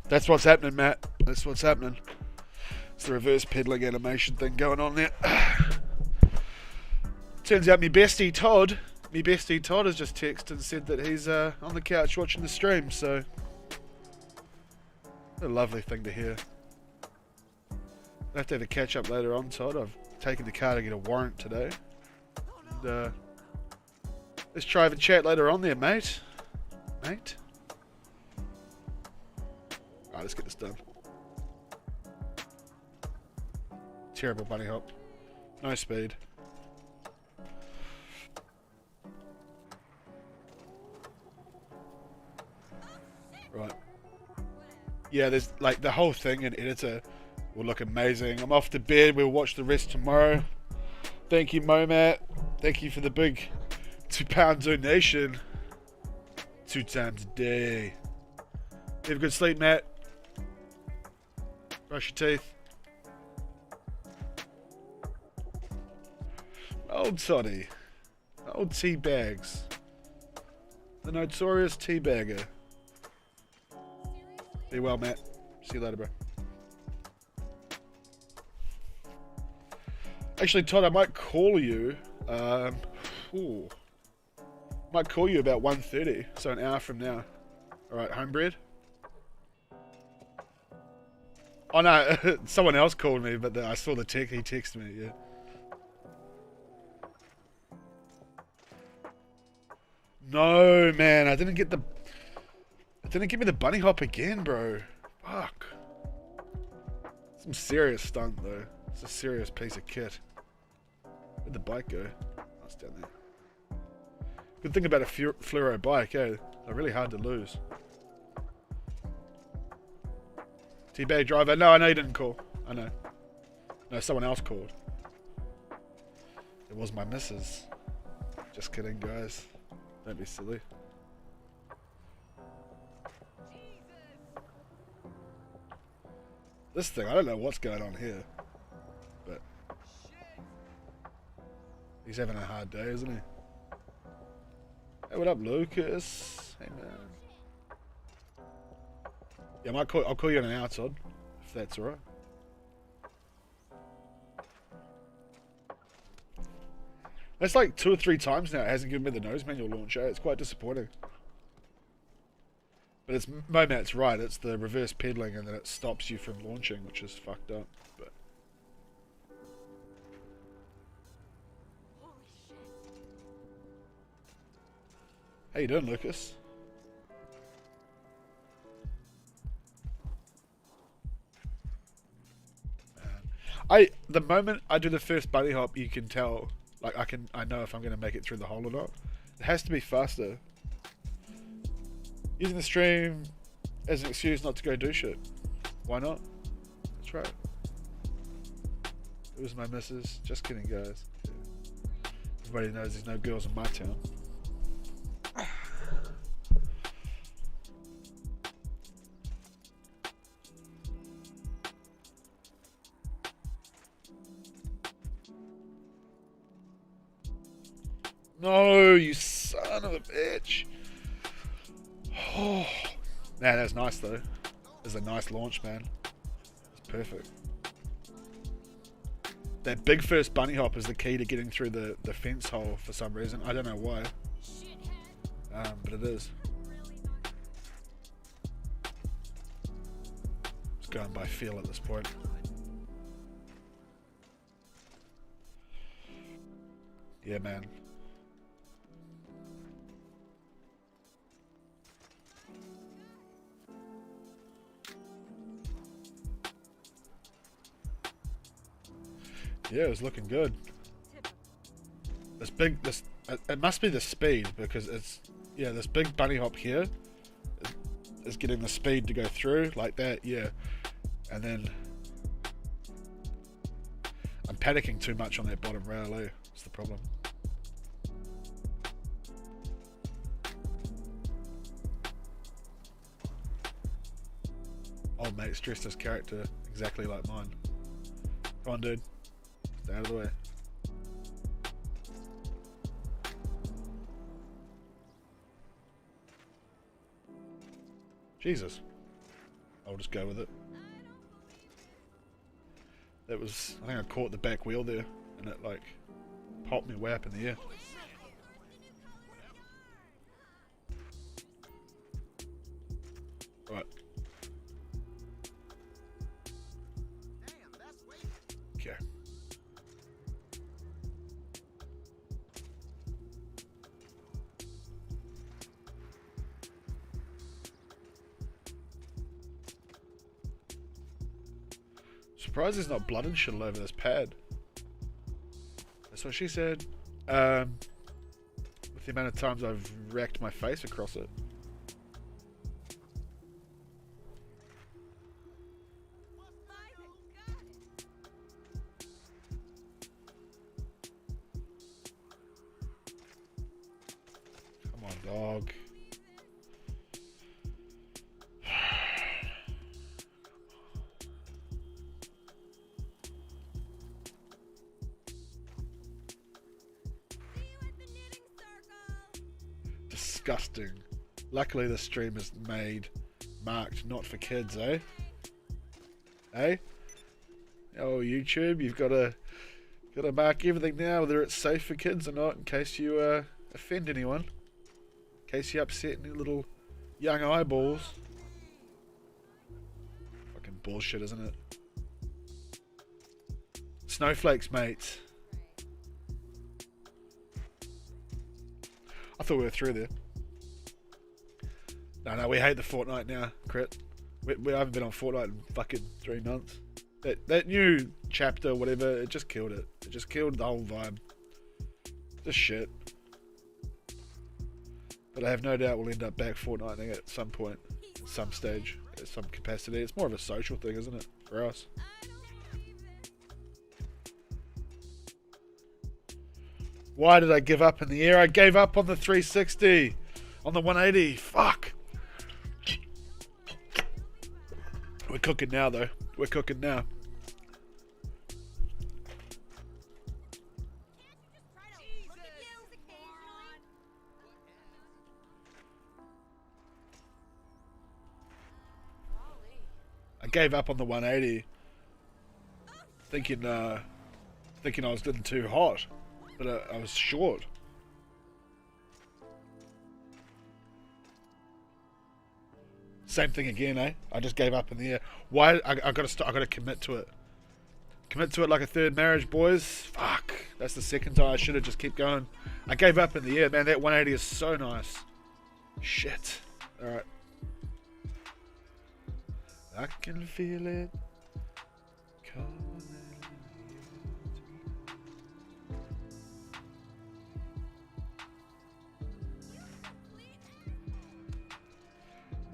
That's what's happening, Matt. That's what's happening. It's the reverse pedaling animation thing going on there. Turns out me bestie Todd has just texted and said that he's on the couch watching the stream, so a lovely thing to hear. I'll have to have a catch up later on, Todd. I've taken the car to get a warrant today. And, let's try have a chat later on there, mate. Alright, let's get this done. Terrible bunny hop. No speed. Right. Yeah, there's like the whole thing in editor will look amazing. I'm off to bed. We'll watch the rest tomorrow. Thank you, Momat. Thank you for the big £2 donation. 2 times a day. Have a good sleep, Matt. Brush your teeth. Old Toddy. Old tea bags. The notorious tea bagger. Be well, Matt. See you later, bro. Actually, Todd, I might call you. Might call you about 1:30, so an hour from now. Alright, homebred? Oh no, someone else called me, but I saw the text. He texted me, yeah. No, man, I didn't get the... It didn't give me the bunny hop again, bro. Fuck. Some serious stunt, though. It's a serious piece of kit. Where'd the bike go? Oh, it's down there. Good thing about a fluoro bike, eh? They're really hard to lose. Teabag driver. No, I know you didn't call. I know. No, someone else called. It was my missus. Just kidding, guys. Don't be silly. This thing, I don't know what's going on here. But he's having a hard day, isn't he? Hey, what up, Lucas? Hey, man. Yeah, I'll call you in an hour, Todd, if that's alright. That's like 2 or 3 times now. It hasn't given me the nose manual launch. It's quite disappointing. But it's Momat's right. It's the reverse pedaling, and then it stops you from launching, which is fucked up. But how you doing, Lucas? The moment I do the first bunny hop, you can tell. Like I know if I'm going to make it through the hole or not. It has to be faster. Using the stream as an excuse not to go do shit. Why not? That's right. It was my missus. Just kidding, guys. Everybody knows there's no girls in my town. No, you son of a bitch. Oh, man, that's nice though. It's a nice launch, man. It's perfect. That big first bunny hop is the key to getting through the fence hole for some reason. I don't know why. But it is. It's going by feel at this point. Yeah, man. Yeah, it was looking good. It must be the speed, because it's, yeah, this big bunny hop here is getting the speed to go through like that, yeah. And then I'm panicking too much on that bottom rail, eh? That's the problem. Old mate's dressed his character exactly like mine. Come on, dude. Stay out of the way. Jesus. I'll just go with it. That was... I think I caught the back wheel there, and it, like, popped me way up in the air. Right. Okay. Surprised there's not blood and shit all over this pad. That's what she said. With the amount of times I've wrecked my face across it. Come on, dog. Disgusting. Luckily this stream is marked not for kids, eh? Eh? Oh, YouTube, you've got to mark everything now, whether it's safe for kids or not, in case you offend anyone, in case you upset any little young eyeballs. Fucking bullshit, isn't it? Snowflakes, mates. I thought we were through there. No, we hate the Fortnite now, Crit. We haven't been on Fortnite in fucking 3 months. That new chapter, whatever, it just killed it. It just killed the whole vibe. Just shit. But I have no doubt we'll end up back Fortniting at some point, at some stage, at some capacity. It's more of a social thing, isn't it, for us? Why did I give up in the air? I gave up on the 360. On the 180. Fuck. We're cooking now, though. We're cooking now. I gave up on the 180. Thinking I was getting too hot. But I was short. Same thing again, eh? I just gave up in the air. Why? I gotta commit to it. Commit to it like a third marriage, boys. Fuck. That's the second time. I should have just kept going. I gave up in the air, man. That 180 is so nice. Shit. All right. I can feel it coming.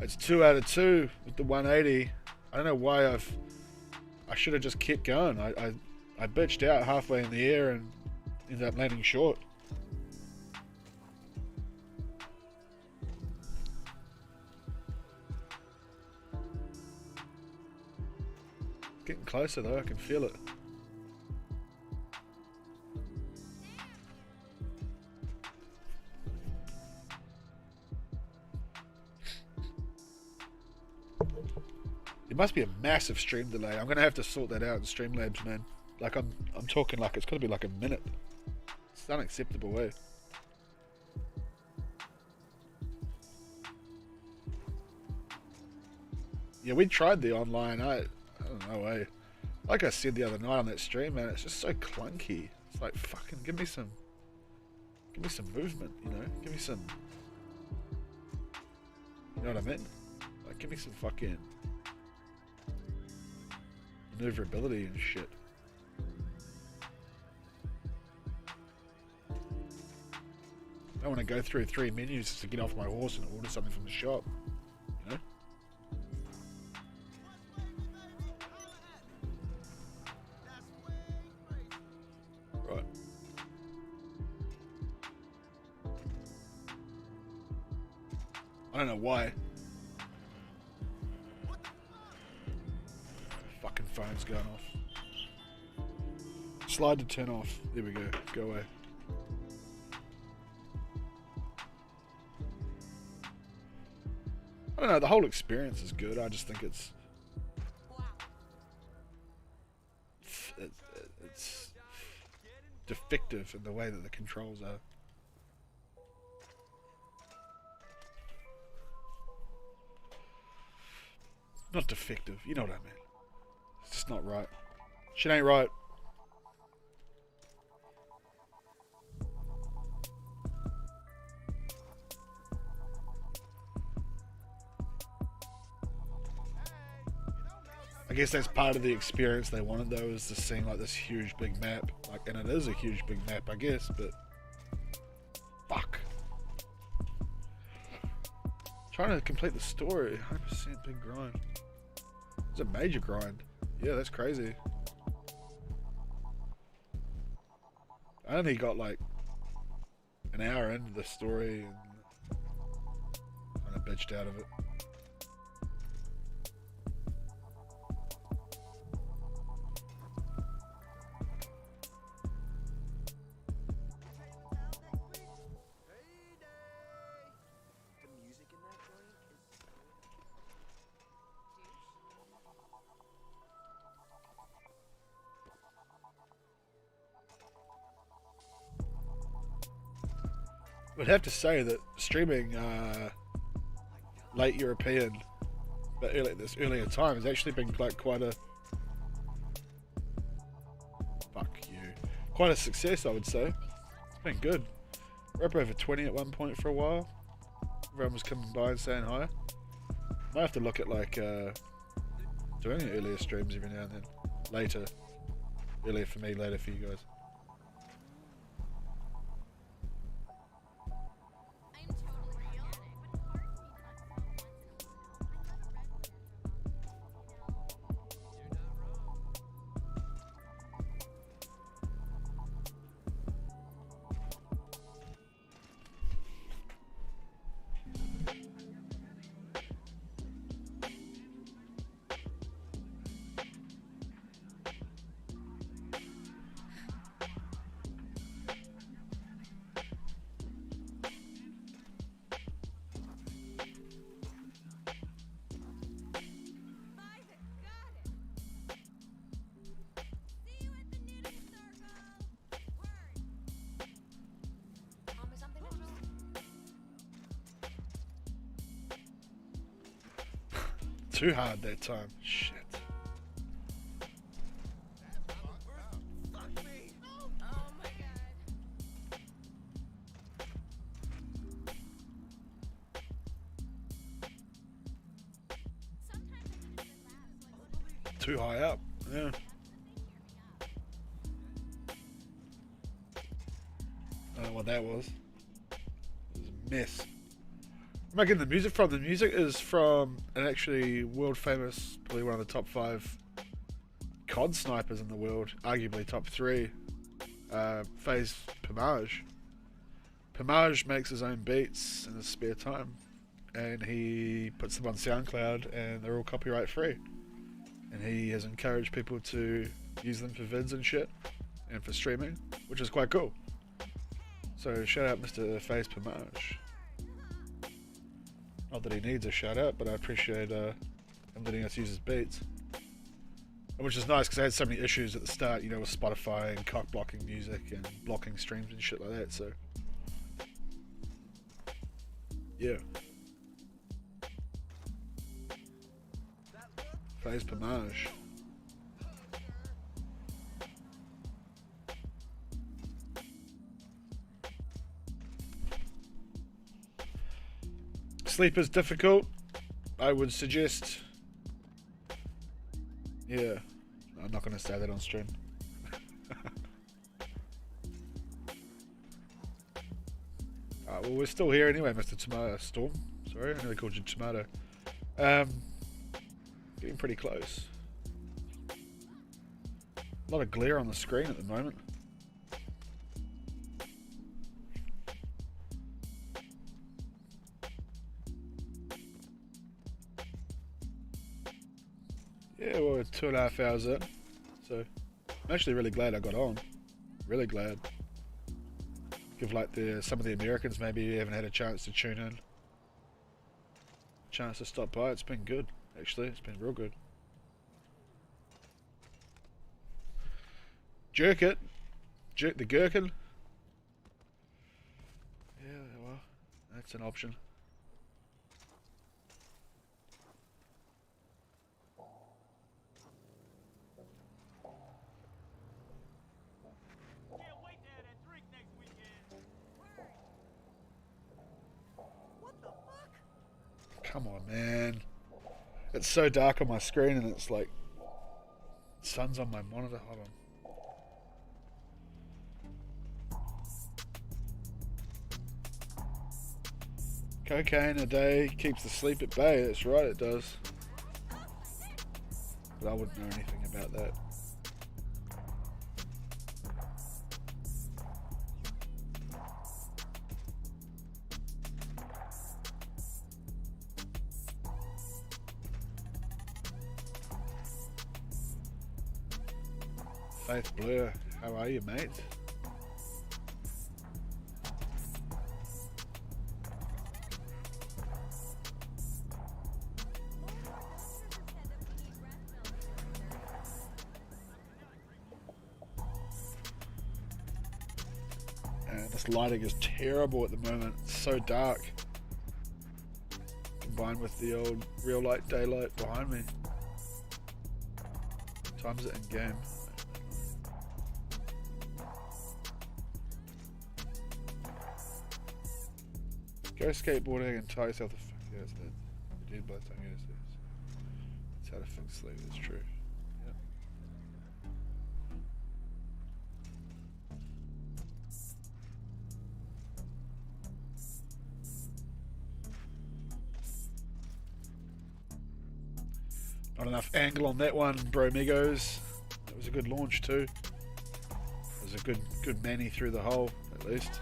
It's 2 out of 2 with the 180. I don't know why I should have just kept going. I bitched out halfway in the air and ended up landing short. Getting closer though, I can feel it. It must be a massive stream delay. I'm gonna have to sort that out in Streamlabs, man. Like I'm talking like it's gonna be like a minute. It's unacceptable, way. Yeah, we tried the online. I don't know, eh? Like I said the other night on that stream, man, it's just so clunky. It's like fucking give me some movement, you know? Give me some, you know what I mean? Like give me some fucking maneuverability and shit. I don't want to go through 3 menus just to get off my horse and order something from the shop, you know? I don't know why. Fucking phone's going off. Slide to turn off. There we go. Go away. I don't know, the whole experience is good. I just think it's defective in the way that the controls are. Not defective, you know what I mean. It's just not right. Shit ain't right. I guess that's part of the experience they wanted though, is to seem like this huge big map. Like, and it is a huge big map, I guess, but fuck. Trying to complete the story, 100% big grind. It's a major grind. Yeah, that's crazy. I only got like an hour into the story and kind of bitched out of it. I'd have to say that streaming late European, but this earlier time has actually been like quite a quite a success, I would say. It's been good. We're up over 20 at one point for a while. Everyone was coming by and saying hi. Might have to look at like doing earlier streams every now and then. Later. Earlier for me, later for you guys. Too hard that time. Shit. Too high up. Yeah. I don't know what that was. It was a mess. Where am I getting the music from? The music is from an actually world famous, probably one of the top 5 COD snipers in the world, arguably top 3, FishyDizzle. Pamage makes his own beats in his spare time, and he puts them on SoundCloud, and they're all copyright free. And he has encouraged people to use them for vids and shit, and for streaming, which is quite cool. So shout out Mr. FishyDizzle. Not that he needs a shout out, but I appreciate him letting us use his beats. Which is nice because I had so many issues at the start, you know, with Spotify and cock blocking music and blocking streams and shit like that, so. Yeah. FishyDizzle. Sleep is difficult. I would suggest. Yeah, I'm not going to say that on stream. Well, we're still here anyway, Mr. Tomato Storm. Sorry, I nearly called you Tomato. Getting pretty close. A lot of glare on the screen at the moment. Yeah, well, we're 2.5 hours in, so I'm actually really glad I got on. Really glad. Give like some of the Americans maybe haven't had a chance to tune in, chance to stop by. It's been good, actually. It's been real good. Jerk it, jerk the gherkin. Yeah, well, that's an option. Come on, man. It's so dark on my screen and it's like sun's on my monitor. Hold on. Cocaine a day keeps the sleep at bay. That's right, it does. But I wouldn't know anything about that. Faith Blur, how are you, mate? And this lighting is terrible at the moment. It's so dark. Combined with the old real light daylight behind me. Times it in game. Go skateboarding and tie yourself the fuck. Yeah, that's that. You're dead by the time you get this. That's how to fix sleep. That's true. Yep. Not enough angle on that one, bro migos. That was a good launch too. It was a good manny through the hole, at least.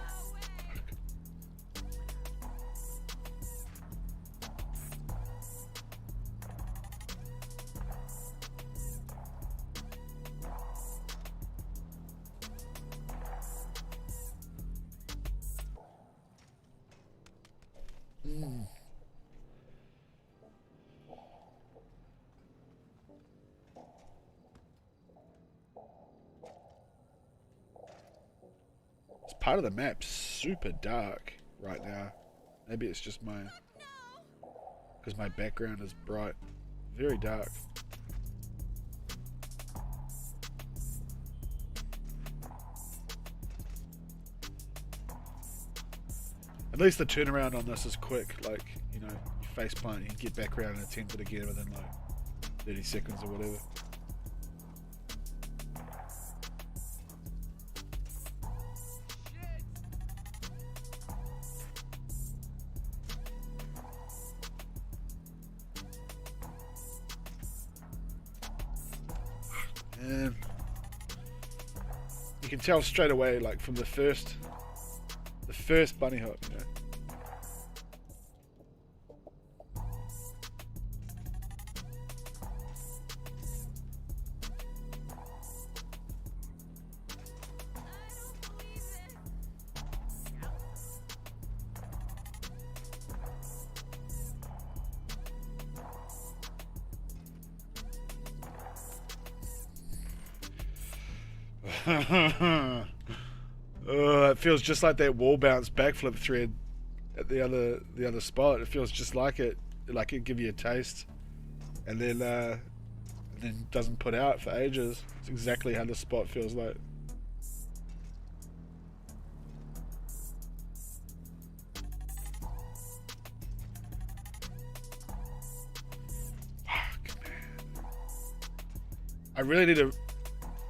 Part of the map's super dark right now. Maybe it's just because my background is bright. Very dark. At least the turnaround on this is quick. Like, you know, you face plant, you can get back around and attempt it again within like 30 seconds or whatever. And you can tell straight away, like from the first bunny hop, you know. It feels just like that wall bounce backflip thread at the other spot. It feels just like it give you a taste, and then doesn't put out for ages. It's exactly how the spot feels like. Fuck, man. I really need to.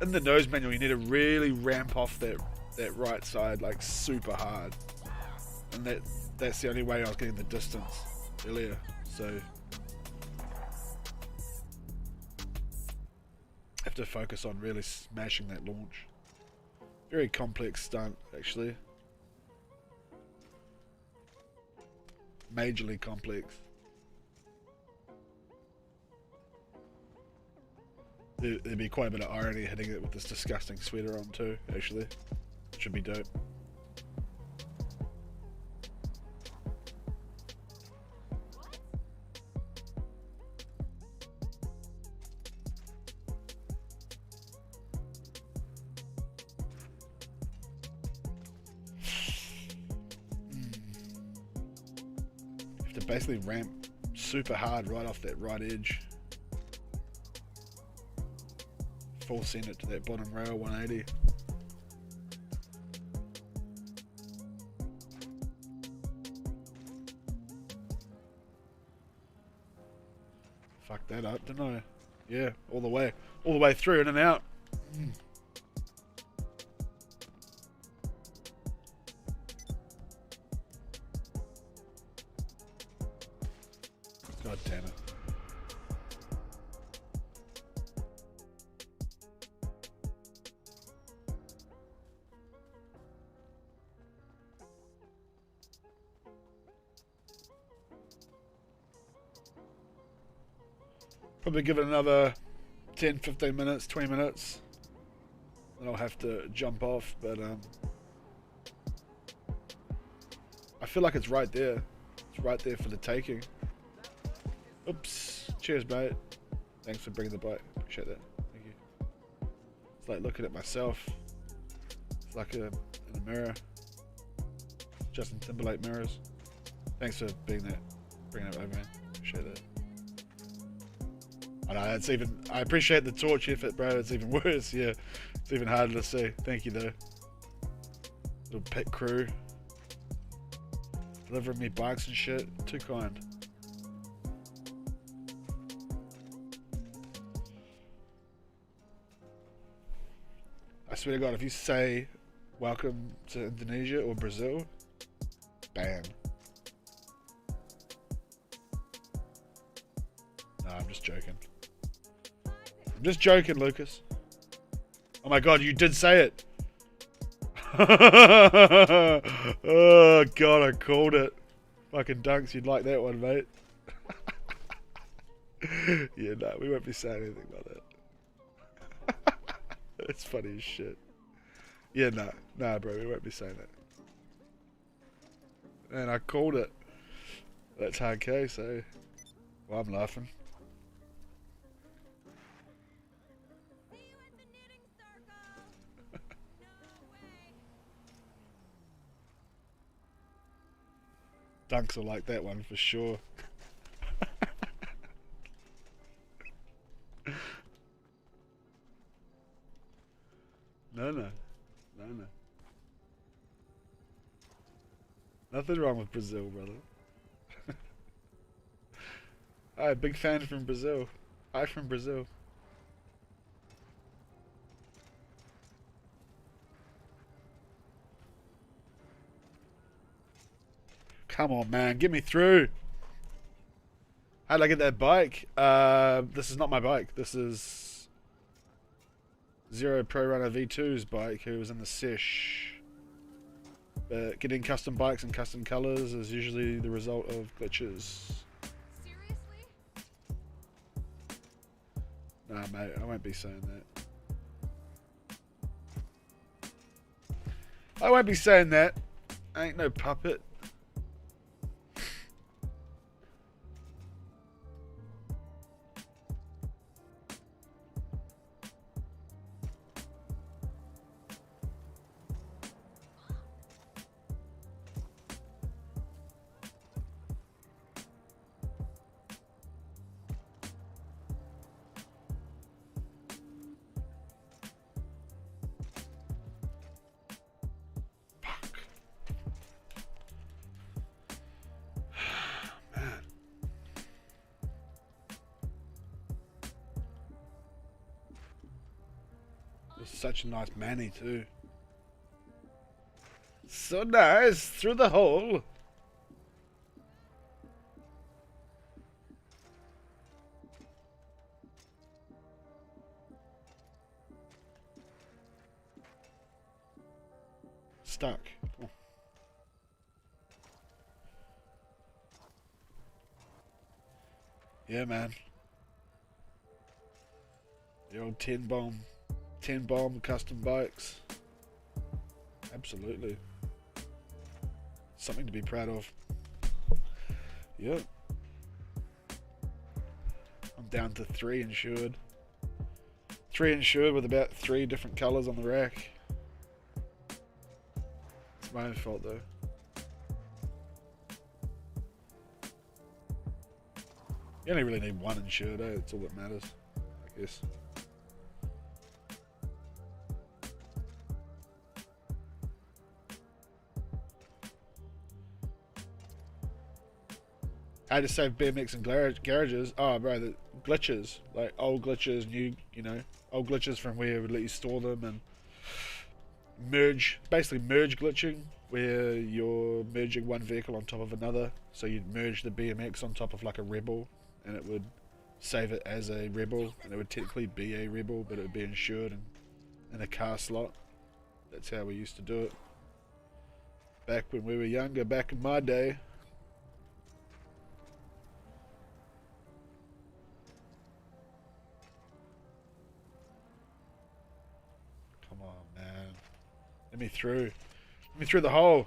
In the nose manual, you need to really ramp off that right side like super hard, and that's the only way I was getting the distance earlier. So have to focus on really smashing that launch. Very complex stunt, actually. Majorly complex. There'd be quite a bit of irony hitting it with this disgusting sweater on too, actually. Should be dope. You have to basically ramp super hard right off that right edge. Full send it to that bottom rail 180. Fuck that up, didn't I? Yeah, all the way through, in and out. God damn it. Probably give it another 10, 15 minutes, 20 minutes. Then I'll have to jump off, but I feel like it's right there. It's right there for the taking. Oops. Cheers, mate. Thanks for bringing the bike. Appreciate that. Thank you. It's like looking at myself. It's like in a mirror. Justin Timberlake mirrors. Thanks for being there. Bringing it over, man. Appreciate that. I know, it's even... I appreciate the torch effort, bro. It's even worse, yeah. It's even harder to see. Thank you, though. Little pit crew. Delivering me bikes and shit. Too kind. I swear to God, if you say welcome to Indonesia or Brazil, ban. No, I'm just joking. I'm just joking, Lucas. Oh my God, you did say it. Oh God, I called it. Fucking Dunks, you'd like that one, mate. Yeah, no, we won't be saying anything about that. It's funny as shit. Yeah, nah, bro, we won't be saying that. And I called it. That's hard case, eh? Well, I'm laughing. See you at the knitting circle. No way. Dunks will like that one for sure. No. Nothing wrong with Brazil, brother. Hi, big fan from Brazil. Hi from Brazil. Come on, man, get me through. How did I get that bike? This is not my bike. This is Zero Pro Runner V2's bike, who was in the sesh. But getting custom bikes and custom colors is usually the result of glitches. Seriously? Nah, mate, I won't be saying that. I won't be saying that. I ain't no puppet. Such a nice manny too. So nice through the hole. Stuck. Oh. Yeah, man. The old 10 bomb custom bikes. Absolutely. Something to be proud of. Yep. I'm down to 3 insured. 3 insured with about 3 different colours on the rack. It's my own fault though. You only really need 1 insured, eh? That's all that matters, I guess. How to save BMX and garages? Oh, bro, the glitches, like old glitches, new, old glitches from where it would let you store them, and basically merge glitching, where you're merging one vehicle on top of another. So you'd merge the BMX on top of like a Rebel, and it would save it as a Rebel, and it would technically be a Rebel, but it would be insured and in a car slot. That's how we used to do it back when we were younger, back in my day. Come on, man. Let me through. Let me through the hole.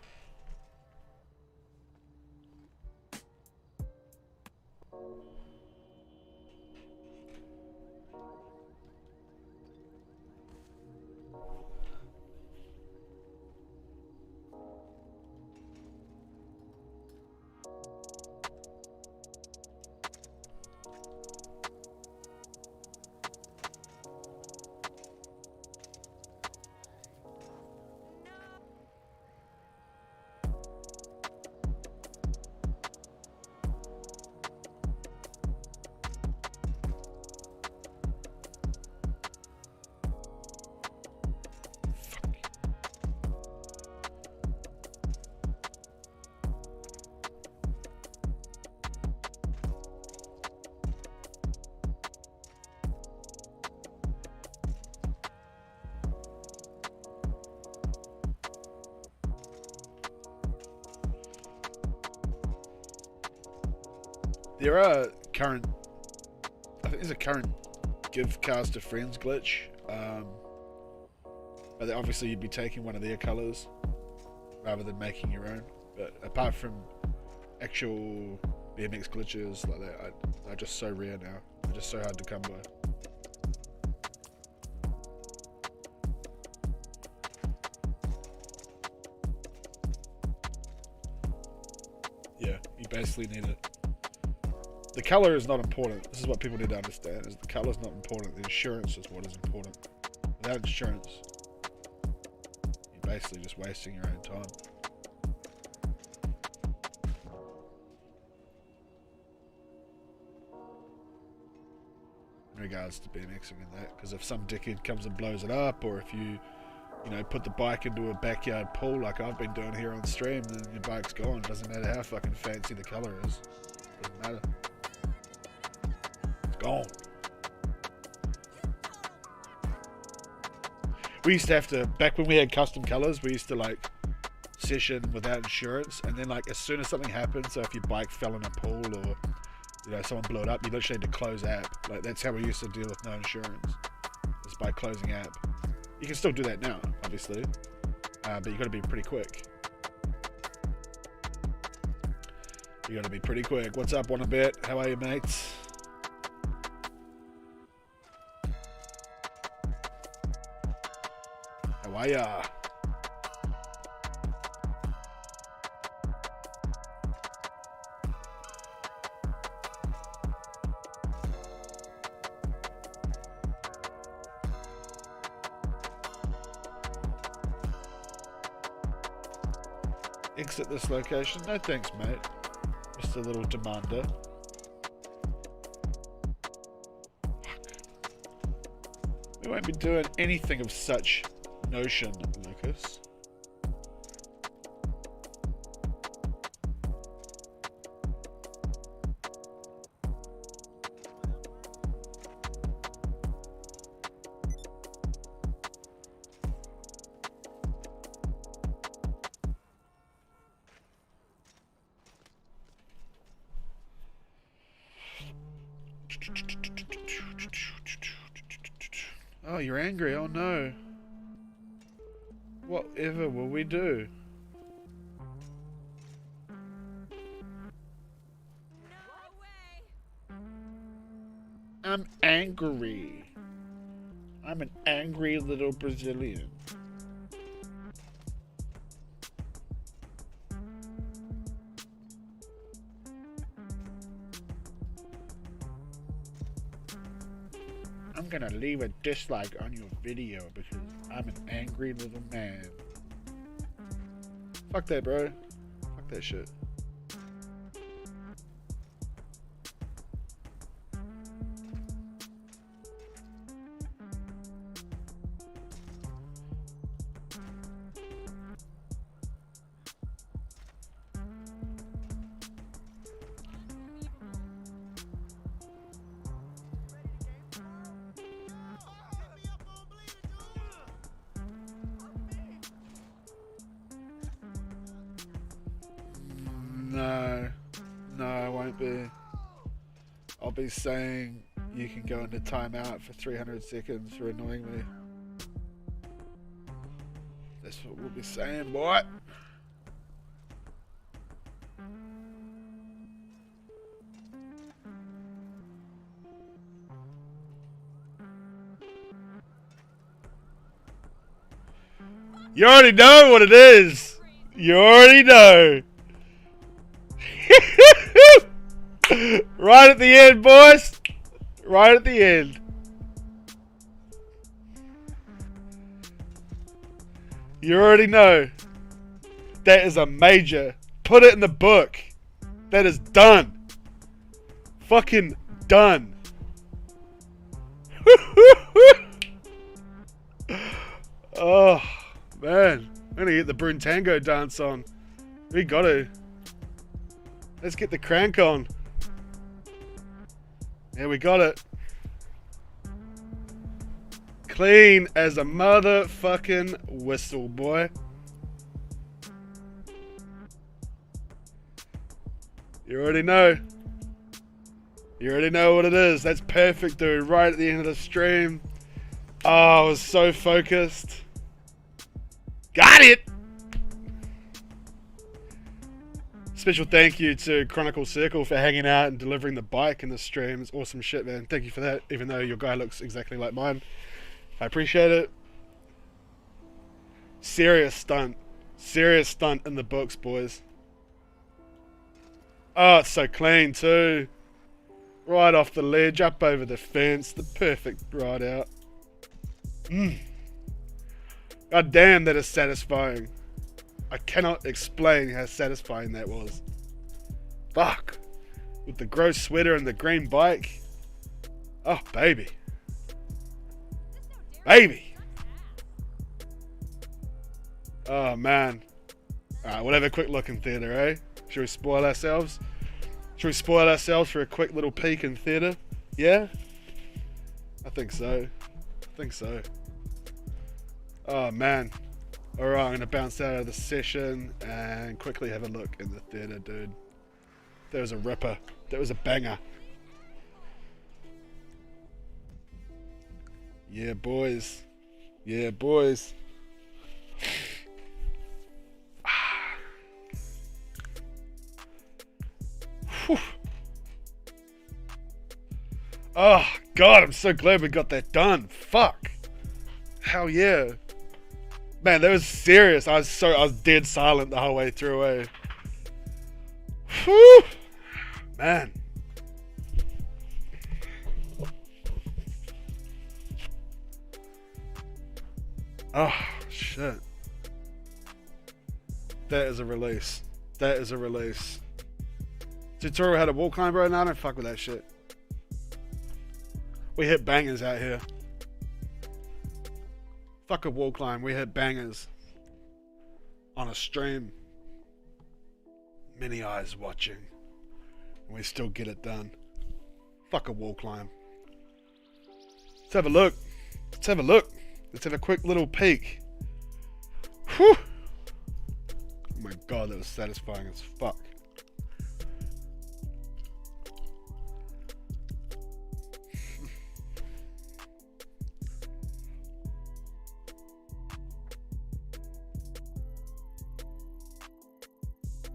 There are current, I think there's a current give cars to friends glitch, but obviously you'd be taking one of their colours rather than making your own. But apart from actual BMX glitches like that, are just so rare now. They're just so hard to come by. Yeah, you basically need it. The colour is not important. This is what people need to understand, is the colour is not important. The insurance is what is important. Without insurance, you're basically just wasting your own time. In regards to BMXing and that, because if some dickhead comes and blows it up, or if you put the bike into a backyard pool like I've been doing here on stream, then your bike's gone. Doesn't matter how fucking fancy the colour is. Doesn't matter. Gone. We used to have to, back when we had custom colors, we used to like session without insurance, and then like as soon as something happened, so if your bike fell in a pool or someone blew it up, you literally had to close app. Like that's how we used to deal with no insurance, is by closing app. You can still do that now, obviously, but you got to be pretty quick. You got to be pretty quick. What's up, Wannabet? How are you, mates? How are ya? Exit this location. No thanks, mate. Just a little demander. We won't be doing anything of such notion, Lucas. Oh, you're angry. Oh no. Whatever will we do? No way. I'm angry. I'm an angry little Brazilian. I'm gonna leave a dislike on your video because I'm an angry little man. Fuck that, bro. Fuck that shit. No, I won't be. I'll be saying you can go into timeout for 300 seconds for annoying me. That's what we'll be saying, boy. You already know what it is. You already know. Right at the end, boys. Right at the end. You already know. That is a major. Put it in the book. That is done. Fucking done. Oh, man. I'm gonna get the Brun Tango dance on. We got to. Let's get the crank on. Yeah, we got it. Clean as a motherfucking whistle, boy. You already know. You already know what it is. That's perfect, dude. Right at the end of the stream. Oh, I was so focused. Got it! Special thank you to Chronicle Circle for hanging out and delivering the bike in the stream. It's awesome shit, man. Thank you for that, even though your guy looks exactly like mine. I appreciate it. Serious stunt. Serious stunt in the books, boys. Oh, it's so clean, too. Right off the ledge, up over the fence. The perfect ride out. God damn, that is satisfying. I cannot explain how satisfying that was. Fuck. With the gross sweater and the green bike. Oh, baby. Baby. Oh, man. Alright, we'll have a quick look in theatre, eh? Should we spoil ourselves? Should we spoil ourselves for a quick little peek in theatre? Yeah? I think so. I think so. Oh, man. Alright, I'm going to bounce out of the session and quickly have a look in the theatre, dude. That was a ripper. That was a banger. Yeah, boys. Yeah, boys. Oh, God, I'm so glad we got that done. Fuck. Hell yeah. Man, that was serious. I was dead silent the whole way through, eh? Whew. Man. Oh, shit. That is a release. That is a release. Tutorial how to wall climb, bro? No, I don't fuck with that shit. We hit bangers out here. Fuck a wall climb. We hit bangers. On a stream. Many eyes watching. And we still get it done. Fuck a wall climb. Let's have a look. Let's have a look. Let's have a quick little peek. Whew. Oh my God, that was satisfying as fuck.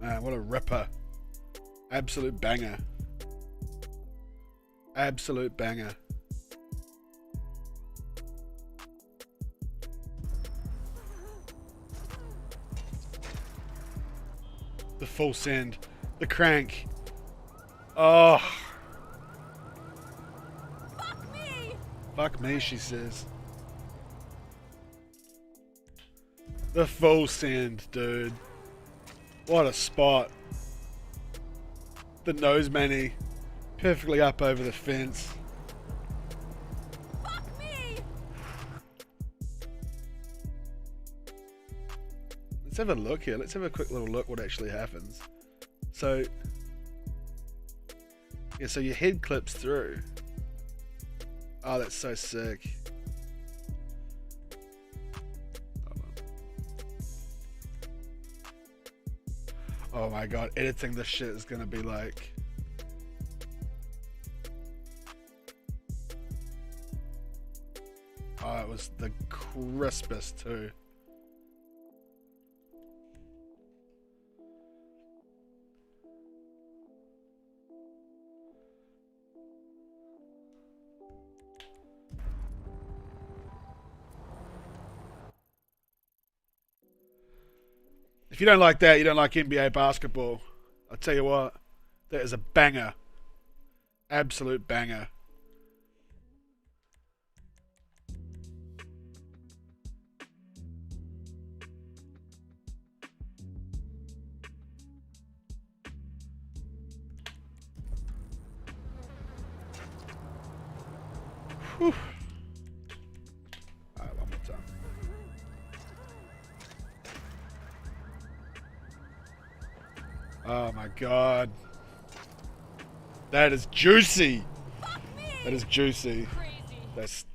Man, what a ripper. Absolute banger. Absolute banger. The full send. The crank. Oh. Fuck me! Fuck me, she says. The full send, dude. What a spot. The nose manny. Perfectly up over the fence. Fuck me! Let's have a look here. Let's have a quick little look what actually happens. So, yeah, so your head clips through. Oh, that's so sick. Hold on. Oh my god, editing this shit is gonna be like... Oh, it was the crispest too. If you don't like that, you don't like NBA basketball. I'll tell you what, that is a banger. Absolute banger. Whew. Alright, one more time. Oh my god. That is juicy. That is juicy. Crazy. That's...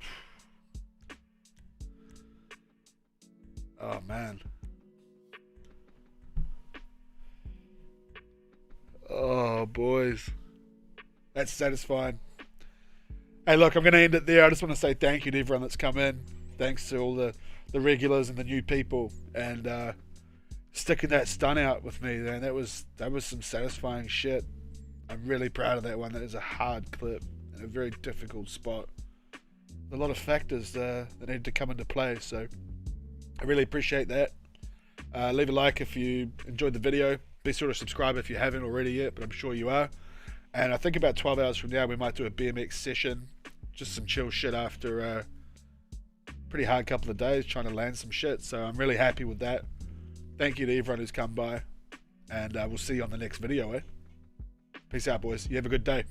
Oh man. Oh boys. That's satisfying. Hey look, I'm going to end it there. I just want to say thank you to everyone that's come in. Thanks to all the regulars and the new people. And sticking that stunt out with me, man. That was some satisfying shit. I'm really proud of that one. That is a hard clip in a very difficult spot. A lot of factors that need to come into play, so I really appreciate that. Leave a like if you enjoyed the video. Be sure to subscribe if you haven't already yet, but I'm sure you are. And I think about 12 hours from now we might do a BMX session. Just some chill shit after a pretty hard couple of days trying to land some shit. So I'm really happy with that. Thank you to everyone who's come by. And we'll see you on the next video, eh? Peace out, boys. You have a good day.